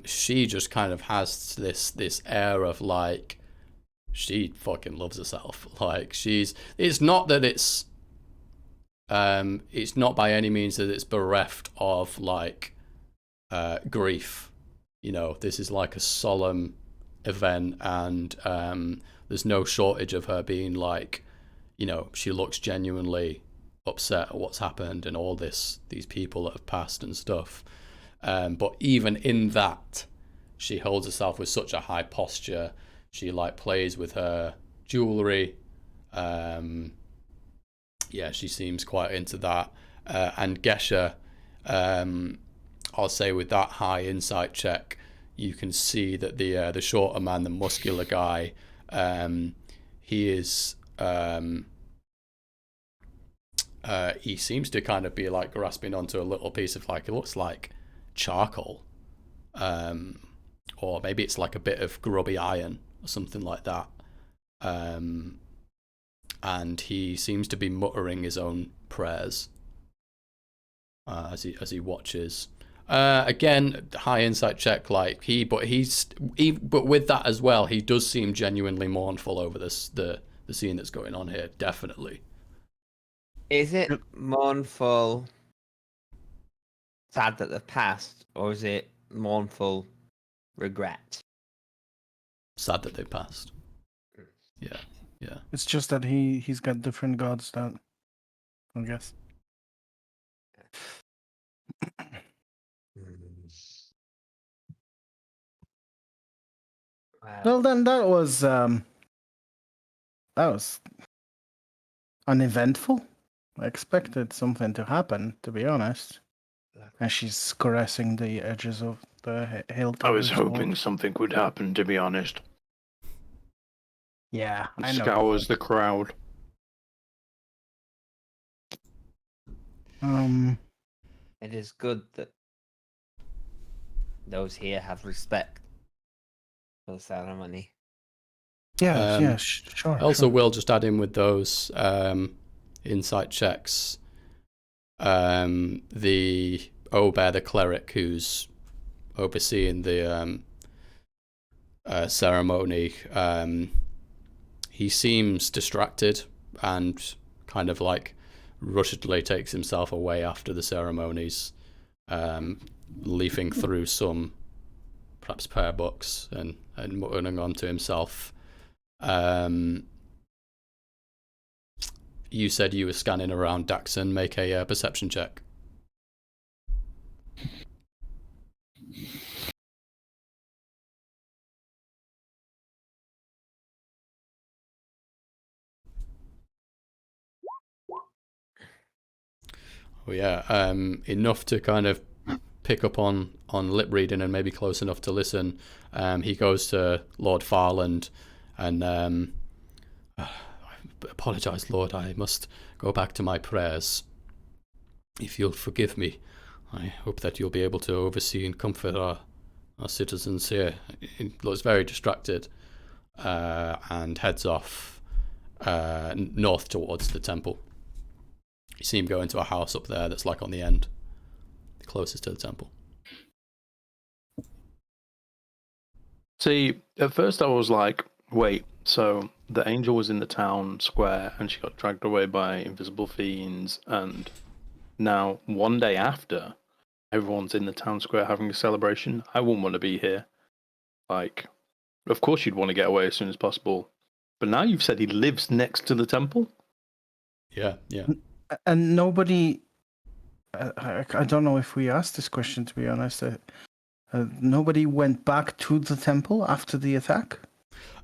she just kind of has this air of like she fucking loves herself. Like it's not that it's not by any means that it's bereft of like grief. You know, this is like a solemn event, and there's no shortage of her being like, you know, she looks genuinely upset at what's happened and all these people that have passed and stuff. But even in that, she holds herself with such a high posture. She like plays with her jewelry. Yeah, she seems quite into that. And Gesha, I'll say with that high insight check, you can see that the shorter man, the muscular guy, he is he seems to kind of be like grasping onto a little piece of like, it looks like charcoal, or maybe it's like a bit of grubby iron or something like that. And he seems to be muttering his own prayers as he watches. Again, high insight check, like but with that as well, he does seem genuinely mournful over the scene that's going on here. Definitely. Is it mournful, sad that they've passed, or is it mournful regret? Sad that they passed. Yeah. It's just that he's got different gods that, I guess. Well, then that was uneventful. I expected something to happen, to be honest. And she's caressing the edges of the hilt. I was hoping something would happen, to be honest. Yeah, I know. Scours the crowd. It is good that those here have respect for the ceremony. Yeah, sure. Also, sure. we'll just add in with those insight checks. The Obear, the cleric who's overseeing the ceremony, he seems distracted and kind of like rushedly takes himself away after the ceremonies, leafing through some perhaps prayer books and muttering on to himself. You said you were scanning around, Daxon. Make a perception check. Oh yeah, enough to kind of pick up on lip reading and maybe close enough to listen. He goes to Lord Farland and I apologise, Lord, I must go back to my prayers. If you'll forgive me, I hope that you'll be able to oversee and comfort our citizens here. He looks very distracted and heads off north towards the temple. You see him go into a house up there that's like on the end, closest to the temple. See, at first I was like, wait, so the angel was in the town square and she got dragged away by invisible fiends, and now one day after, everyone's in the town square having a celebration. I wouldn't want to be here. Like, of course you'd want to get away as soon as possible. But now you've said he lives next to the temple? Yeah. And nobody, I don't know if we asked this question, to be honest. Nobody went back to the temple after the attack?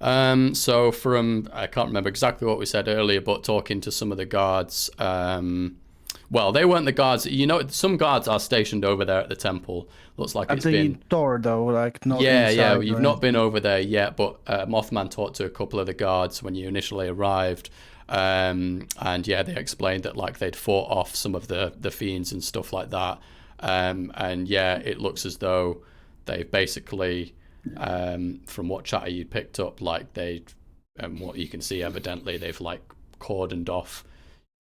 So from, I can't remember exactly what we said earlier, but talking to some of the guards, well, they weren't the guards. You know, some guards are stationed over there at the temple. Looks like it's been... At the door, though, like not Yeah, inside, you've right? not been over there yet, but Mothman talked to a couple of the guards when you initially arrived. And yeah, they explained that like they'd fought off some of the fiends and stuff like that. And yeah, it looks as though they've basically, from what chatter you'd picked up, like what you can see evidently, they've like cordoned off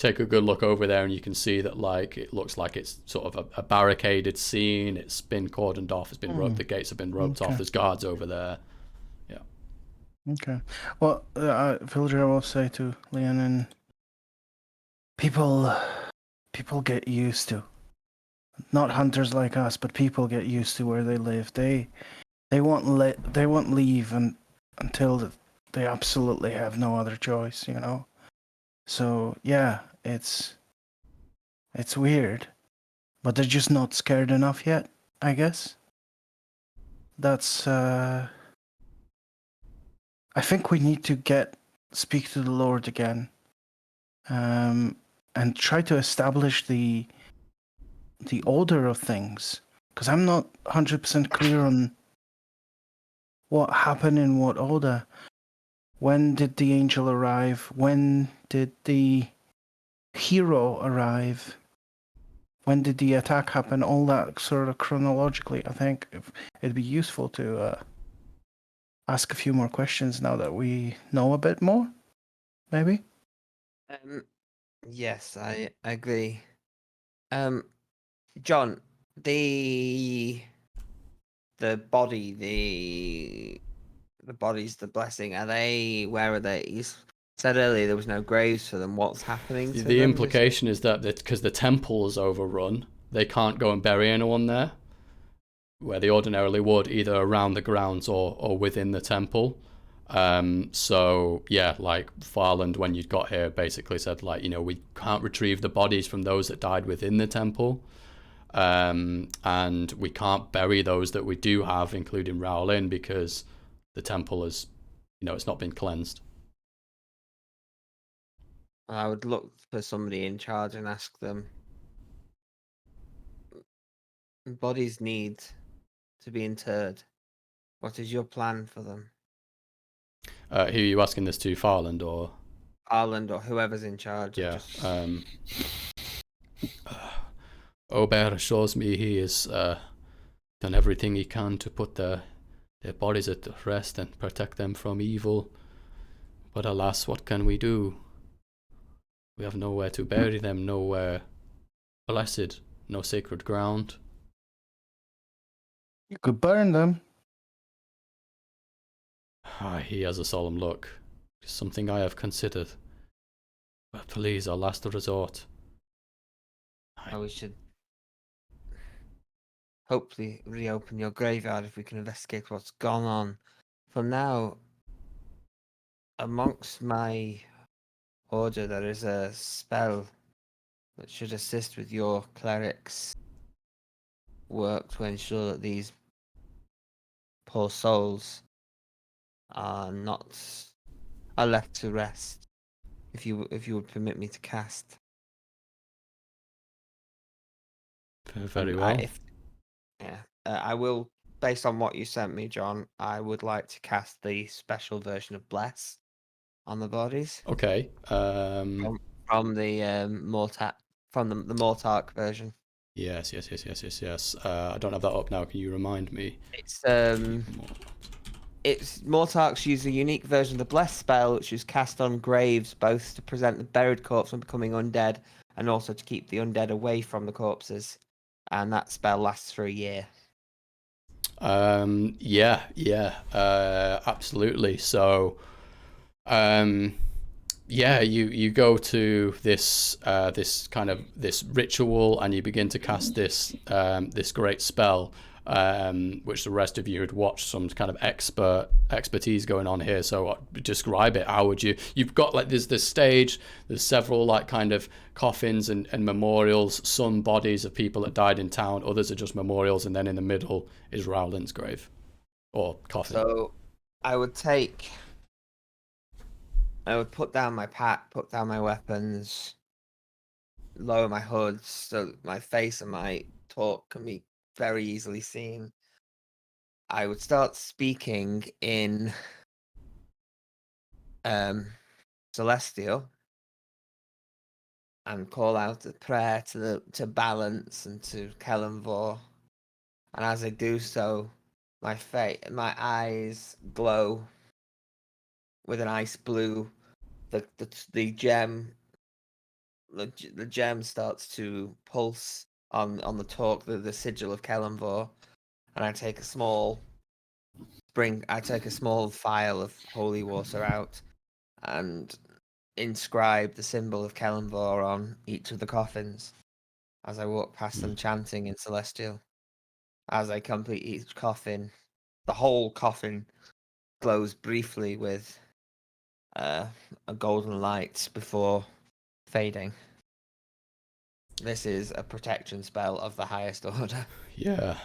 take a good look over there, and you can see that like it looks like it's sort of a barricaded scene. It's been cordoned off. It's been roped. The gates have been roped off. There's guards over there. Yeah. Okay. Well, Villager will say to Leonin, people get used to. Not hunters like us, but people get used to where they live. They won't leave until they absolutely have no other choice, you know. So yeah, it's weird, but they're just not scared enough yet, I guess. That's I think we need to speak to the Lord again, and try to establish the order of things, because I'm not 100% clear on what happened in what order. When did the angel arrive? When did the hero arrive? When did the attack happen? All that sort of chronologically. I think it'd be useful to ask a few more questions now that we know a bit more, maybe? Yes, I agree. John, the body, the bodies, the blessing, where are they? You said earlier there was no graves for them. What's happening to them? The implication is that because the temple is overrun, they can't go and bury anyone there, where they ordinarily would, either around the grounds or within the temple. So yeah, like Farland, when you got here, basically said like, we can't retrieve the bodies from those that died within the temple, and we can't bury those that we do have, including Raolin, because the temple is, it's not been cleansed. I would look for somebody in charge and ask them. Bodies need to be interred. What is your plan for them? Who are you asking this to, Farland or? Farland or whoever's in charge. Yeah. Aubert assures me he has done everything he can to put their bodies at rest and protect them from evil. But alas, what can we do? We have nowhere to bury them, nowhere blessed, no sacred ground. You could burn them. He has a solemn look. It's something I have considered. But please, our last resort. We should hopefully reopen your graveyard if we can investigate what's gone on. For now, amongst my order, there is a spell that should assist with your cleric's work to ensure that these poor souls are left to rest. If you would permit me to cast. Very well. I will, based on what you sent me, John. I would like to cast the special version of Bless on the bodies. Okay. From the the Mortark version. Yes. I don't have that up now. Can you remind me? It's Mortarks use a unique version of the Bless spell, which is cast on graves, both to present the buried corpse from becoming undead, and also to keep the undead away from the corpses. And that spell lasts for a year. Absolutely. So, you go to this this ritual, and you begin to cast this great spell, which the rest of you had watched some kind of expertise going on here. So describe it. How would you've got like there's this stage, there's several like kind of coffins and memorials, some bodies of people that died in town, others are just memorials, and then in the middle is Rowland's grave or coffin. So I would put down my pack, put down my weapons, lower my hood so my face and my talk can be very easily seen. I would start speaking in Celestial and call out a prayer to Balance and to Kellenvor. And as I do so, my eyes glow with an ice blue. The gem the gem starts to pulse on the talk, the sigil of Kellenvor, and I take a small vial of holy water out and inscribe the symbol of Kellenvor on each of the coffins as I walk past them chanting in Celestial. As I complete each coffin, the whole coffin glows briefly with a golden light before fading. This is a protection spell of the highest order. Yeah.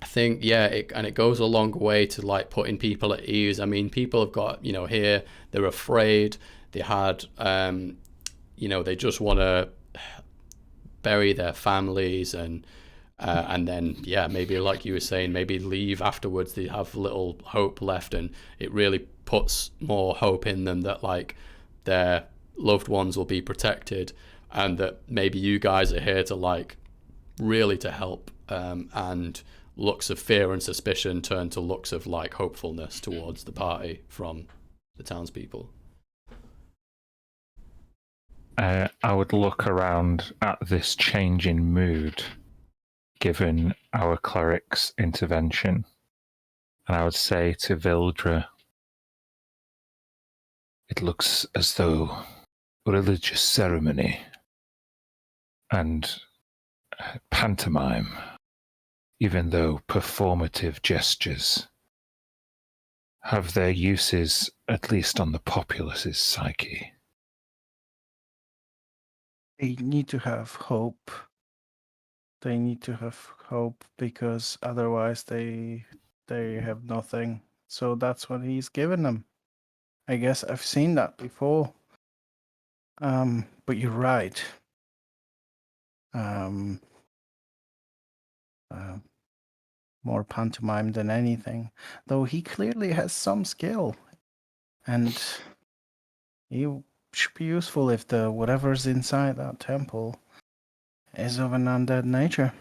I think, yeah, it goes a long way to like putting people at ease. I mean, people have got, here, they're afraid. They had, they just want to bury their families and then, yeah, maybe like you were saying, maybe leave afterwards. They have little hope left, and it really puts more hope in them that like their loved ones will be protected, and that maybe you guys are here to like really to help, and looks of fear and suspicion turn to looks of like hopefulness towards the party from the townspeople. I would look around at this change in mood given our cleric's intervention, and I would say to Vildra, it looks as though religious ceremony and pantomime, even though performative gestures, have their uses, at least on the populace's psyche. They need to have hope. They need to have hope because otherwise they have nothing. So that's what he's given them. I guess I've seen that before. But you're right. More pantomime than anything. Though he clearly has some skill. And he should be useful if the whatever's inside that temple is of an undead nature.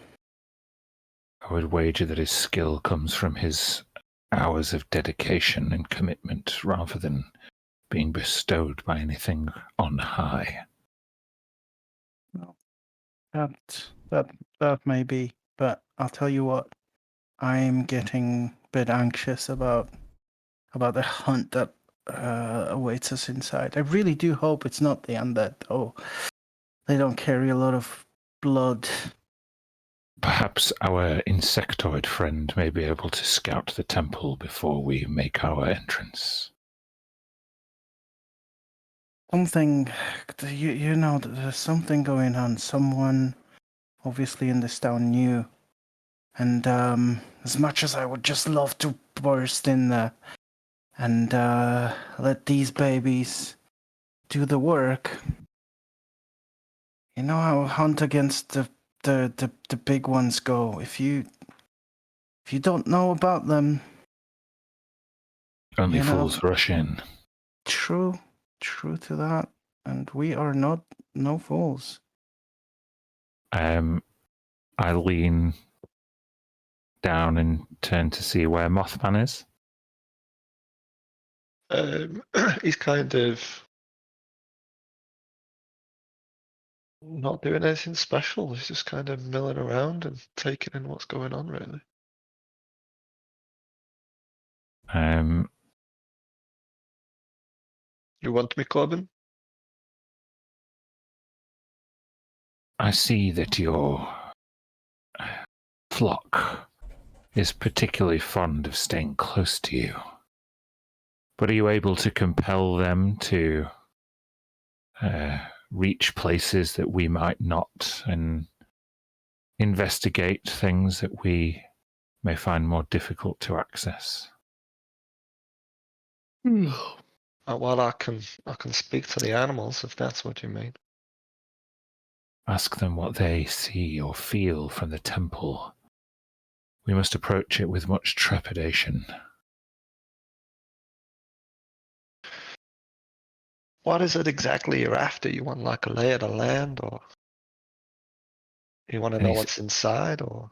I would wager that his skill comes from his hours of dedication and commitment rather than being bestowed by anything on high. Well, that may be, but I'll tell you what, I'm getting a bit anxious about the hunt that awaits us inside. I really do hope it's not the undead, though. They don't carry a lot of blood. Perhaps our insectoid friend may be able to scout the temple before we make our entrance. Something, you know, there's something going on. Someone, obviously in this town, knew. And as much as I would just love to burst in there and let these babies do the work, you know how hunt against the big ones go. If you don't know about them, Only fools rush in. True to that. And we are no fools. I lean down and turn to see where Mothman is. He's kind of not doing anything special. He's just kind of milling around and taking in what's going on, really. You want me, Corbin? I see that your flock is particularly fond of staying close to you. But are you able to compel them to reach places that we might not and investigate things that we may find more difficult to access? Well, I can speak to the animals if that's what you mean. Ask them what they see or feel from the temple. We must approach it with much trepidation. What is it exactly you're after? You want like a lay of the land, or you want to know what's inside, or?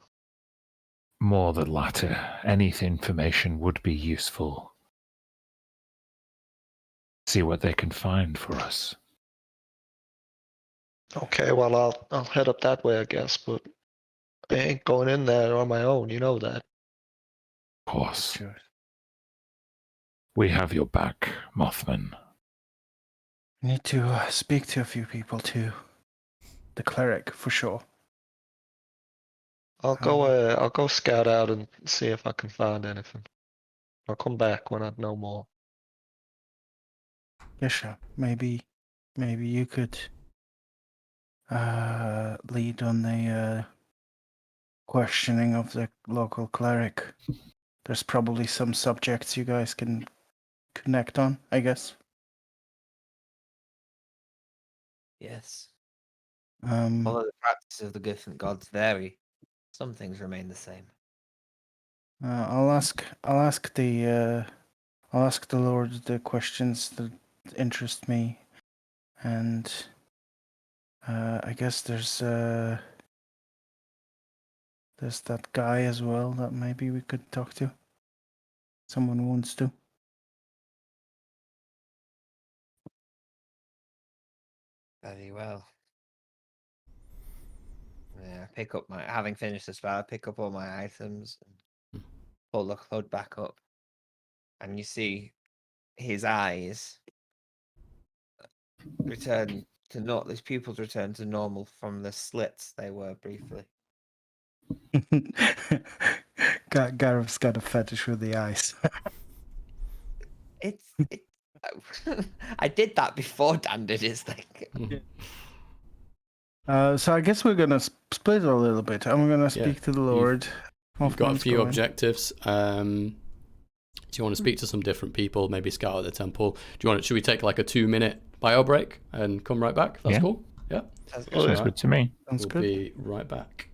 More the latter. Any information would be useful. See what they can find for us. Okay, well I'll head up that way, I guess, but I ain't going in there on my own. You know that. Of course. Sure. We have your back, Mothman. Need to speak to a few people too. The cleric, for sure. I'll go scout out and see if I can find anything. I'll come back when I know more. Yeah, sure. Maybe you could lead on the questioning of the local cleric. There's probably some subjects you guys can connect on, I guess. Yes. Um, Although the practice of the different gods vary, some things remain the same. I'll ask the Lord the questions that interest me, and I guess there's that guy as well that maybe we could talk to. Someone wants to. Very well. Yeah, pick up having finished the spell, I pick up all my items and pull the hood back up. And you see his eyes return to his pupils return to normal from the slits they were briefly. Gareth's got a fetish with the eyes. It I did that before Dan did his thing. So I guess we're gonna split a little bit. I'm gonna speak to the Lord. You've got a Mothman's few going. objectives. Do you want to speak to some different people? Maybe scout out the temple. Should we take like a 2-minute bio break and come right back? That's cool. Yeah. Sounds Oh, Sounds yeah. good to me. Sounds We'll good. be right back.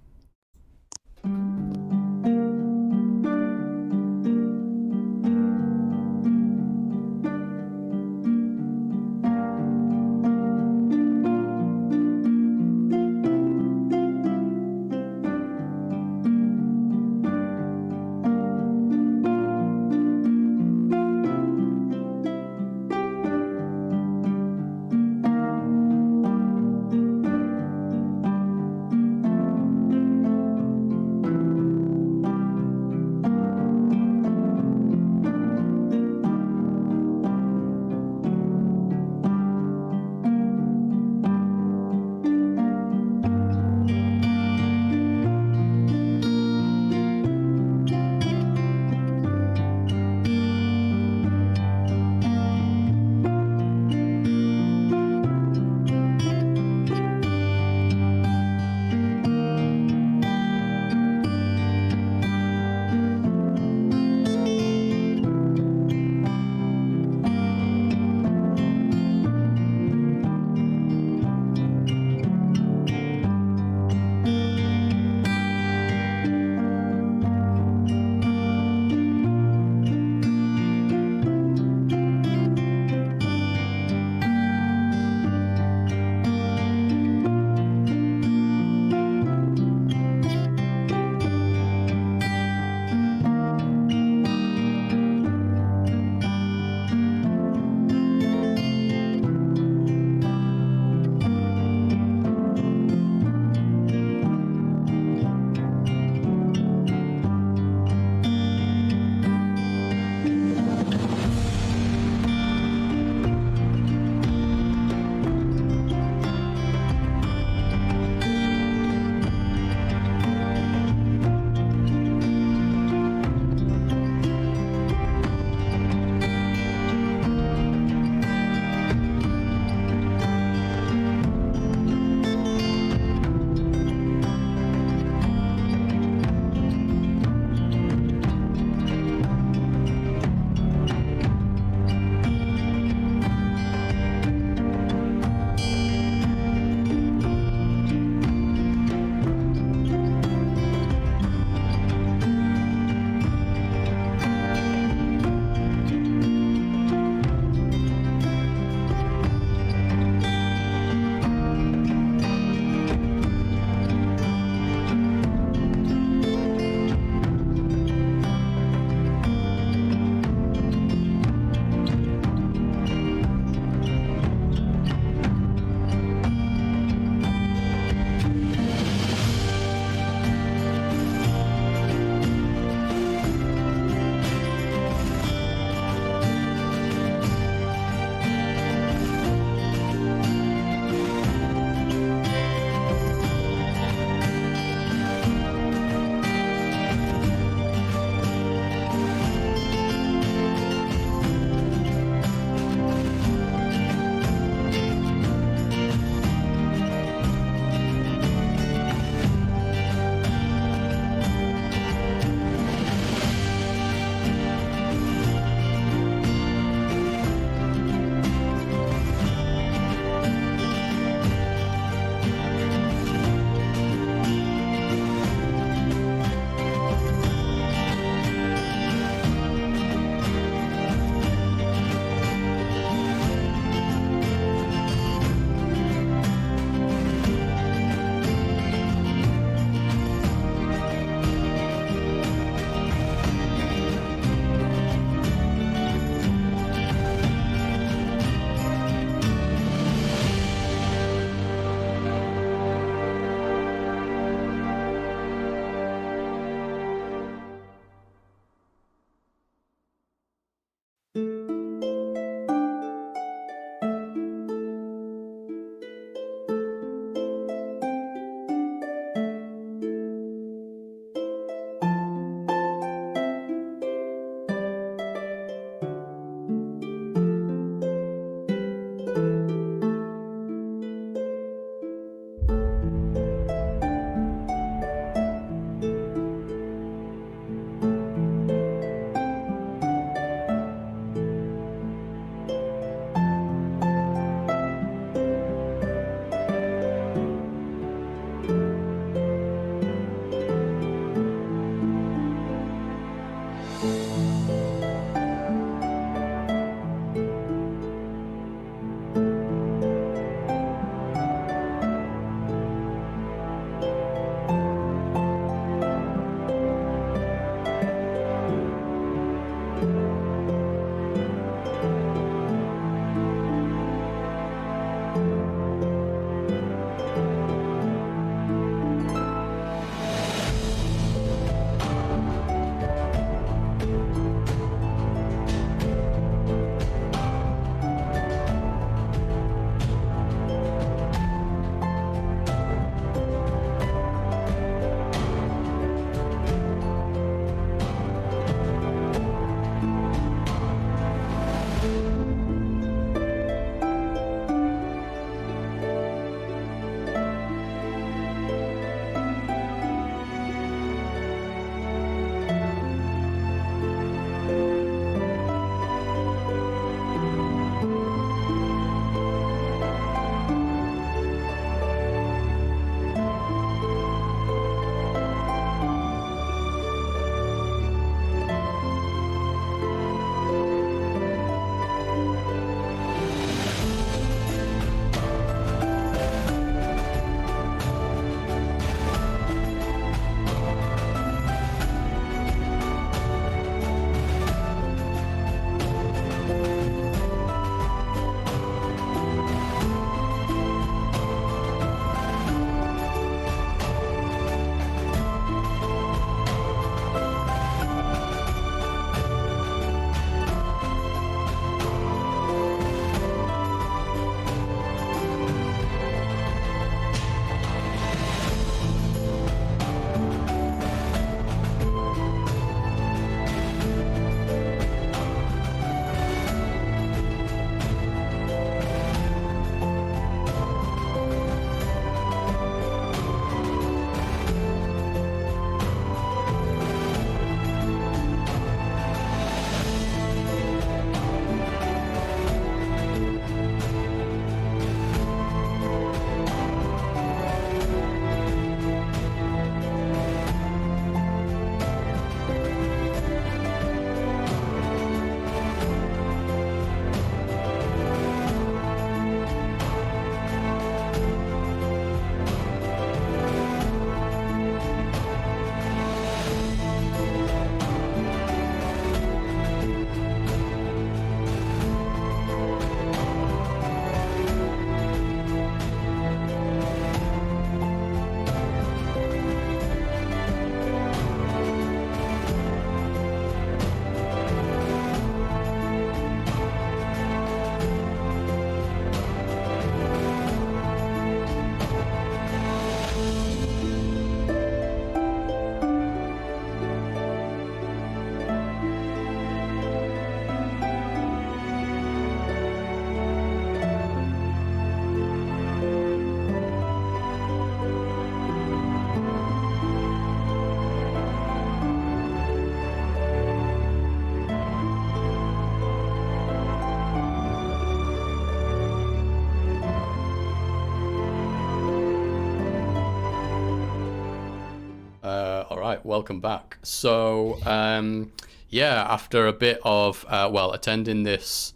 right, welcome back. So, after a bit of, attending this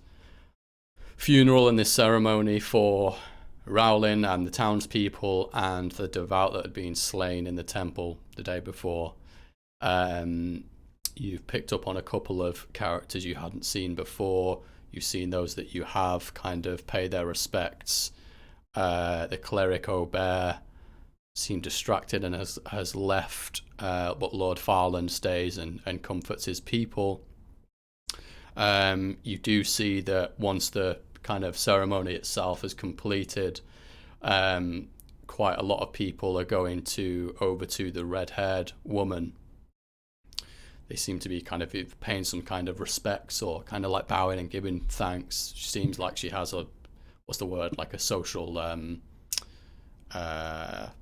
funeral and this ceremony for Rowling and the townspeople and the devout that had been slain in the temple the day before, you've picked up on a couple of characters you hadn't seen before. You've seen those that you have kind of pay their respects. The cleric Aubert seemed distracted and has left, but Lord Farland stays and comforts his people. You do see that once the kind of ceremony itself is completed, quite a lot of people are going over to the red-haired woman. They seem to be kind of paying some kind of respects or kind of like bowing and giving thanks. She seems like she has like a social, a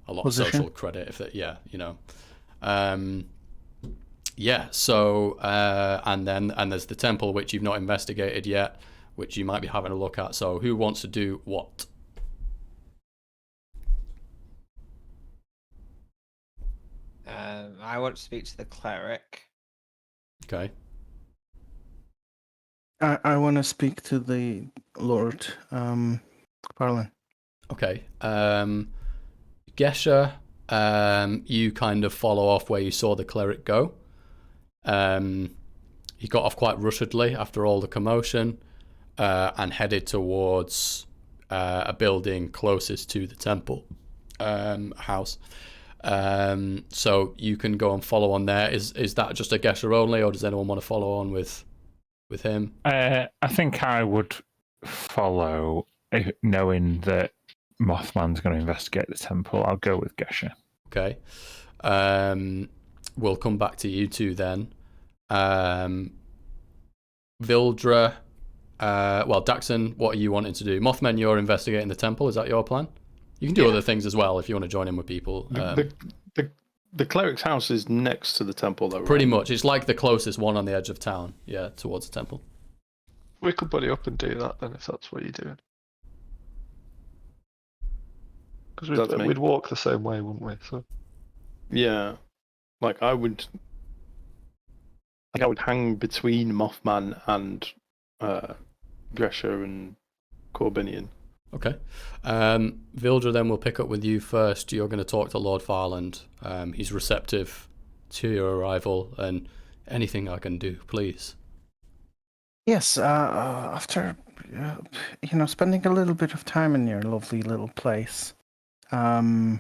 lot Position? of social credit. So, and there's the temple, which you've not investigated yet, which you might be having a look at. So who wants to do what? I want to speak to the cleric. Okay. I want to speak to the Lord Farland. Okay. Gesher, you kind of follow off where you saw the cleric go. He got off quite rushedly after all the commotion, and headed towards a building closest to the temple house. So you can go and follow on there. Is that just a Gesher only, or does anyone want to follow on with him? I think I would follow, knowing that Mothman's going to investigate the temple. I'll go with Gesher. Okay. We'll come back to you two then. Vildra, Daxon, what are you wanting to do? Mothman, you're investigating the temple. Is that your plan? You can do other things as well if you want to join in with people. The cleric's house is next to the temple, though. Pretty right? much. It's like the closest one on the edge of town. Yeah, towards the temple. We could buddy up and do that then, if that's what you're doing. Because we'd walk the same way, wouldn't we? So Yeah, like I would hang between Mothman and Gresher and Corbinian. Okay. Vildra, then we'll pick up with you first. You're going to talk to Lord Farland. He's receptive to your arrival, and anything I can do, please. Yes, after spending a little bit of time in your lovely little place. No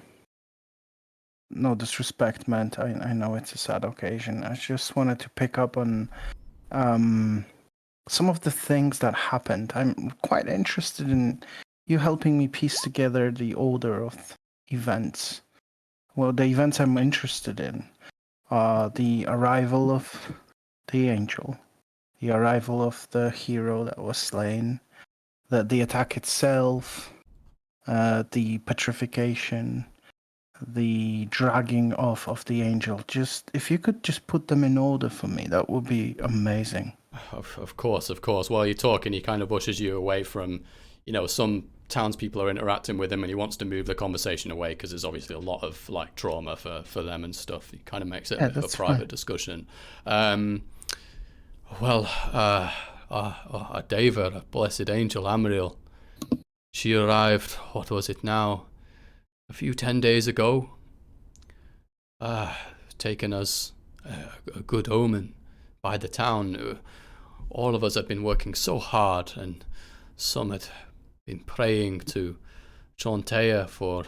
disrespect meant. I know it's a sad occasion. I just wanted to pick up on some of the things that happened. I'm quite interested in you helping me piece together the order of events. Well, the events I'm interested in are the arrival of the angel, the arrival of the hero that was slain, the attack itself, the petrification, the dragging off of the angel. Just if you could just put them in order for me, that would be amazing. Of course. While you're talking, he kind of pushes you away from, some townspeople are interacting with him, and he wants to move the conversation away because there's obviously a lot of like trauma for them and stuff. He kind of makes it a private discussion. David, a blessed angel, Amriel, she arrived, what was it now, a few 10 days ago, taken us a good omen by the town. All of us had been working so hard, and some had been praying to Chontea for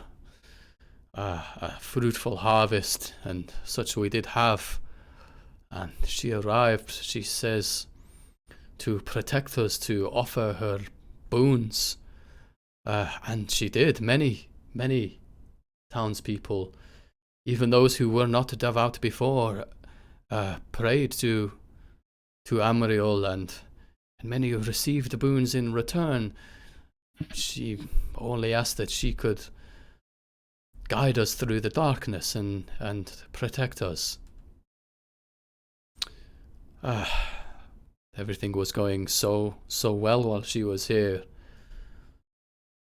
a fruitful harvest, and such we did have. And she arrived, she says, to protect us, to offer her boons. And she did. Many townspeople, even those who were not devout before, prayed to Amriel, and many received boons in return. She only asked that she could guide us through the darkness and protect us. Everything was going so well while she was here.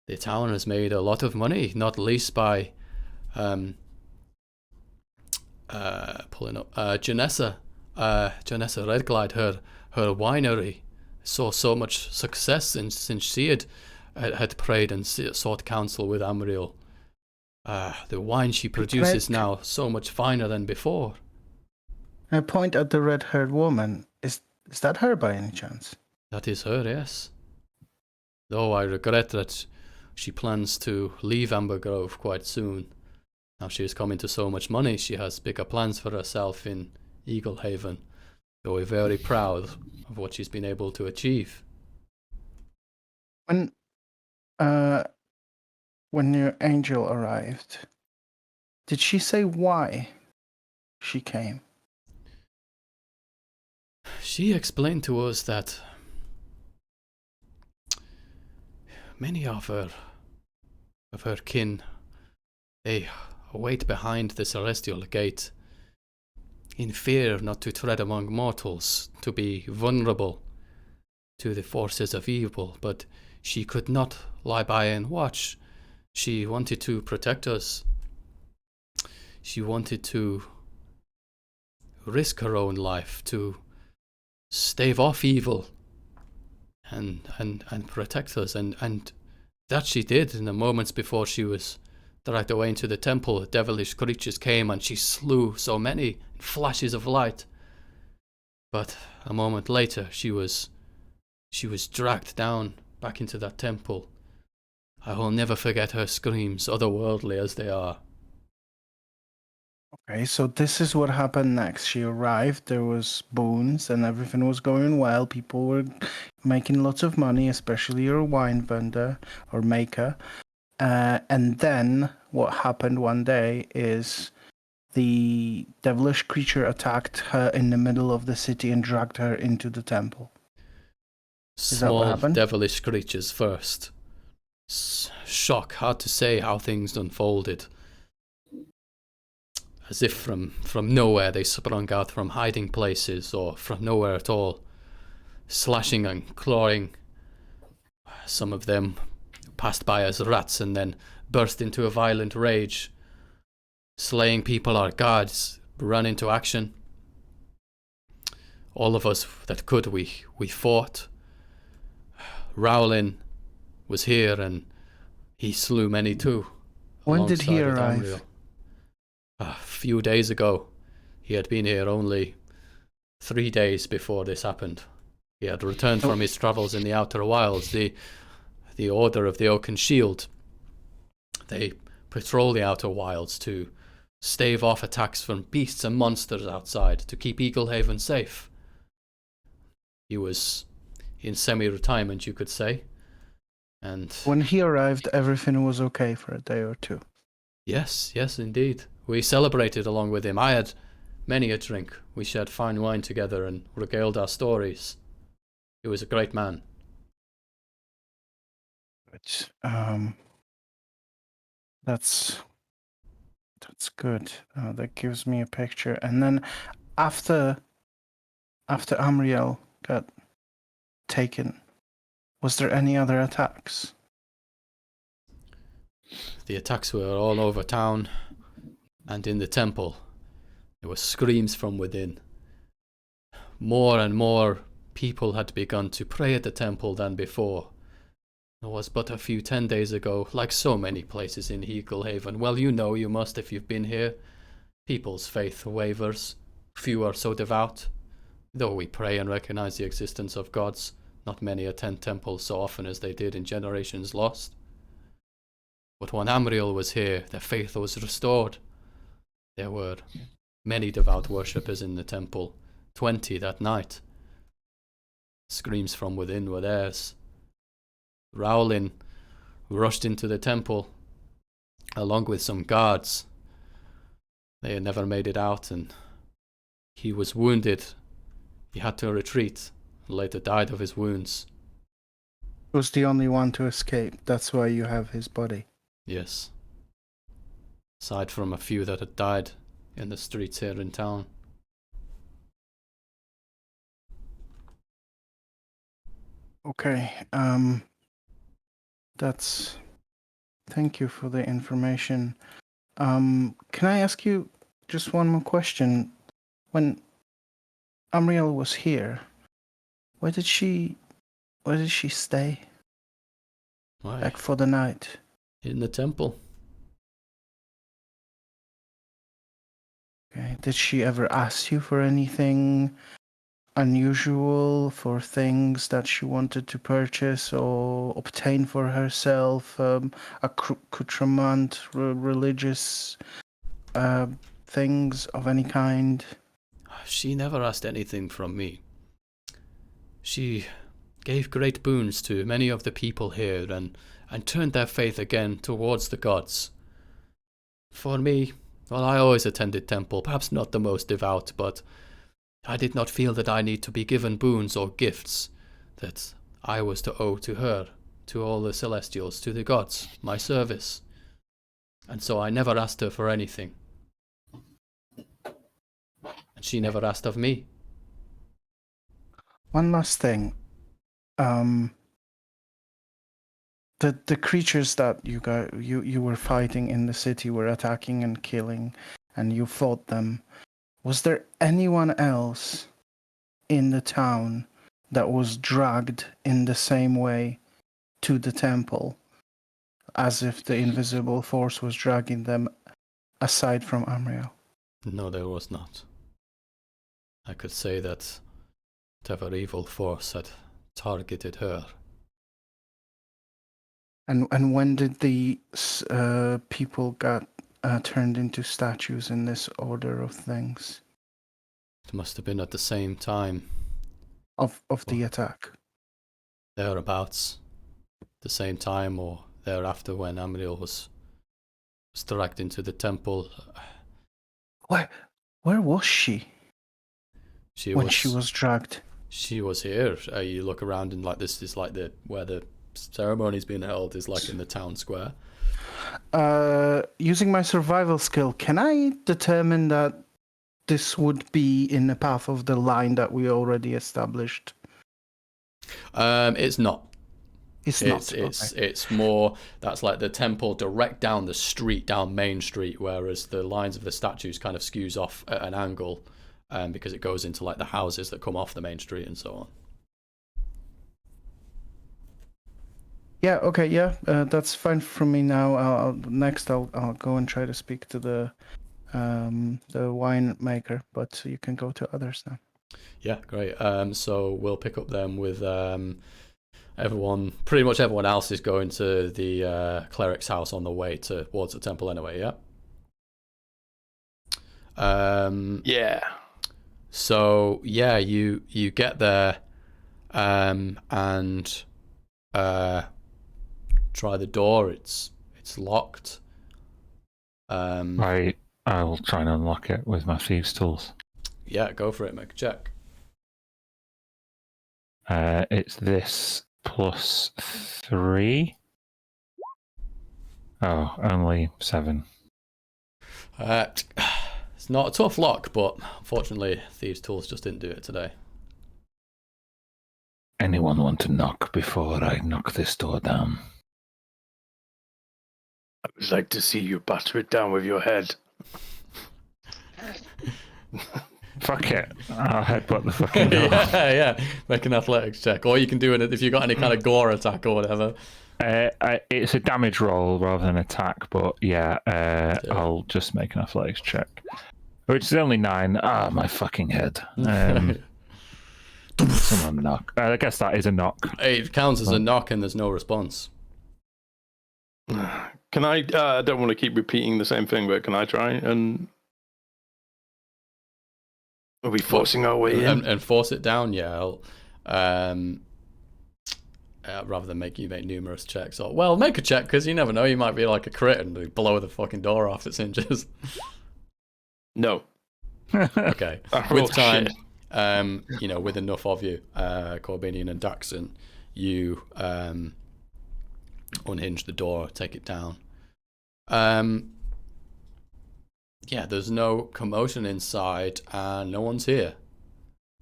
The town has made a lot of money, not least by pulling up. Janessa Redglide, her winery saw so much success since she had prayed and sought counsel with Amriel. The wine she produces now so much finer than before. I point at the red-haired woman. Is that her by any chance? That is her, yes. Though I regret that she plans to leave Amber Grove quite soon. Now she has come into so much money, she has bigger plans for herself in Eagle Haven. So we're very proud of what she's been able to achieve. When your angel arrived, did she say why she came? She explained to us that many of her kin, they wait behind the celestial gate in fear not to tread among mortals, to be vulnerable to the forces of evil, but she could not lie by and watch. She wanted to protect us. She wanted to risk her own life to stave off evil and protect us, and that she did. In the moments before she was dragged away into the temple, devilish creatures came and she slew so many in flashes of light. But a moment later she was dragged down back into that temple. I will never forget her screams, otherworldly as they are. Okay, so this is what happened next. She arrived, there was boons and everything was going well. People were making lots of money, especially your wine vendor or maker. And then what happened one day is the devilish creature attacked her in the middle of the city and dragged her into the temple. Is that what Small happened? devilish creatures first. Shock, hard to say how things unfolded. As if from nowhere they sprung out from hiding places, or from nowhere at all, slashing and clawing. Some of them passed by as rats and then burst into a violent rage. Slaying people, our guards ran into action. All of us that could, we fought. Rowlin was here and he slew many too. When did he alongside with arrive? Amriel. A few days ago. He had been here only 3 days before this happened. He had returned from his travels in the Outer Wilds. The Order of the Oaken Shield. They patrol the Outer Wilds to stave off attacks from beasts and monsters outside, to keep Eagle Haven safe. He was in semi-retirement, you could say. And When he arrived, everything was okay for a day or two. yes, indeed. We celebrated along with him. I had many a drink. We shared fine wine together and regaled our stories. He was a great man. But that's good. That gives me a picture. And then after Amriel got taken, was there any other attacks? The attacks were all over town and in the temple. There were screams from within. More and more people had begun to pray at the temple than before. It was but a few 10 days ago, like so many places in Eagle Haven. Well, you know, you must if you've been here. People's faith wavers. Few are so devout. Though we pray and recognize the existence of gods, not many attend temples so often as they did in generations lost. But when Amriel was here, their faith was restored. There were many devout worshippers in the temple, 20 that night. Screams from within were theirs. Rowlin rushed into the temple, along with some guards. They had never made it out, and he was wounded. He had to retreat, and later died of his wounds. He was the only one to escape. That's why you have his body. Yes. Aside from a few that had died in the streets here in town. Okay. Thank you for the information. Can I ask you just one more question. When Amriel was here, where did she stay? Why? Like for the night? In the temple. Okay. Did she ever ask you for anything unusual, for things that she wanted to purchase or obtain for herself, accoutrement, religious things of any kind? She never asked anything from me. She gave great boons to many of the people here and turned their faith again towards the gods. For me, well, I always attended temple, perhaps not the most devout, but I did not feel that I need to be given boons or gifts that I was to owe to her, to all the celestials, to the gods, my service. And so I never asked her for anything. And she never asked of me. One last thing. The creatures that you were fighting in the city were attacking and killing, and you fought them. Was there anyone else in the town that was dragged in the same way to the temple, as if the invisible force was dragging them, aside from Amriel? No, there was not. I could say that whatever evil force had targeted her. And when did the people got turned into statues in this order of things? It must have been at the same time. Of the attack? Thereabouts. The same time or thereafter when Amriel was dragged into the temple. Where was she? She was dragged. She was here. You look around and like this is like where the ceremony's being held is like in the town square. Using my survival skill, can I determine that this would be in the path of the line that we already established? It's not. It's not. It's more that's like the temple direct down the street, down Main Street, whereas the lines of the statues kind of skews off at an angle, because it goes into like the houses that come off the main street and so on. Yeah. Okay. Yeah. That's fine for me now. I'll go and try to speak to the winemaker, but you can go to others now. Yeah, great. So we'll pick up then with everyone. Pretty much everyone else is going to the cleric's house on the way towards the temple anyway. Yeah. Yeah. So yeah, you get there, and try the door. It's locked. I'll try and unlock it with my thieves' tools. Yeah, go for it. Make a check. It's this plus 3. Oh, only 7. It's not a tough lock, but unfortunately, thieves' tools just didn't do it today. Anyone want to knock before I knock this door down? I would like to see you batter it down with your head. Fuck it. I'll headbutt the fucking door. yeah. Make an athletics check. Or you can do it if you've got any kind of gore attack or whatever. It's a damage roll rather than attack, but yeah, I'll just make an athletics check. Which is only 9. Ah, my fucking head. Someone knock. I guess that is a knock. It counts as a knock and there's no response. Can I don't want to keep repeating the same thing, but can I try and... Are we forcing our way in? And force it down, yeah. Rather than make numerous checks. Or, well, make a check, because you never know. You might be like a crit and blow the fucking door off its hinges. No. Okay. With time, with enough of you, Corbinian and Daxon, you unhinge the door, take it down. Yeah, there's no commotion inside and no one's here.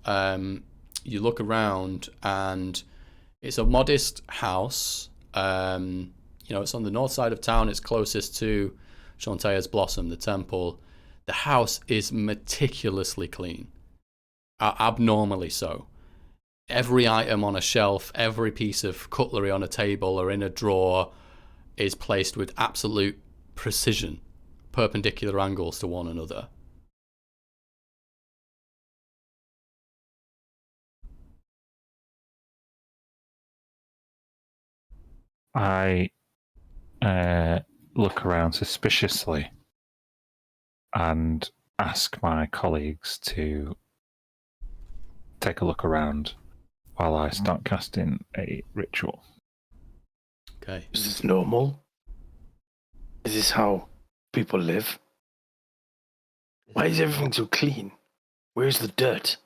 You look around and it's a modest house. It's on the north side of town. It's closest to Shantaya's Blossom, the temple. The house is meticulously clean, abnormally so. Every item on a shelf, every piece of cutlery on a table or in a drawer is placed with absolute precision, perpendicular angles to one another. I look around suspiciously and ask my colleagues to take a look around while I start casting a ritual. Okay. Is this normal? Is this how people live? Why is everything so clean? Where's the dirt?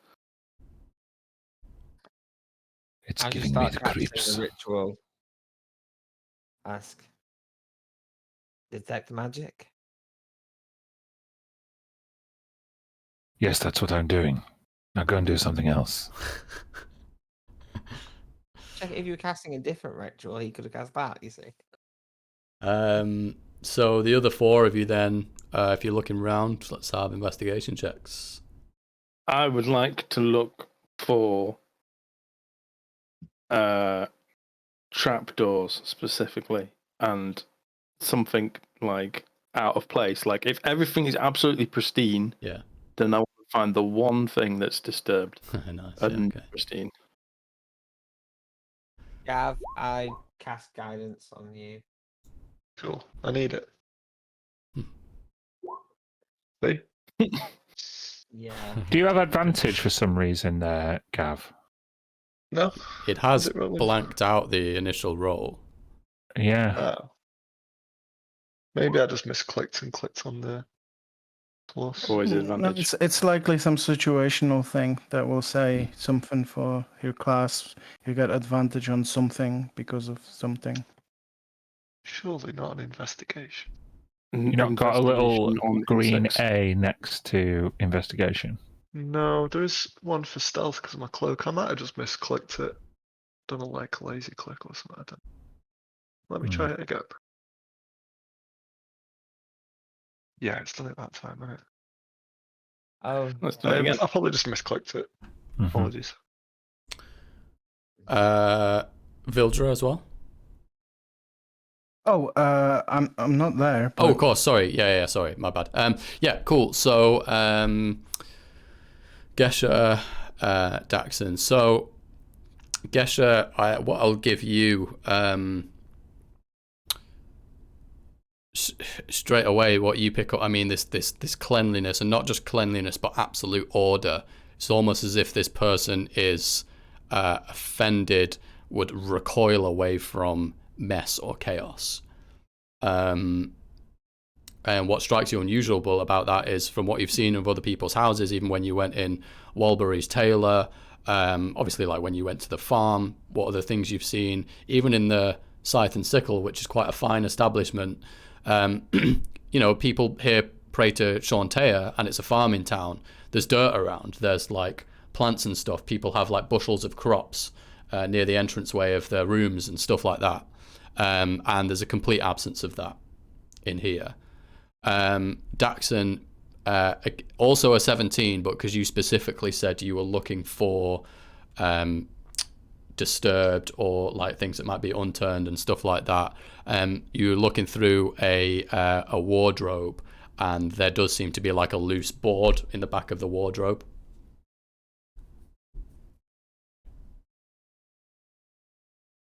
It's As you giving me start the casting creeps. the ritual, ask, detect magic? Yes, that's what I'm doing. Now go and do something else. Check if you were casting a different ritual, he could have cast that, you see. So the other 4 of you then, if you're looking round, let's have investigation checks. I would like to look for trapdoors specifically, and something like out of place. Like if everything is absolutely pristine, Yeah. then I want to find the one thing that's disturbed Nice. and Okay. pristine. Gav, I cast guidance on you. Cool. I need it. Hmm. See? Yeah. Do you have advantage for some reason there, Gav? No. It has Is it rolling? blanked out the initial roll. Yeah. Oh. Maybe I just misclicked and clicked on the plus. Always No, advantage. it's likely some situational thing that will say something for your class. You get advantage on something because of something. Surely not an investigation. You not got a little Investigation on green insects. A next to investigation. No, there is one for stealth because of my cloak. I might have just misclicked it. Done a like lazy click or something. I don't. Let me try it again. Yeah, it's done it that time, isn't it? Oh, Let's do it again. I probably just misclicked it. Mhm. Apologies. Vildra as well. Oh, I'm not there. Oh, But of course. Sorry. Yeah. Sorry. My bad. Yeah. Cool. So, Gesher, Daxon. So, Gesher, what I'll give you straight away. What you pick up. I mean, this cleanliness, and not just cleanliness, but absolute order. It's almost as if this person is offended, would recoil away from mess or chaos. And what strikes you unusual about that is from what you've seen of other people's houses, even when you went in Walbury's tailor, obviously like when you went to the farm, what are the things you've seen, even in the Scythe and Sickle, which is quite a fine establishment. People here pray to Shantea and it's a farming town. There's dirt around. There's like plants and stuff. People have like bushels of crops near the entranceway of their rooms and stuff like that. And there's a complete absence of that in here. Daxon, also a 17, but because you specifically said you were looking for disturbed or like things that might be unturned and stuff like that, you're looking through a wardrobe, and there does seem to be like a loose board in the back of the wardrobe.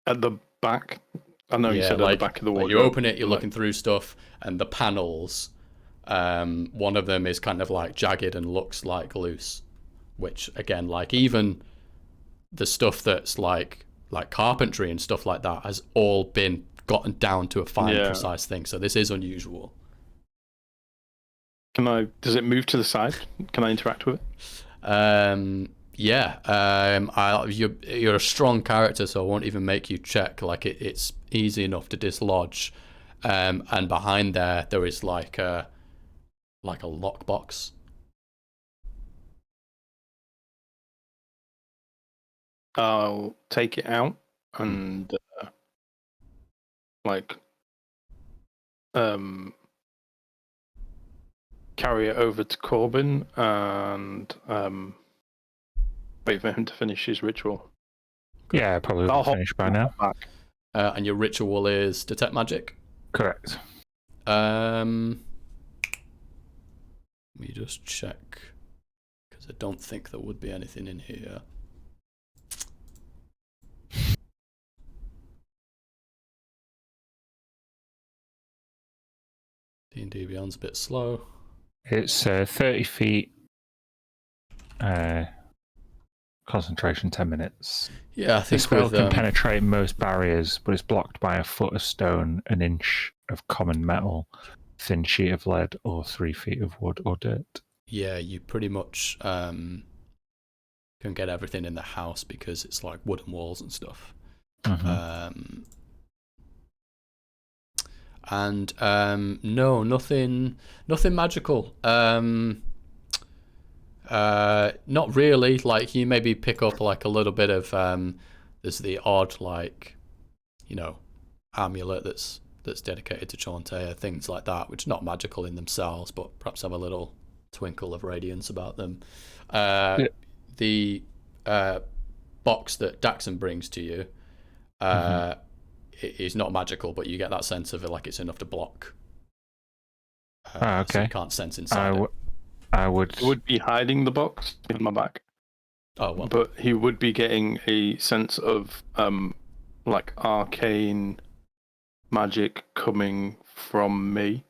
At the back. I know you said at the back of the wardrobe. You open it, you're looking through stuff, and the panels, one of them is kind of like jagged and looks like loose, which again, like even the stuff that's like carpentry and stuff like that has all been gotten down to a fine, precise thing. So this is unusual. Does it move to the side? Can I interact with it? Yeah. You're a strong character, so I won't even make you check. Like it's easy enough to dislodge. And behind there is like a lockbox. I'll take it out and carry it over to Corbin and wait for him to finish his ritual. Yeah, probably I'll will hold finish by now. back. And your ritual is detect magic. Correct. Let me just check, because I don't think there would be anything in here. D&D Beyond's a bit slow. It's 30 feet. Concentration 10 minutes. Yeah, I The think spell with can penetrate most barriers, but it's blocked by a foot of stone, an inch of common metal, thin sheet of lead, or 3 feet of wood or dirt. yeah, you pretty much can get everything in the house because it's like wooden walls and stuff. Mhm. And no, nothing magical. Not really. Like, you maybe pick up like a little bit of there's the odd, like, you know, amulet that's dedicated to Chauntea, things like that, which are not magical in themselves, but perhaps have a little twinkle of radiance about them. The box that Daxon brings to you is not magical, but you get that sense of it, like it's enough to block. Okay. So you can't sense inside it. I would. He would be hiding the box in my back. Oh, well. But he would be getting a sense of like arcane magic coming from me.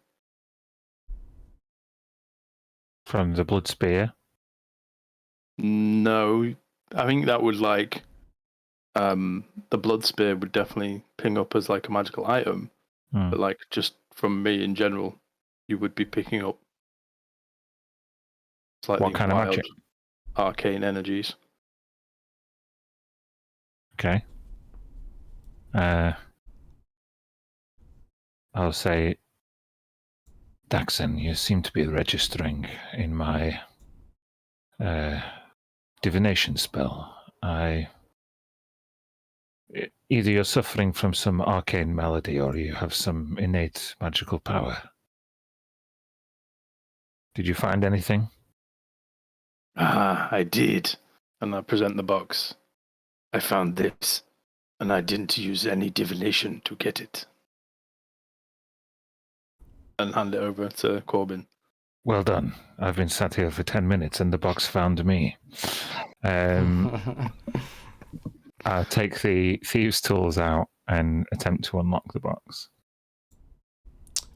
From the blood spear. No, I think that would like the blood spear would definitely ping up as like a magical item, but like just from me in general, you would be picking up slightly What kind of wild magic? arcane energies. Okay. I'll say, Daxon, you seem to be registering in my divination spell. Either you're suffering from some arcane malady or you have some innate magical power. Did you find anything? Ah, I did. And I present the box. I found this, and I didn't use any divination to get it. And hand it over to Corbin. Well done. I've been sat here for 10 minutes and the box found me. I'll take the thieves' tools out and attempt to unlock the box.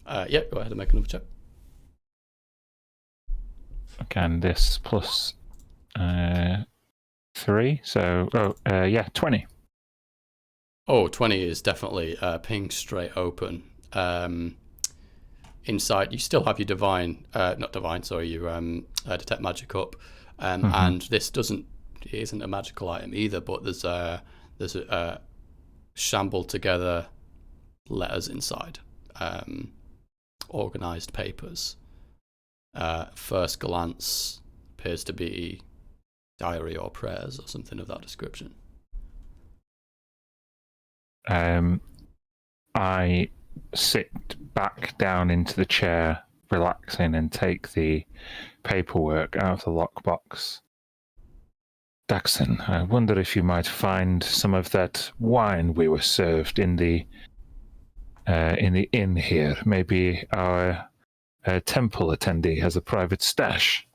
Yeah, go ahead and make another check. Again, this plus 3, so 20. Oh, 20 is definitely ping straight open. Inside, you still have your your detect magic up, and this isn't a magical item either. But there's a shambled together letters inside, organized papers. First glance appears to be diary or prayers or something of that description. I sit back down into the chair, relaxing, and take the paperwork out of the lockbox. Daxon, I wonder if you might find some of that wine we were served in the inn here. Maybe our temple attendee has a private stash.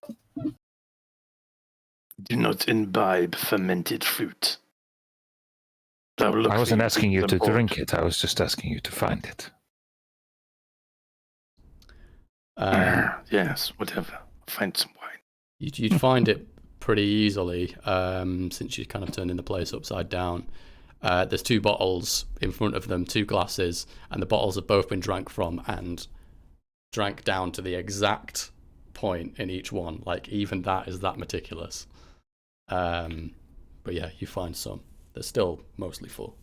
Do not imbibe fermented fruit. I wasn't asking you to drink it, I was just asking you to find it. Yes, whatever. Find some wine. You'd find it pretty easily, since you're kind of turning the place upside down. There's 2 bottles in front of them, 2 glasses, and the bottles have both been drank from and drank down to the exact point in each one. Like, even that is that meticulous. But yeah, you find some. They're still mostly full.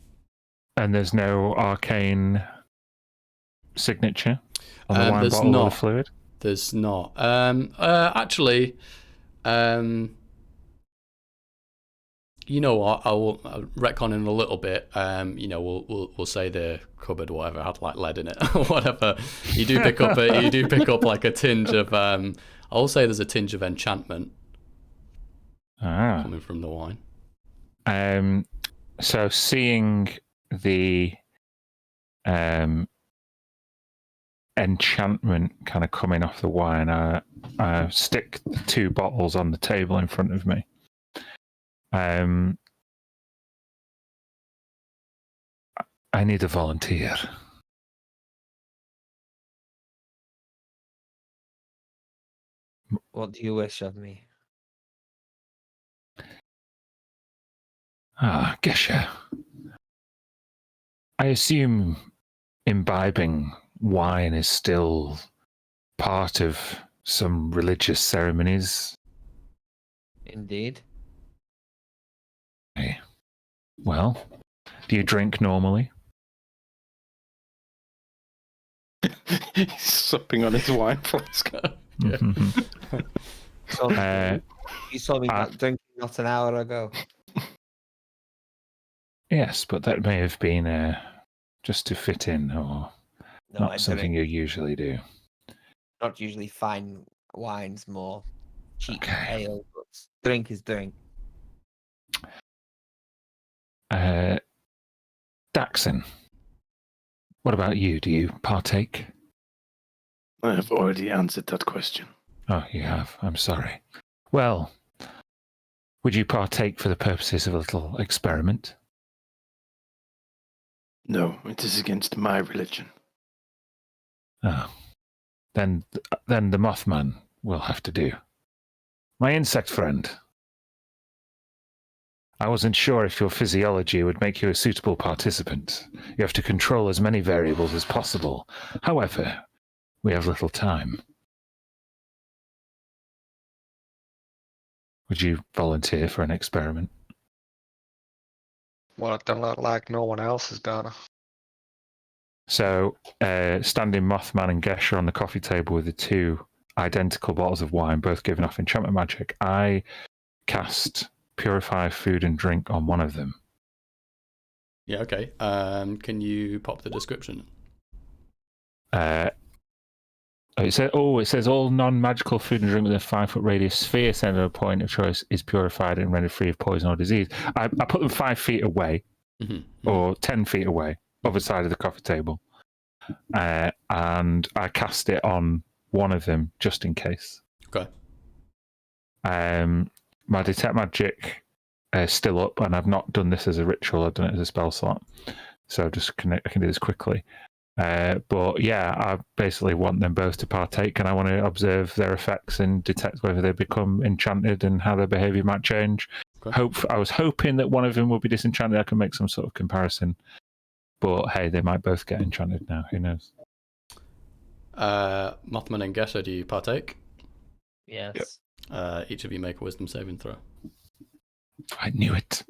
And there's no arcane signature on the wine there's bottle not. or the fluid? There's not. Actually, You know what? I'll retcon in a little bit. We'll say the cupboard, whatever, had like lead in it or whatever. You do pick up like a tinge of. I'll say there's a tinge of enchantment coming from the wine. So seeing the enchantment kind of coming off the wine, I stick the 2 bottles on the table in front of me. I need a volunteer. What do you wish of me? Gesher. I assume imbibing wine is still part of some religious ceremonies. Indeed. Okay. Well, do you drink normally? He's supping on his wine flask. So, you saw me drinking not an hour ago. Yes, but that may have been just to fit in, or not something you usually do. Not usually fine wines, more cheap Okay. ale, but drink is drink. Daxon, what about you? Do you partake? I have already answered that question. Oh, you have. I'm sorry. Well, would you partake for the purposes of a little experiment? No, it is against my religion. Oh, then the Mothman will have to do. My insect friend. I wasn't sure if your physiology would make you a suitable participant. You have to control as many variables as possible. However, we have little time. Would you volunteer for an experiment? Well, it don't look like no one else is gonna. So, standing Mothman and Gesher on the coffee table with the 2 identical bottles of wine, both giving off enchantment magic, I cast Purify Food and Drink on one of them. Yeah, okay. Can you pop the description? It says all non-magical food and drink within a 5-foot radius sphere centered at a point of choice is purified and rendered free of poison or disease. I put them 5 feet away, or 10 feet away, other side of the coffee table, and I cast it on one of them just in case. Okay. My detect magic is still up, and I've not done this as a ritual. I've done it as a spell slot, so I can do this quickly. But yeah, I basically want them both to partake, and I want to observe their effects and detect whether they become enchanted and how their behavior might change. Okay. I was hoping that one of them will be disenchanted. I can make some sort of comparison. But hey, they might both get enchanted now. Who knows? Mothman and Gesher, do you partake? Yes. Each of you make a wisdom saving throw. I knew it.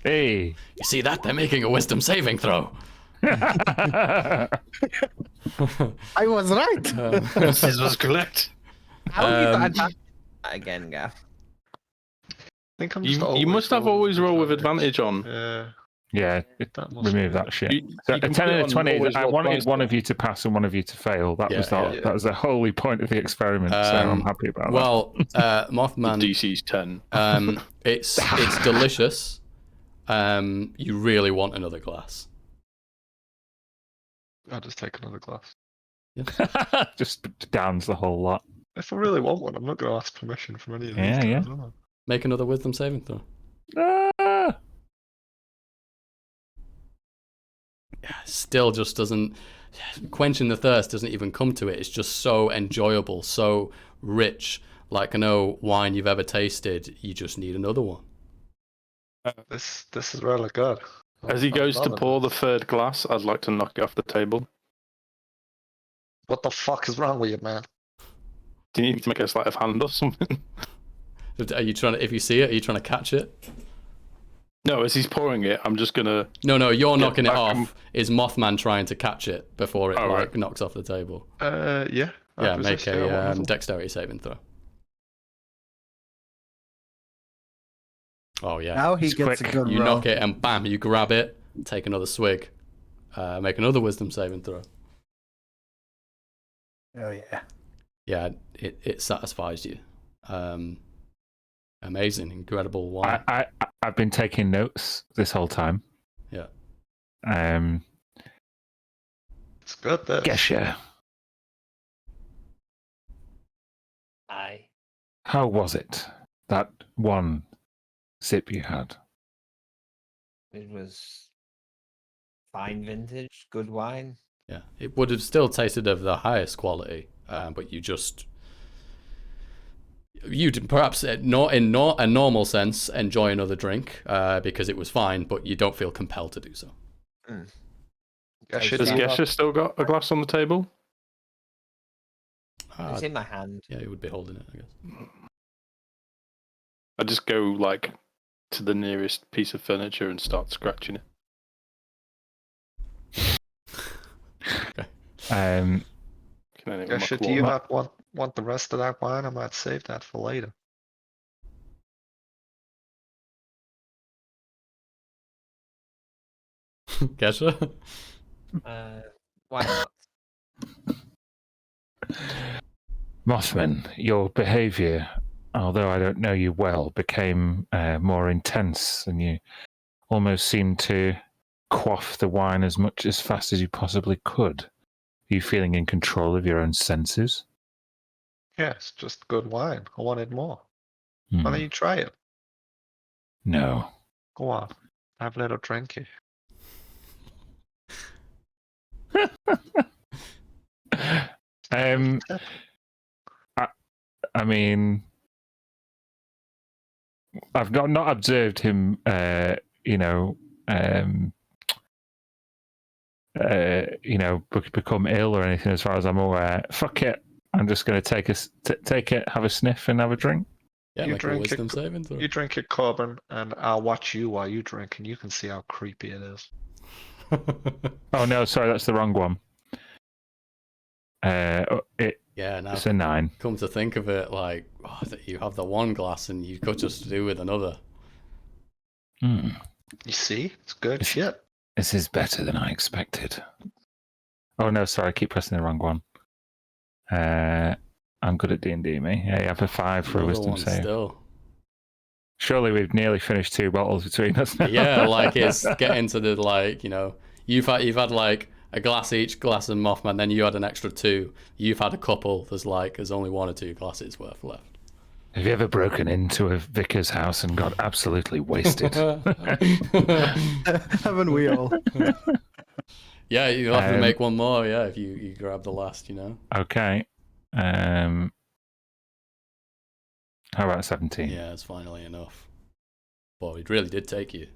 Hey. You see that? They're making a wisdom saving throw. I was right. This was correct. How have you got advantage again, Gaff? I think I'm You just must have always roll with advantage on. Yeah, That must remove be that it. shit. You So can a 10 put it and a on 20. always I roll wanted twice, one though. of you to pass and one of you to fail. That was that was the wholly point of the experiment. So I'm happy about Well, The Mothman, DC's 10. it's delicious. You really want another glass. I'll just take another glass. that. Just downs the whole lot. If I really want one, I'm not going to ask permission from any of these Yeah, guys, am I? Make another wisdom saving throw. Ah! Still just doesn't. Quenching the thirst doesn't even come to it. It's just so enjoyable, so rich. Like no wine you've ever tasted. You just need another one. This is really good. As he I'm goes to loving pour it. the 3rd glass, I'd like to knock it off the table. What the fuck is wrong with you, man? Do you need me to make a sleight of hand or something? Are you trying to? If you see it, are you trying to catch it? No, as he's pouring it, I'm just gonna. No, you're Get knocking it back off. and- Is Mothman trying to catch it before it Oh, right. knocks off the table? Yeah. I'd Yeah, make resist, yeah, a wonderful. dexterity saving throw. Oh yeah. Now he It's gets a quick. good You roll. knock it and bam, you grab it, take another swig, make another wisdom saving throw. Oh yeah. Yeah, it satisfies you. Amazing, incredible wine. I've been taking notes this whole time. Yeah. It's good, this. Gesher, Aye. how was it? That one sip you had? It was fine vintage, good wine. Yeah, it would have still tasted of the highest quality, but you'd perhaps not in a normal sense enjoy another drink because it was fine, but you don't feel compelled to do so. Gesher, Has do you- Gesher still got a glass on the table? It's in my hand. Yeah, he would be holding it, I guess. I just go like to the nearest piece of furniture and start scratching it. Um, Can anyone Gesher, claw do you that? not want the rest of that wine? I might save that for later. Gesher? Why not? Mothman, your behaviour, although I don't know you well, became more intense, and you almost seemed to quaff the wine as fast as you possibly could. Are you feeling in control of your own senses? Yeah, it's just good wine. I wanted more. Hmm. Why don't you try it? No. Go on. Have a little drinky. um, I mean, I've not observed him, become ill or anything as far as I'm aware. Fuck it. I'm just going to take it, have a sniff, and have a drink. Yeah, You make a drink wisdom it, saving throw. You drink it, Corbin, and I'll watch you while you drink, and you can see how creepy it is. Oh no, sorry, that's the wrong one. Yeah, now It's a 9. come to think of it, like you have the one glass and you could just do with another. Hmm. You see? It's good shit. This is better than I expected. Oh no, sorry, I keep pressing the wrong one. I'm good at D&D, me. Yeah, you have a 5 for a Another wisdom one save. still. Surely we've nearly finished 2 bottles between us now. Yeah, like it's getting to the you've had like a glass each, glass and Mothman, then you had an extra 2. You've had a couple. There's only 1 or 2 glasses worth left. Have you ever broken into a vicar's house and got absolutely wasted? Haven't we all? Yeah, you'll have to make one more. Yeah, if you grab the last, Okay. How about 17? Yeah, it's finally enough. Boy, it really did take you.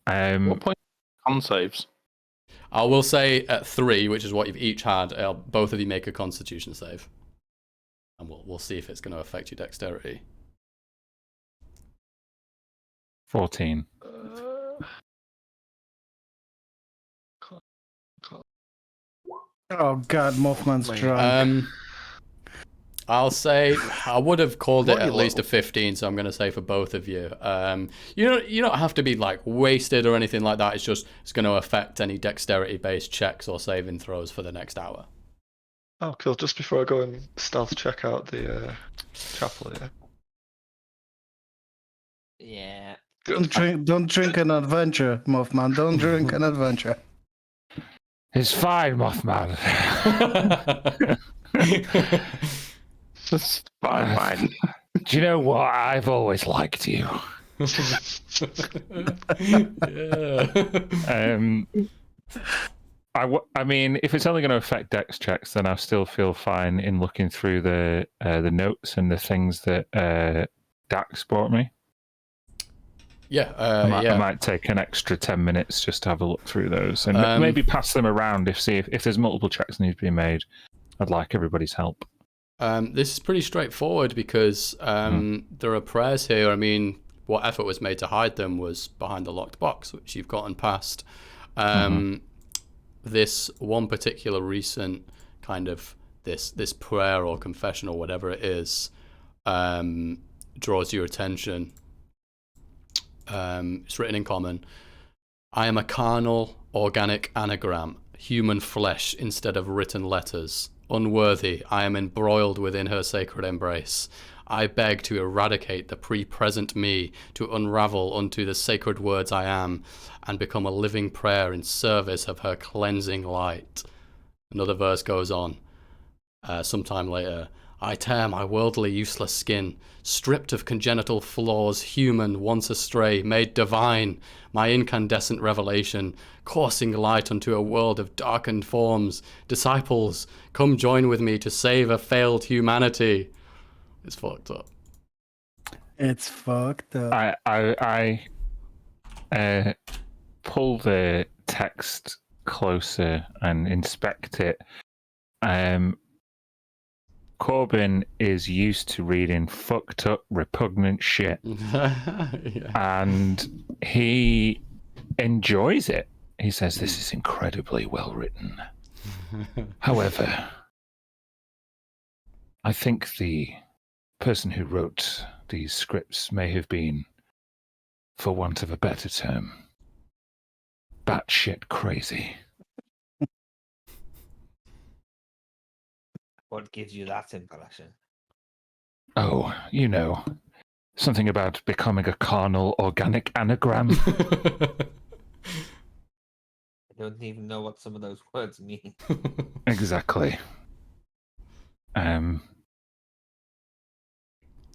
What point con saves? I will say at 3, which is what you've each had, both of you make a Constitution save, and we'll see if it's going to affect your dexterity. 14. Oh god, Mothman's drunk. I'll say I would have called it What are at you least a level? 15, so I'm going to say for both of you. You don't have to be like wasted or anything like that. It's going to affect any dexterity-based checks or saving throws for the next hour. Oh, cool. Just before I go and stealth check out the chapel, yeah. Yeah. Don't drink an adventure, Mothman. Don't drink an adventure. It's fine, Mothman. It's fine. Do you know what? I've always liked you. Yeah. I mean, if it's only going to affect dex checks, then I still feel fine in looking through the notes and the things that Dax brought me. Yeah, I might take an extra 10 minutes just to have a look through those and maybe pass them around if there's multiple checks need to be made. I'd like everybody's help. This is pretty straightforward because there are prayers here. I mean, what effort was made to hide them was behind the locked box, which you've gotten past. This one particular recent kind of this prayer or confession or whatever it is draws your attention. It's written in common. I am a carnal, organic anagram, human flesh instead of written letters. Unworthy, I am embroiled within her sacred embrace. I beg to eradicate the pre-present me, to unravel unto the sacred words I am, and become a living prayer in service of her cleansing light. Another verse goes on. Sometime later, I tear my worldly useless skin, stripped of congenital flaws, human, once astray, made divine, my incandescent revelation, coursing light unto a world of darkened forms. Disciples, come join with me to save a failed humanity. It's fucked up. It's fucked up. I pull the text closer and inspect it. Corbin is used to reading fucked up, repugnant shit, Yeah. and he enjoys it. He says, "This is incredibly well written." However, I think the person who wrote these scripts may have been, for want of a better term, batshit crazy. What gives you that impression? Oh, you know, something about becoming a carnal, organic anagram. I don't even know what some of those words mean. Exactly.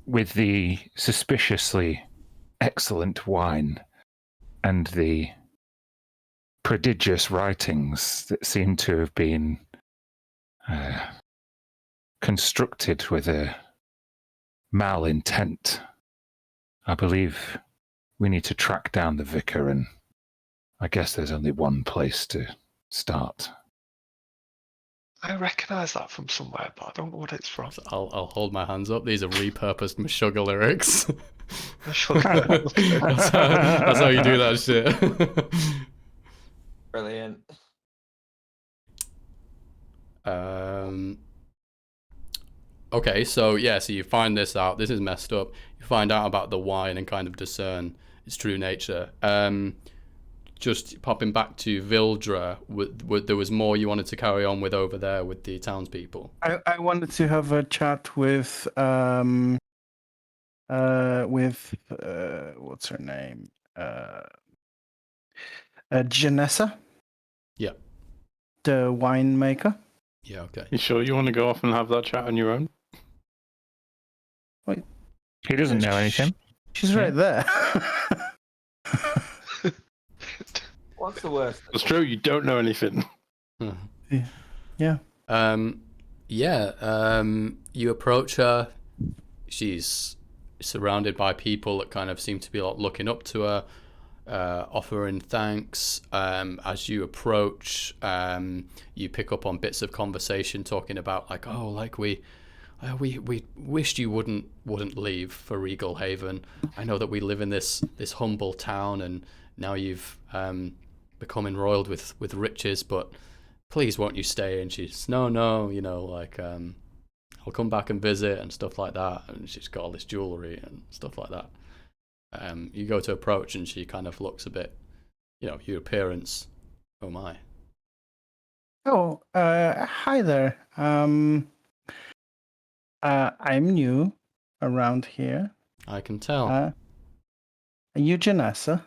With the suspiciously excellent wine and the prodigious writings that seem to have been constructed with a malintent, I believe we need to track down the vicar, and I guess there's only one place to start. I recognise that from somewhere, but I don't know what it's from. So I'll hold my hands up. These are repurposed Meshuggah lyrics. That's how you do that shit. Brilliant. Okay, so you find this out. This is messed up. You find out about the wine and kind of discern its true nature. Just popping back to Vildra, there was more you wanted to carry on with over there with the townspeople. I wanted to have a chat with what's her name? Janessa. Yeah. The winemaker. Yeah, okay. You sure you want to go off and have that chat on your own? He doesn't know anything. She's right there. What's the worst? It's true, you don't know anything. Yeah. You approach her. She's surrounded by people that kind of seem to be looking up to her, offering thanks. As you approach, you pick up on bits of conversation talking about we wished you wouldn't leave for Regal Haven. I know that we live in this humble town, and now you've become embroiled with riches, but please won't you stay? And she's no, I'll come back and visit and stuff like that. And she's got all this jewelry and stuff like that. You go to approach and she kind of looks a bit, your appearance. Oh my. Oh, hi there. I'm new around here. I can tell. Are you Janessa?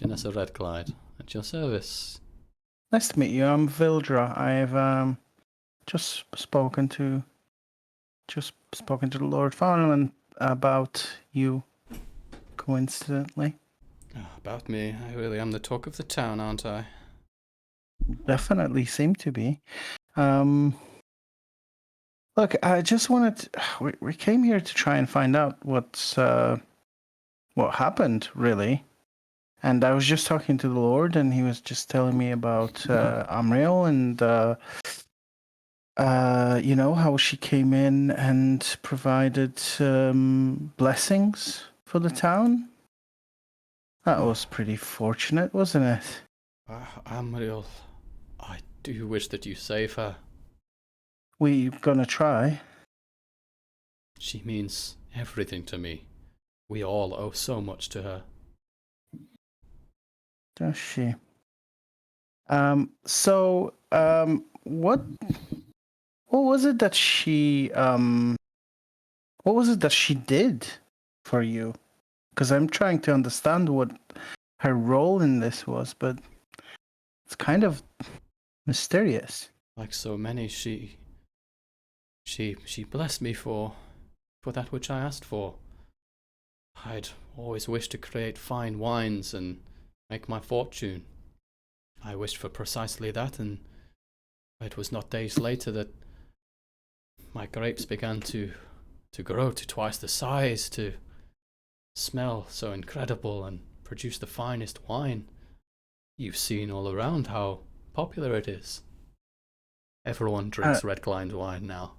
Janessa Redclyde, at your service. Nice to meet you. I'm Vildra. I've just spoken to the Lord Fauneland about you, coincidentally. About me, I really am the talk of the town, aren't I? Definitely seem to be. Look, I just wanted we came here to try and find out what happened, really. And I was just talking to the Lord, and he was just telling me about Amriel and how she came in and provided blessings for the town. That was pretty fortunate, wasn't it? Amriel, I do wish that you save her. We're gonna try. She means everything to me. We all owe so much to her. Does she? What was it that what was it that she did for you? Because I'm trying to understand what her role in this was, but it's kind of mysterious. Like so many, she blessed me for that which I asked for. I'd always wished to create fine wines and make my fortune. I wished for precisely that, and it was not days later that my grapes began to grow to twice the size, to smell so incredible, and produce the finest wine. You've seen all around how popular it is. Everyone drinks red Glide wine now.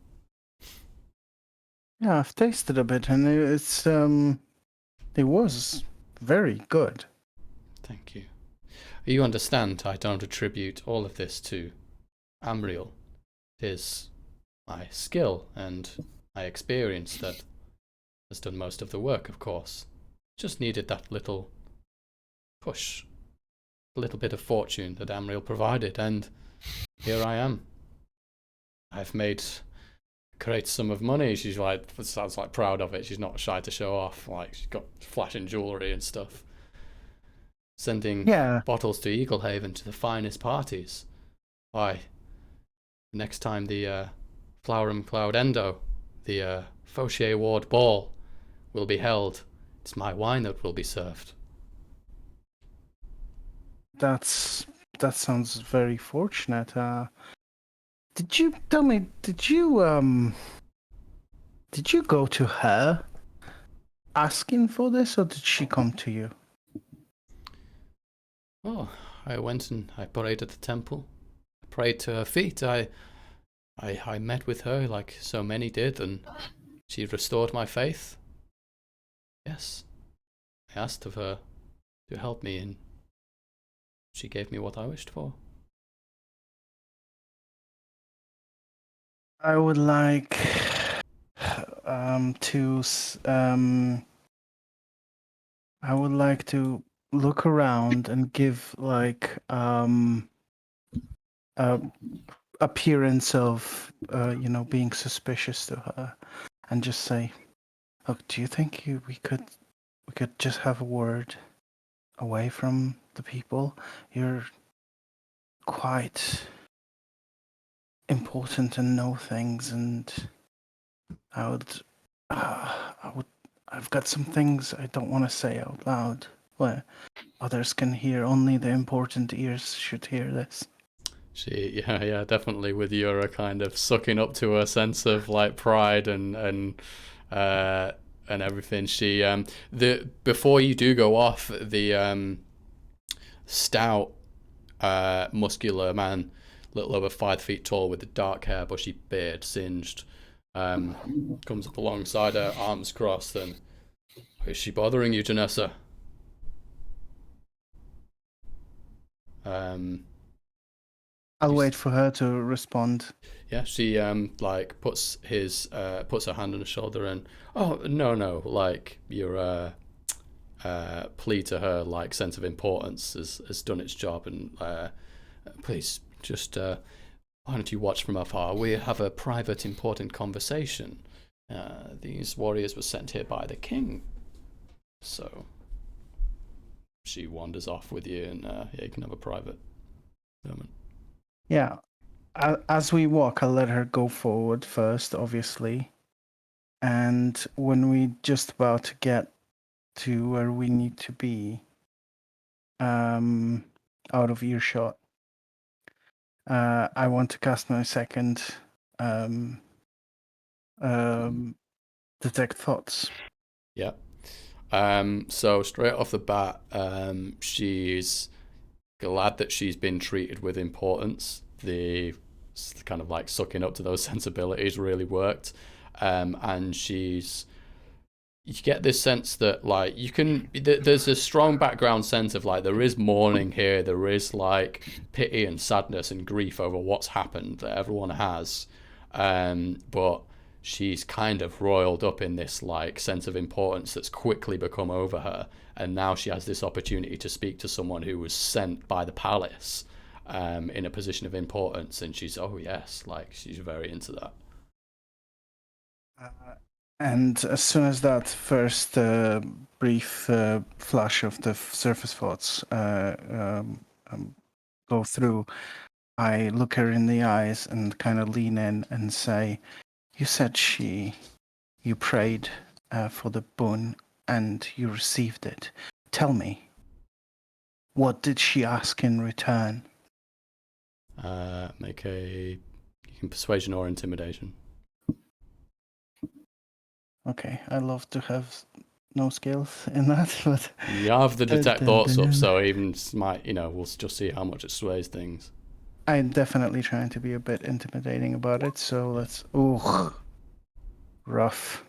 Yeah, I've tasted a bit, and it was very good. Thank you. You understand, I don't attribute all of this to Amriel. It is my skill and my experience that has done most of the work, of course. Just needed that little push, a little bit of fortune that Amriel provided, and here I am. I've made a great sum of money. She's like, sounds like proud of it. She's not shy to show off. Like, she's got flashing jewelry and stuff. Sending bottles to Eaglehaven to the finest parties. Why, next time the Flowerum Cloud Endo, the Fauchier Ward Ball, will be held, it's my wine that will be served. That sounds very fortunate. Did you tell me? Did you go to her asking for this, or did she come to you? Oh, I went and I prayed at the temple. I prayed to her feet. I met with her like so many did, and she restored my faith. Yes, I asked of her to help me, and she gave me what I wished for. I would like I would like to look around and give like appearance of being suspicious to her, and just say, look, do you think we could just have a word away from the people? You're quite important and know things, and I've got some things I don't want to say out loud where others can hear. Only the important ears should hear this. Yeah, definitely with your kind of sucking up to her sense of like pride and everything. She before you do go off, the stout muscular man, little over 5 feet tall, with the dark hair, bushy beard, singed, comes up alongside her, arms crossed, and, is she bothering you, Janessa? I'll wait for her to respond. Yeah, she like puts her hand on his shoulder and, oh, no, like your plea to her, like sense of importance has done its job, and please just why don't you watch from afar? We have a private, important conversation. These warriors were sent here by the king, so she wanders off with you, and you can have a private moment. Yeah, as we walk, I'll let her go forward first, obviously, and when we just about to get to where we need to be, out of earshot, I want to cast my second detect thoughts. Yeah. So straight off the bat, she's glad that she's been treated with importance. The kind of like sucking up to those sensibilities really worked. And you get this sense that like there's a strong background sense of like there is mourning here, there is like pity and sadness and grief over what's happened that everyone has, but she's kind of roiled up in this like sense of importance that's quickly become over her, and now she has this opportunity to speak to someone who was sent by the palace in a position of importance, and she's she's very into that. And as soon as that first brief flash of the surface thoughts go through, I look her in the eyes and kind of lean in and say, "You said you prayed for the boon and you received it. Tell me, what did she ask in return?" Make you can persuasion or intimidation. Okay, I love to have no skills in that, but You have the detect thoughts up, so even might we'll just see how much it sways things. I'm definitely trying to be a bit intimidating about it, so let's... Ooh, rough.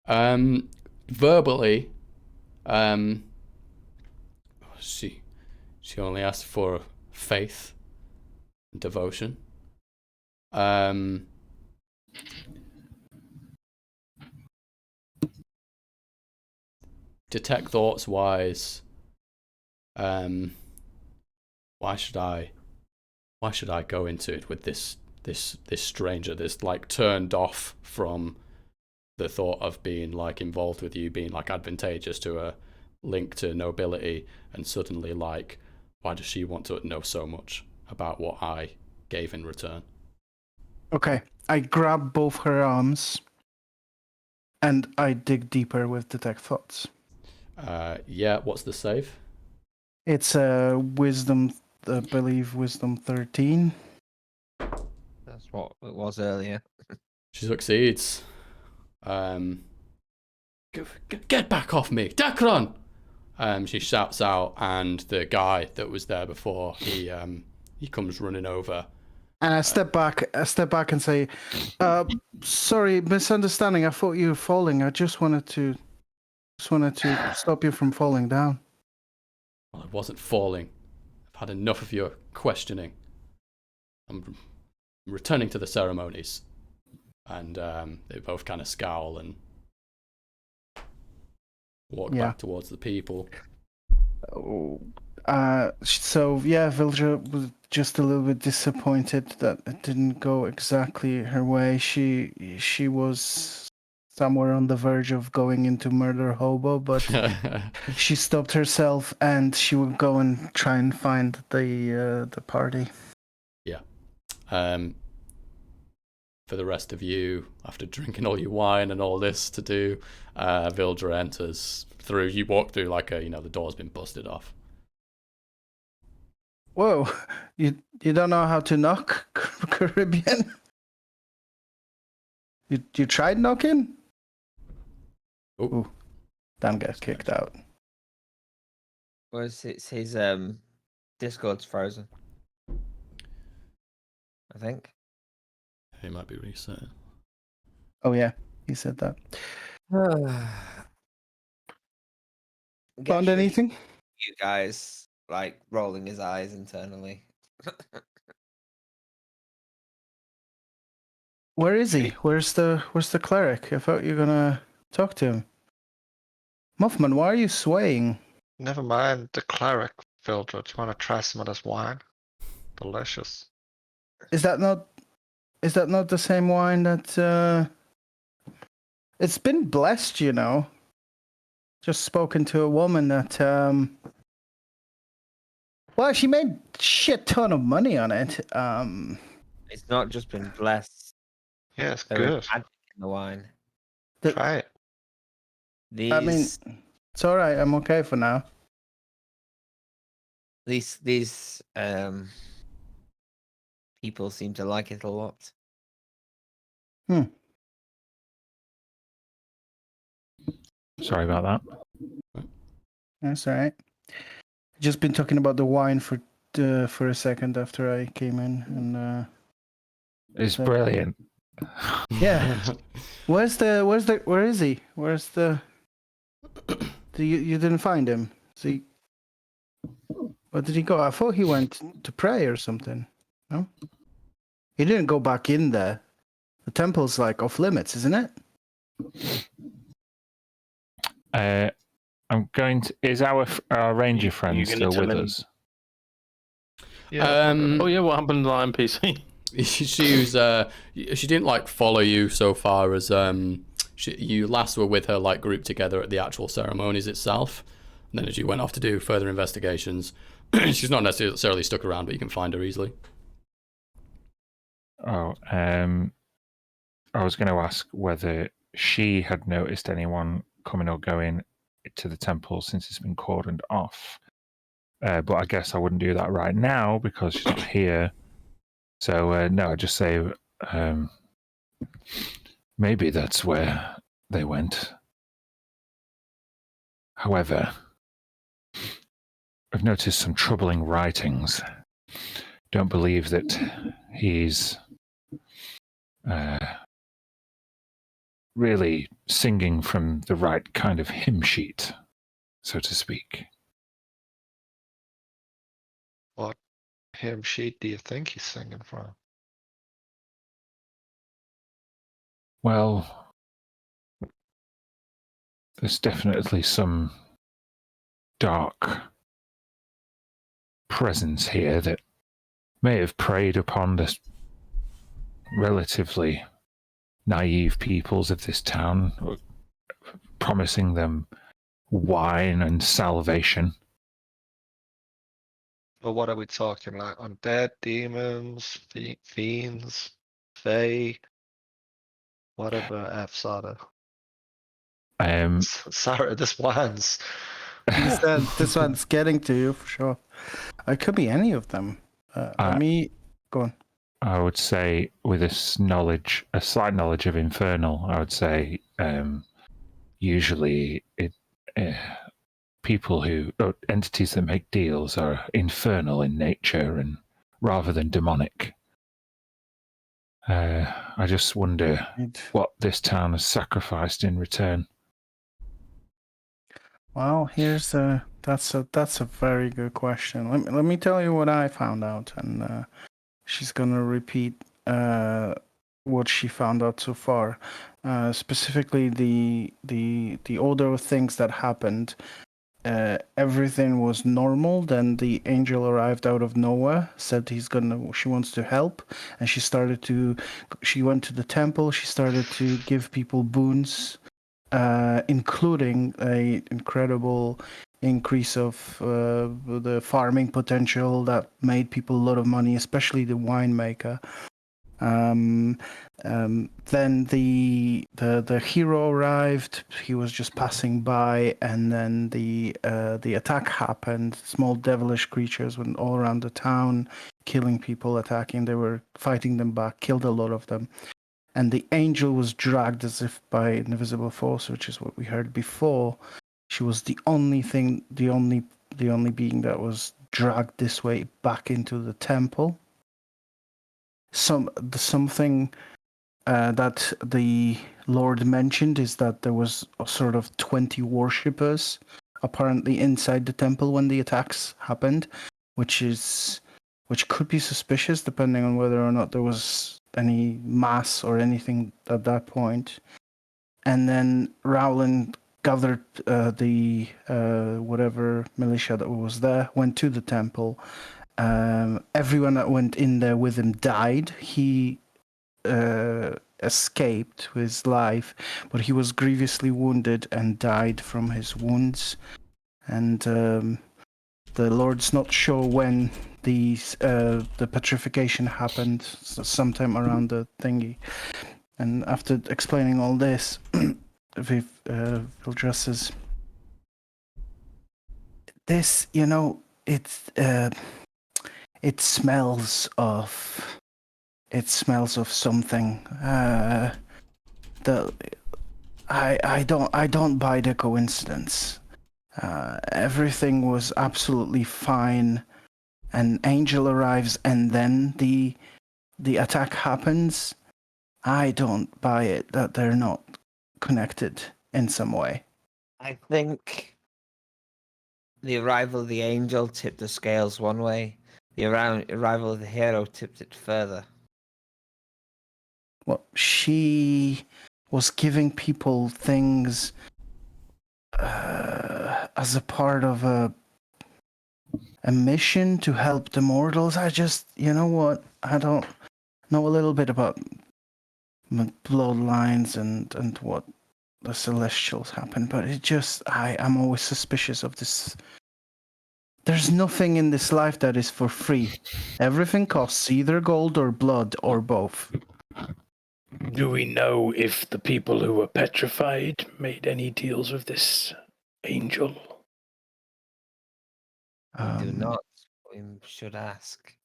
Verbally, she only asked for faith and devotion. Detect thoughts wise, why should I go into it with this stranger, this like turned off from the thought of being like involved with you, being like advantageous to a link to nobility, and suddenly like, why does she want to know so much about what I gave in return? Okay, I grab both her arms and I dig deeper with detect thoughts. What's the save? It's a wisdom, I believe wisdom 13. That's what it was earlier. She succeeds. Get back off me, Dacron! She shouts out, and the guy that was there before, he comes running over. And I step back and say, sorry, misunderstanding. I thought you were falling. I just wanted to stop you from falling down. Well, I wasn't falling. I've had enough of your questioning. I'm returning to the ceremonies. And they both kind of scowl and walk back towards the people. Vilja was just a little bit disappointed that it didn't go exactly her way. She was somewhere on the verge of going into murder hobo, but she stopped herself and she would go and try and find the party. Yeah. For the rest of you, after drinking all your wine and all this to do, Vildra enters through. You walk through like the door's been busted off. Whoa, you don't know how to knock, Caribbean? You tried knocking? Ooh, Dan gets kicked out. Was his Discord's frozen? I think. He might be reset. Oh yeah, he said that. Found anything? You guys like rolling his eyes internally. Where is he? Where's the cleric? I thought you were gonna talk to him. Muffman, why are you swaying? Never mind the cleric, Vildra. Do you want to try some of this wine? Delicious. Is that not the same wine that it's been blessed, you know? Just spoken to a woman that well, she made shit ton of money on it. It's not just been blessed. Yeah, it's There is good. magic in the wine. Try it. I mean, it's all right. I'm okay for now. These people seem to like it a lot. Sorry about that. That's all right. Just been talking about the wine for a second after I came in, and it's brilliant. Yeah. Where is he? Where's the? You didn't find him. See, where did he go? I thought he went to pray or something. No, he didn't go back in there. The temple's like off limits, isn't it? I'm going to. Is our ranger friend You're gonna still with tell him- us? Yeah. Oh yeah, what happened to that NPC? She didn't like follow you so far as you last were with her like grouped together at the actual ceremonies itself, and then as you went off to do further investigations, she's not necessarily stuck around, but you can find her easily. Oh, I was going to ask whether she had noticed anyone coming or going to the temple since it's been cordoned off. But I guess I wouldn't do that right now because she's not here. So, no, I'd just say maybe that's where they went. However, I've noticed some troubling writings. Don't believe that he's really singing from the right kind of hymn sheet, so to speak. What hymn sheet do you think he's singing from? Well, there's definitely some dark presence here that may have preyed upon the relatively naive peoples of this town, promising them wine and salvation. But what are we talking like? Undead, demons, fiends, fae? Whatever F's are there. Sorry, this one's. He said this one's getting to you for sure. It could be any of them. Let me go on. I would say, with this knowledge, a slight knowledge of infernal, I would say usually people entities that make deals are infernal in nature and rather than demonic. I just wonder what this town has sacrificed in return. Well, that's a very good question. Let me tell you what I found out, and she's gonna repeat what she found out so far, specifically the order of things that happened. Everything was normal. Then the angel arrived out of nowhere, said she wants to help, and she went to the temple. She started to give people boons, including a incredible increase of the farming potential that made people a lot of money, especially the winemaker. Then the hero arrived. He was just passing by, and then the attack happened. Small devilish creatures went all around the town, killing people, attacking. They were fighting them back, killed a lot of them. And the angel was dragged as if by an invisible force, which is what we heard before. She was the only being that was dragged this way back into the temple. Something that the Lord mentioned is that there was a sort of 20 worshippers apparently inside the temple when the attacks happened, which could be suspicious depending on whether or not there was any mass or anything at that point. And then Rowland gathered the whatever militia that was there, went to the temple. Everyone that went in there with him died. He escaped with his life, but he was grievously wounded and died from his wounds. And the Lord's not sure when the petrification happened, sometime around the thingy. And after explaining all this, Vildra says, "This, it smells of something. I don't buy the coincidence. Everything was absolutely fine. An angel arrives, and then the attack happens. I don't buy it that they're not connected in some way." I think the arrival of the angel tipped the scales one way. The arrival of the hero tipped it further. she was giving people things as a part of a mission to help the mortals. I just, you know what? I don't know a little bit about bloodlines and what the Celestials happen, but it just, I'm always suspicious of this. There's nothing in this life that is for free. Everything costs either gold or blood or both. Do we know if the people who were petrified made any deals with this angel? We do not. We should ask.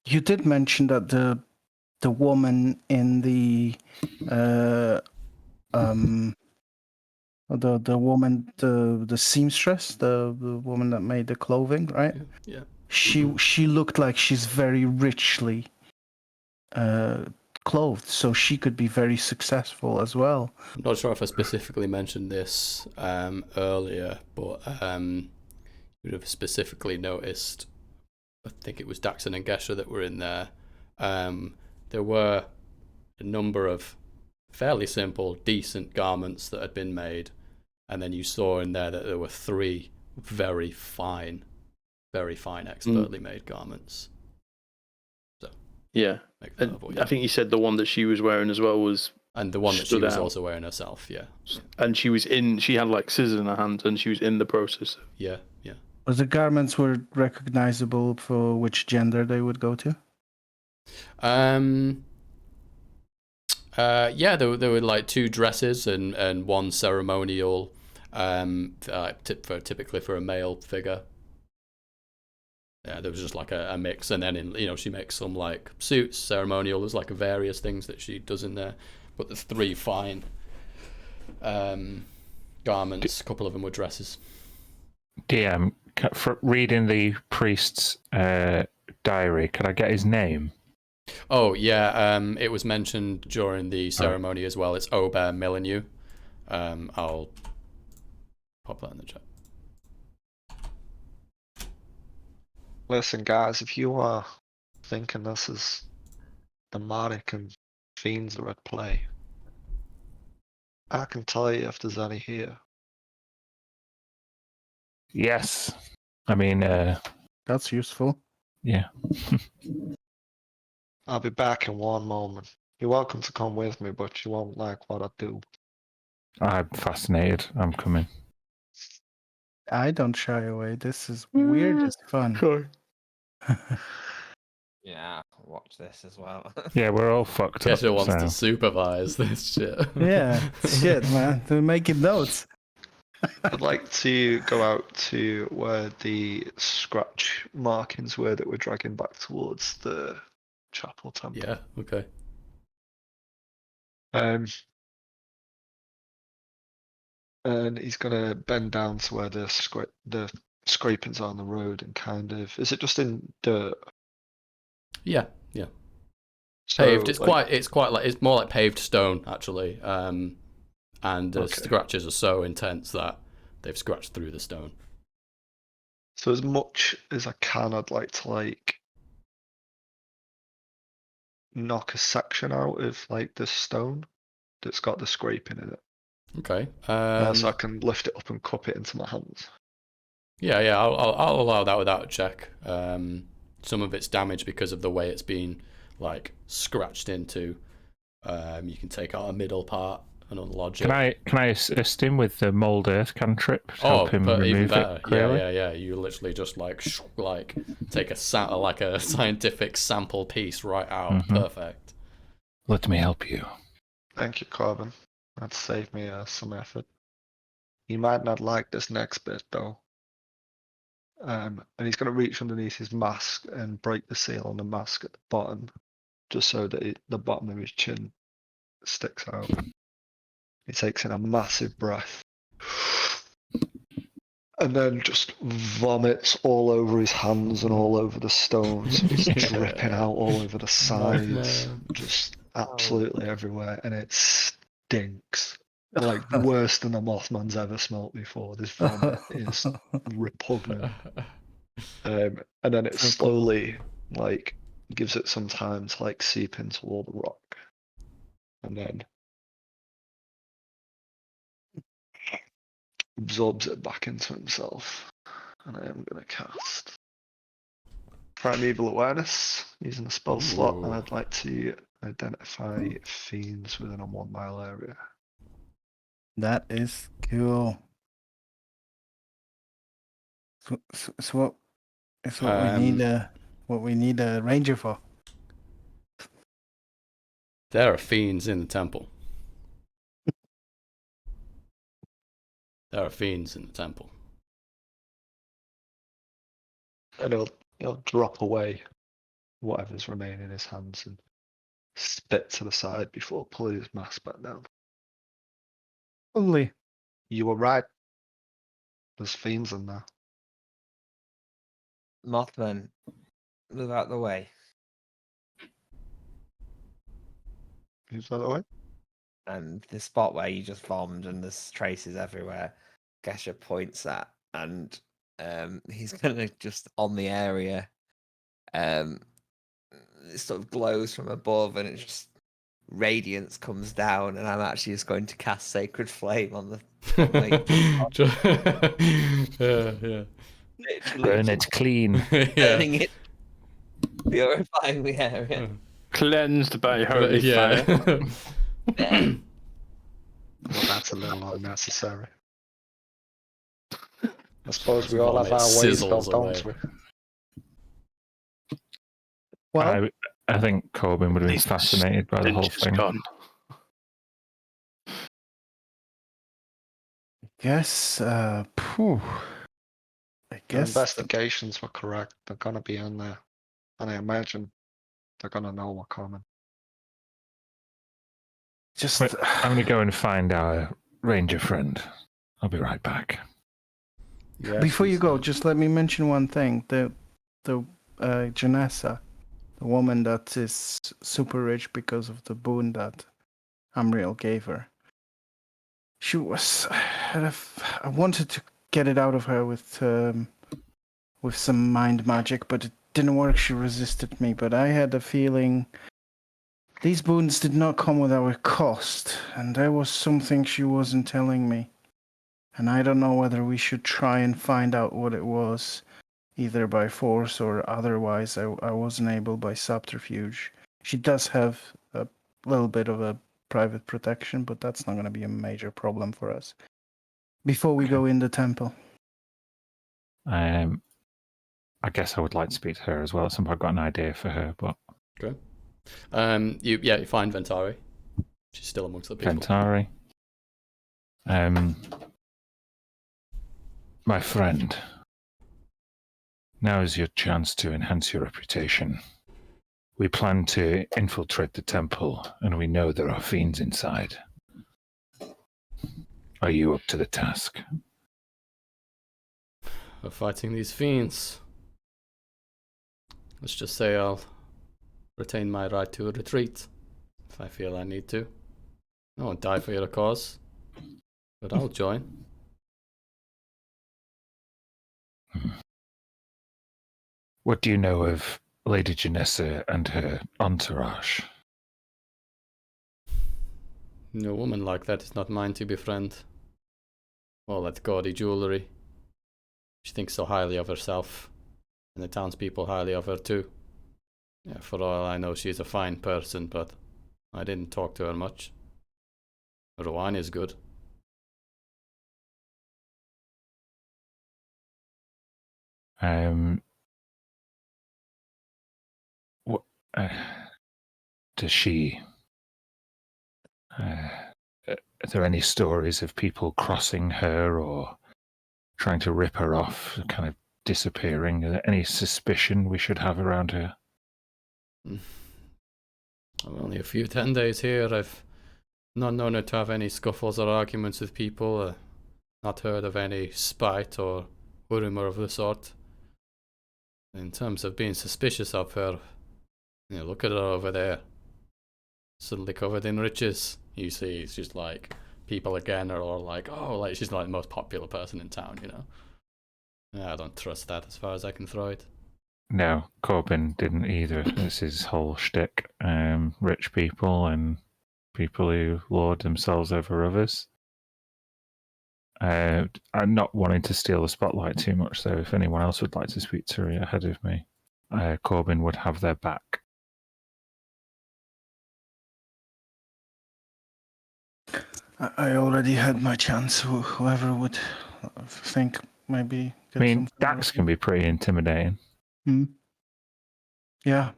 You did mention that the woman in the the woman, the seamstress, the woman that made the clothing, right? Yeah. She looked like she's very richly clothed, so she could be very successful as well. I'm not sure if I specifically mentioned this earlier, but you would have specifically noticed, I think it was Daxon and Gesher that were in there. There were a number of fairly simple, decent garments that had been made, and then you saw in there that there were 3 very fine, expertly made garments. So Yeah, and I think you said the one that she was wearing as well was, and the one that she was also wearing herself. Yeah, and she had like scissors in her hand, and she was in the process. Yeah. Was the garments were recognizable for which gender they would go to? Yeah, there were like 2 dresses and 1 ceremonial, typically for a male figure. Yeah, there was just like a mix, and then she makes some like suits, ceremonial. There's like various things that she does in there, but there's 3 fine garments. A couple of them were dresses. DM, for reading the priest's diary, could I get his name? Oh yeah, it was mentioned during the ceremony as well. It's Ober Millenniu. I'll pop that in the chat. Listen, guys, if you are thinking this is demonic and fiends are at play, I can tell you if there's any here. Yes. I mean, that's useful. Yeah. I'll be back in 1 moment. You're welcome to come with me, but you won't like what I do. I'm fascinated. I'm coming. I don't shy away. This is weird as fun. Sure. Yeah, watch this as well. Yeah, we're all fucked up. Kesha wants to supervise this shit. Yeah, shit, man. They're making notes. I'd like to go out to where the scratch markings were that we're dragging back towards the chapel temple. Yeah, okay. And he's gonna bend down to where the scrapings are on the road and kind of, is it just in dirt? Yeah. So, Paved. It's quite like it's more like paved stone actually. And the scratches are so intense that they've scratched through the stone. So as much as I can, I'd like to knock a section out of the stone that's got the scraping in it. Okay. So I can lift it up and cup it into my hands. Yeah. I'll allow that without a check. Some of it's damaged because of the way it's been scratched into. You can take out a middle part and unlodge it. Can I assist him with the mold earth cantrip to help him remove it? Yeah. You literally just take a scientific sample piece right out. Mm-hmm. Perfect. Let me help you. Thank you, Corbin. That saved me some effort. You might not like this next bit though. And he's going to reach underneath his mask and break the seal on the mask at the bottom, just so that the bottom of his chin sticks out. He takes in a massive breath and then just vomits all over his hands and all over the stones. It's dripping out all over the sides, just absolutely everywhere, and it stinks. Worse than a Mothman's ever smelt before. This vomit is repugnant. And then it slowly gives it some time to seep into all the rock. and then absorbs it back into himself. And I am going to cast Primeval Awareness using a spell slot, and Ooh. I'd like to identify fiends within a 1 mile area. That is cool. So what we need a ranger for. There are fiends in the temple. There are fiends in the temple. And he'll drop away whatever's remaining in his hands and spit to the side before pulling his mask back down. Lovely. You were right. There's fiends in there. Mothman, move out the way. Who's that away? And the spot where you just bombed and there's traces everywhere, Gesha points at, and he's gonna just on the area. It sort of glows from above, and it just radiance comes down, and I'm actually just going to cast Sacred Flame on the. Yeah. Literally Burn just it clean. burning it, purifying the area. Cleansed by holy Yeah. fire. Yeah. Well, that's a little unnecessary. I suppose we all have our Vomit ways, sizzles don't we? Well, I think Corbin would have been fascinated by the whole Stench is thing. gone. guess. I The guess. investigations were correct. They're gonna be in there, and I imagine they're gonna know we're coming. Just. Wait, I'm going to go and find our ranger friend. I'll be right back. Yeah, Before you she's, go, just let me mention one thing. The Janessa, the woman that is super rich because of the boon that Amriel gave her. She was. I wanted to get it out of her with some mind magic, but it didn't work. She resisted me. But I had a feeling these boons did not come without a cost, and there was something she wasn't telling me. And I don't know whether we should try and find out what it was, either by force or otherwise. I wasn't able by subterfuge. She does have a little bit of a private protection, but that's not going to be a major problem for us. Before we go in the temple. I guess I would like to speak to her as well. I've got an idea for her, but Okay. You find Ventari. She's still amongst the people. Ventari. My friend, now is your chance to enhance your reputation. We plan to infiltrate the temple, and we know there are fiends inside. Are you up to the task? We're fighting these fiends. Let's just say I'll retain my right to a retreat if I feel I need to. I won't die for your cause, but I'll join. What do you know of Lady Janessa and her entourage? No woman like that is not mine to befriend. All that gaudy jewellery. She thinks so highly of herself, and the townspeople highly of her too. Yeah, for all I know, she's a fine person, but I didn't talk to her much. Her wine is good. What does she? Are there any stories of people crossing her or trying to rip her off, kind of disappearing? Are there any suspicion we should have around her? I'm only a few 10 days here. I've not known her to have any scuffles or arguments with people. Not heard of any spite or rumour of the sort. In terms of being suspicious of her, look at her over there. Suddenly covered in riches. You see, it's just like people again are all like, oh, like she's like the most popular person in town, Yeah, I don't trust that as far as I can throw it. No, Corbin didn't either. This is his whole shtick. Rich people and people who lord themselves over others. I'm not wanting to steal the spotlight too much, though. If anyone else would like to speak to her ahead of me, Corbin would have their back. I already had my chance. Whoever would think maybe. I mean, Dax can be pretty intimidating. Yeah.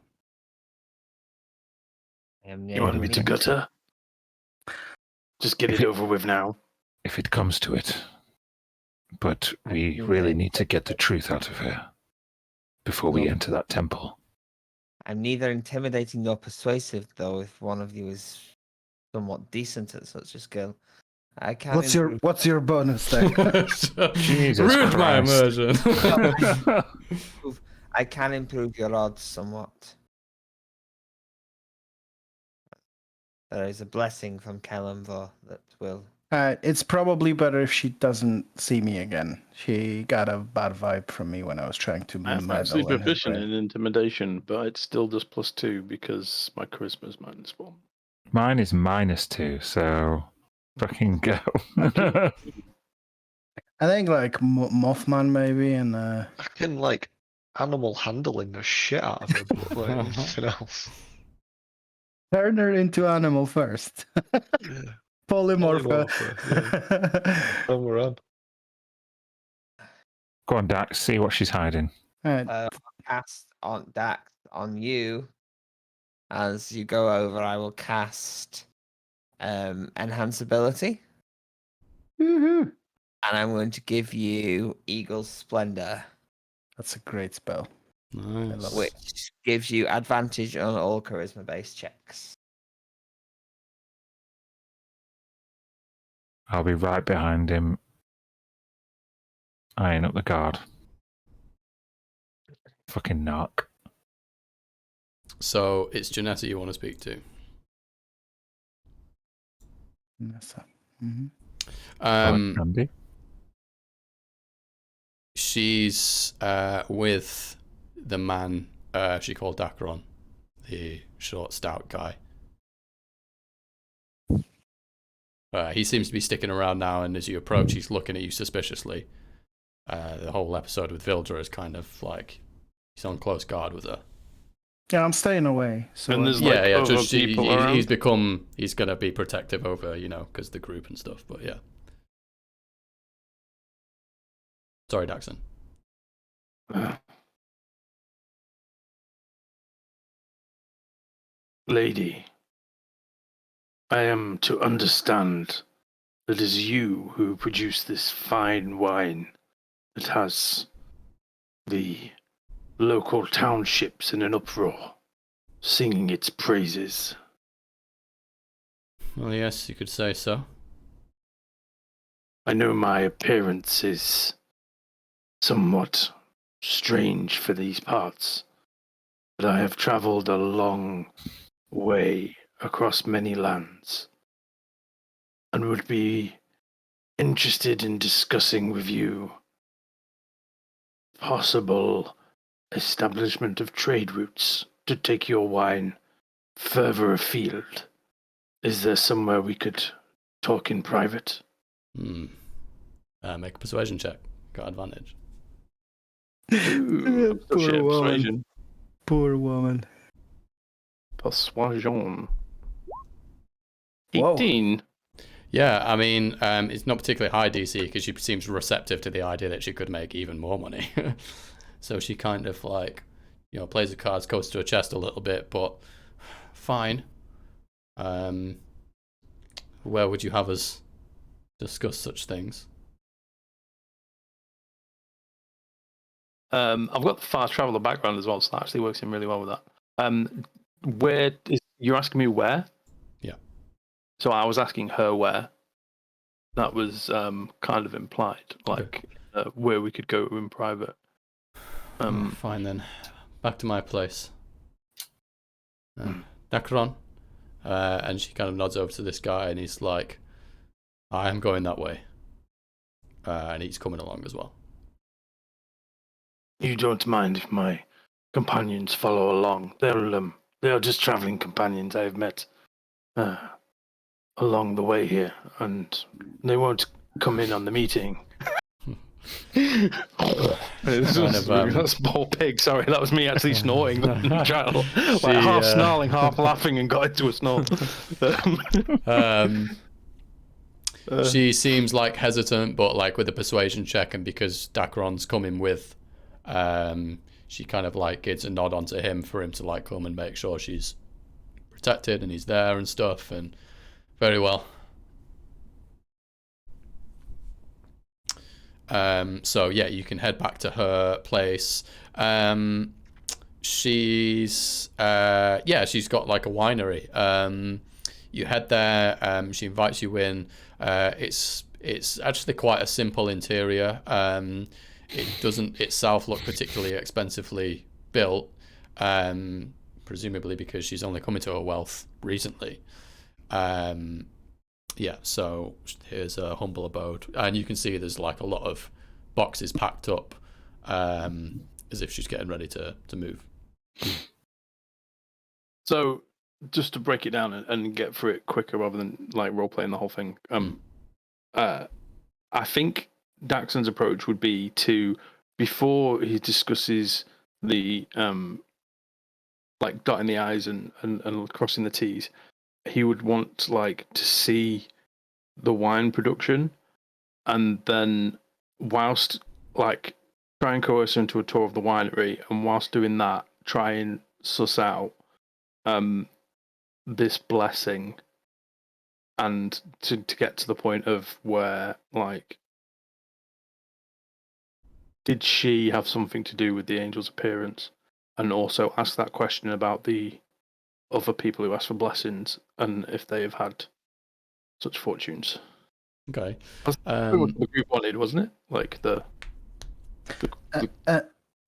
You want me to gut her? Just get it over with now. If it comes to it. But we really need to get the truth out of her before we enter that temple. I'm neither intimidating nor persuasive, though. If one of you is somewhat decent at such a skill, I can. What's your bonus then? Jesus Ruined Christ. my immersion. I can improve your odds somewhat. There is a blessing from Kellamvor that will. It's probably better if she doesn't see me again. She got a bad vibe from me when I was trying to I'm meddle actually in her proficient brain. in intimidation, but it's still just +2 because my charisma is -1. Mine is -2, so fucking go. I think like Mothman maybe, and I can like animal handling the shit out of her, but like nothing else. turn her into animal first. Yeah. Polymorph. And we're on. Go on, Dax, see what she's hiding. Cast on Dax on you. As you go over, I will cast enhance ability, Woohoo! and I'm going to give you Eagle's Splendor, That's a great spell. Nice. which gives you advantage on all charisma-based checks. I'll be right behind him, eyeing up the guard. Fucking knock. So it's Janetta you want to speak to. Andy? She's with the man she called Dacron, the short, stout guy. He seems to be sticking around now, and as you approach, he's looking at you suspiciously. The whole episode with Vildra is kind of like he's on close guard with her. Yeah, I'm staying away. So And there's Yeah, like yeah. other Just people around. he's gonna be protective over, because the group and stuff. But yeah. Sorry, Daxon. Lady, I am to understand that it is you who produce this fine wine that has the local townships in an uproar, singing its praises. Well, yes, you could say so. I know my appearance is somewhat strange for these parts, but I have traveled a long way across many lands and would be interested in discussing with you possible establishment of trade routes to take your wine further afield. Is there somewhere we could talk in private? Make a persuasion check. Got advantage. Ooh, Poor shit, woman. persuasion. Poor woman. Persuasion. Whoa. 18. Yeah, I mean, it's not particularly high DC because she seems receptive to the idea that she could make even more money. So she kind of like, plays the cards close to her chest a little bit, but fine. Where would you have us discuss such things? I've got the fast traveler background as well, so that actually works in really well with that. You're asking me where? Yeah. So I was asking her where. That was kind of implied, like where we could go in private. Fine then. Back to my place. Dacron. And she kind of nods over to this guy, and he's like, I am going that way. And he's coming along as well. You don't mind if my companions follow along. They are just traveling companions I have met along the way here, and they won't come in on the meeting. That's poor pig. Sorry, that was me actually snoring. Trying to, like She, half snarling, half laughing, and got into a snore. She seems like hesitant, but like with a persuasion check, and because Dacron's coming with, she kind of like gives a nod onto him for him to like come and make sure she's protected and he's there and stuff. And very well. So yeah, you can head back to her place. She's got like a winery. You head there. She invites you in. It's actually quite a simple interior. It doesn't itself look particularly expensively built, presumably because she's only come into her wealth recently. So here's a humble abode, and you can see there's like a lot of boxes packed up, as if she's getting ready to move. So, just to break it down and get through it quicker rather than like role playing the whole thing, I think Daxon's approach would be to, before he discusses the like dotting the I's and crossing the T's, he would want like to see the wine production, and then whilst like try and coerce her into a tour of the winery, and whilst doing that, try and suss out this blessing, and to get to the point of where like, did she have something to do with the angel's appearance, and also ask that question about the other people who asked for blessings and if they have had such fortunes. Okay. That's what the group wanted, wasn't it? Like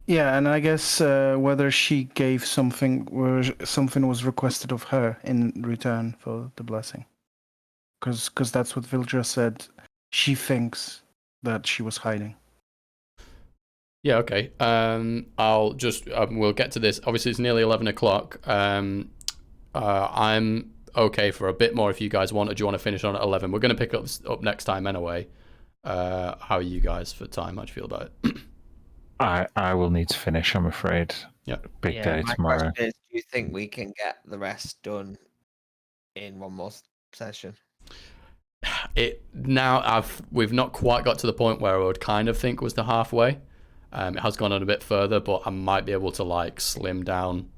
yeah, and I guess whether she gave something, or something was requested of her in return for the blessing, because that's what Vildra said. She thinks that she was hiding. Yeah. Okay. I'll just we'll get to this. Obviously, it's nearly 11 o'clock. I'm okay for a bit more if you guys want. Or do you want to finish on at 11? We're going to pick up next time anyway. How are you guys for time? How do you feel about it? I will need to finish, I'm afraid. Yeah. Big day my tomorrow. question is, do you think we can get the rest done in one more session? We've not quite got to the point where I would kind of think was the halfway. It has gone on a bit further, but I might be able to like slim down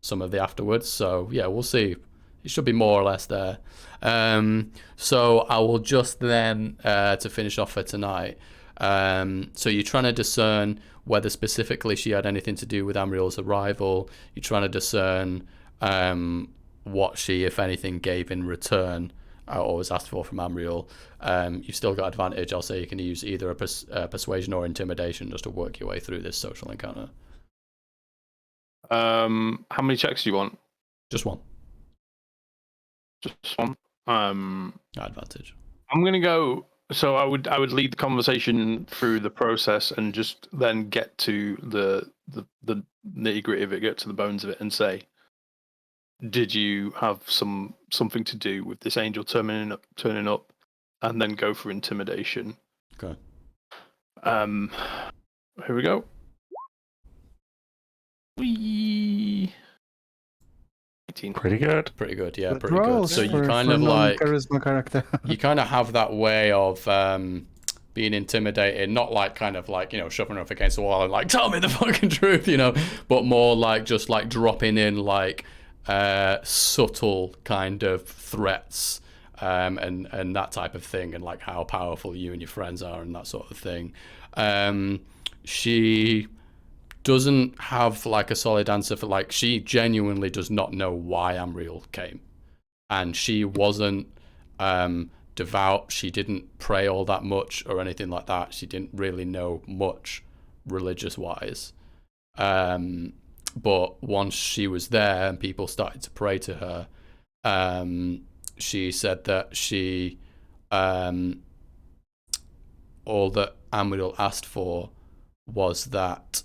some of the afterwards. So yeah, we'll see. It should be more or less there. So I will just then to finish off for tonight. So you're trying to discern whether specifically she had anything to do with Amriel's arrival. You're trying to discern what she, if anything, gave in return or was asked for from Amriel. You've still got advantage. I'll say you can use either a persuasion or intimidation just to work your way through this social encounter. how many checks do you want? Just one. Just one. Advantage. I'm gonna go. So I would lead the conversation through the process and just then get to the nitty gritty of it, get to the bones of it, and say, did you have something to do with this angel turning up, and then go for intimidation. Okay. Here we go. Whee! 18. Pretty good. Pretty good, yeah, Good pretty good. rolls So you for kind of a like charisma character. you kind of have that way of being intimidated, not like kind of like, you know, shoving her up against the wall and like, tell me the fucking truth, you know, but more like just like dropping in like subtle kind of threats and that type of thing, and like how powerful you and your friends are and that sort of thing. She doesn't have like a solid answer for, like, she genuinely does not know why Amriel came, and she wasn't devout. She didn't pray all that much or anything like that. She didn't really know much religious wise, but once she was there and people started to pray to her, she said that she all that Amriel asked for was that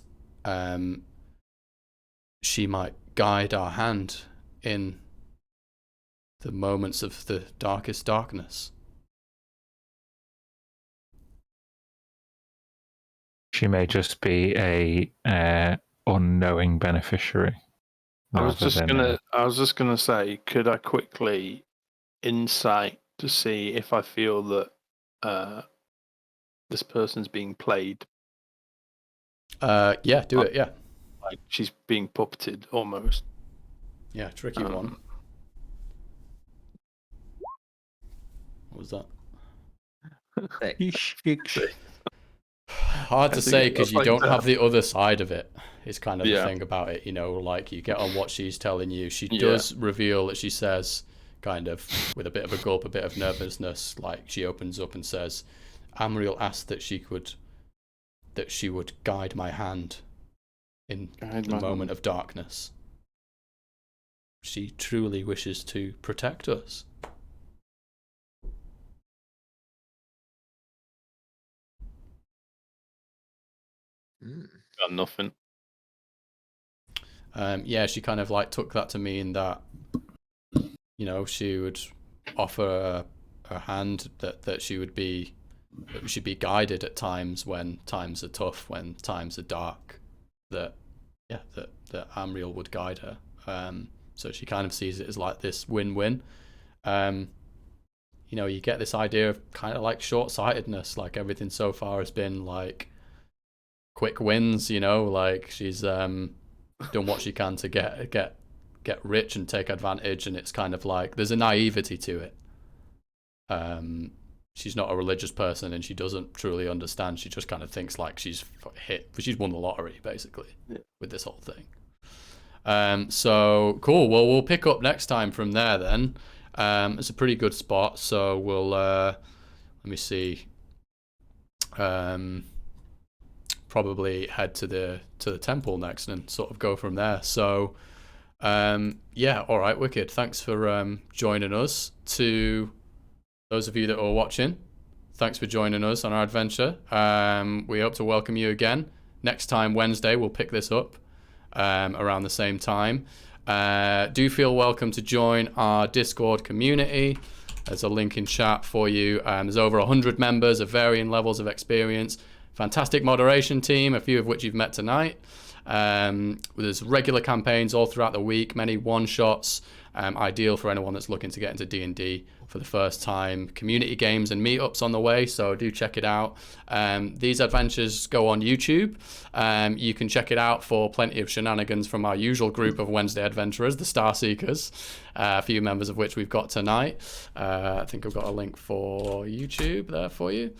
she might guide our hand in the moments of the darkest darkness. She may just be a unknowing beneficiary. I was rather just gonna say, could I quickly insight to see if I feel that this person's being played? Yeah, do it. Yeah, Like she's being puppeted almost. yeah, tricky one. What was that? Hard to I think say because that's you like don't that. have the other side of it. Is kind of the Yeah. thing about it, you know. Like you get on what she's telling you. She Yeah. does reveal that she says, kind of with a bit of a gulp, a bit of nervousness. Like she opens up and says, "Amriel asked that she would guide my hand in the moment of darkness. She truly wishes to protect us." Got nothing. Yeah, she kind of like took that to mean that, you know, she would offer a hand that she'd be guided at times when times are tough, when times are dark, that Amriel would guide her. So she kind of sees it as like this win-win. You know, you get this idea of kind of like short-sightedness, like everything so far has been like quick wins, you know, like she's done what she can to get rich and take advantage, and it's kind of like there's a naivety to it. She's not a religious person and she doesn't truly understand. She just kind of thinks like she's won the lottery basically with this whole thing. So cool. Well, we'll pick up next time from there then. It's a pretty good spot, so we'll let me see. Probably head to the temple next and sort of go from there. So yeah, all right, wicked. Thanks for joining us. To those of you that are watching, thanks for joining us on our adventure. We hope to welcome you again next time. Wednesday we'll pick this up around the same time. Do feel welcome to join our Discord community. There's a link in chat for you. There's over 100 members of varying levels of experience. Fantastic moderation team, a few of which you've met tonight. There's regular campaigns all throughout the week, many one-shots, ideal for anyone that's looking to get into D&D for the first time. Community games and meetups on the way, so do check it out. These adventures go on YouTube. You can check it out for plenty of shenanigans from our usual group of Wednesday adventurers, the Star Seekers, a few members of which we've got tonight. I think I've got a link for YouTube there for you.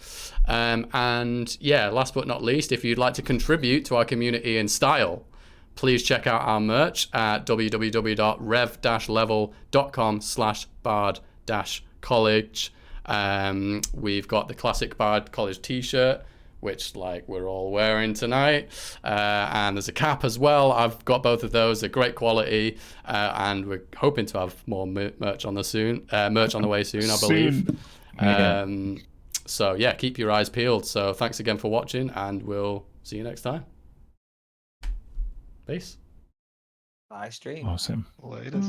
And yeah, last but not least, if you'd like to contribute to our community in style, please check out our merch at www.rev-level.com/bard-college. We've got the classic Bard College t-shirt, which like we're all wearing tonight, and there's a cap as well. I've got both of those. They're great quality, and we're hoping to have more merch on the way soon, I believe. Yeah. So yeah, keep your eyes peeled. So thanks again for watching, and we'll see you next time. Peace. Bye, stream. Awesome. Later.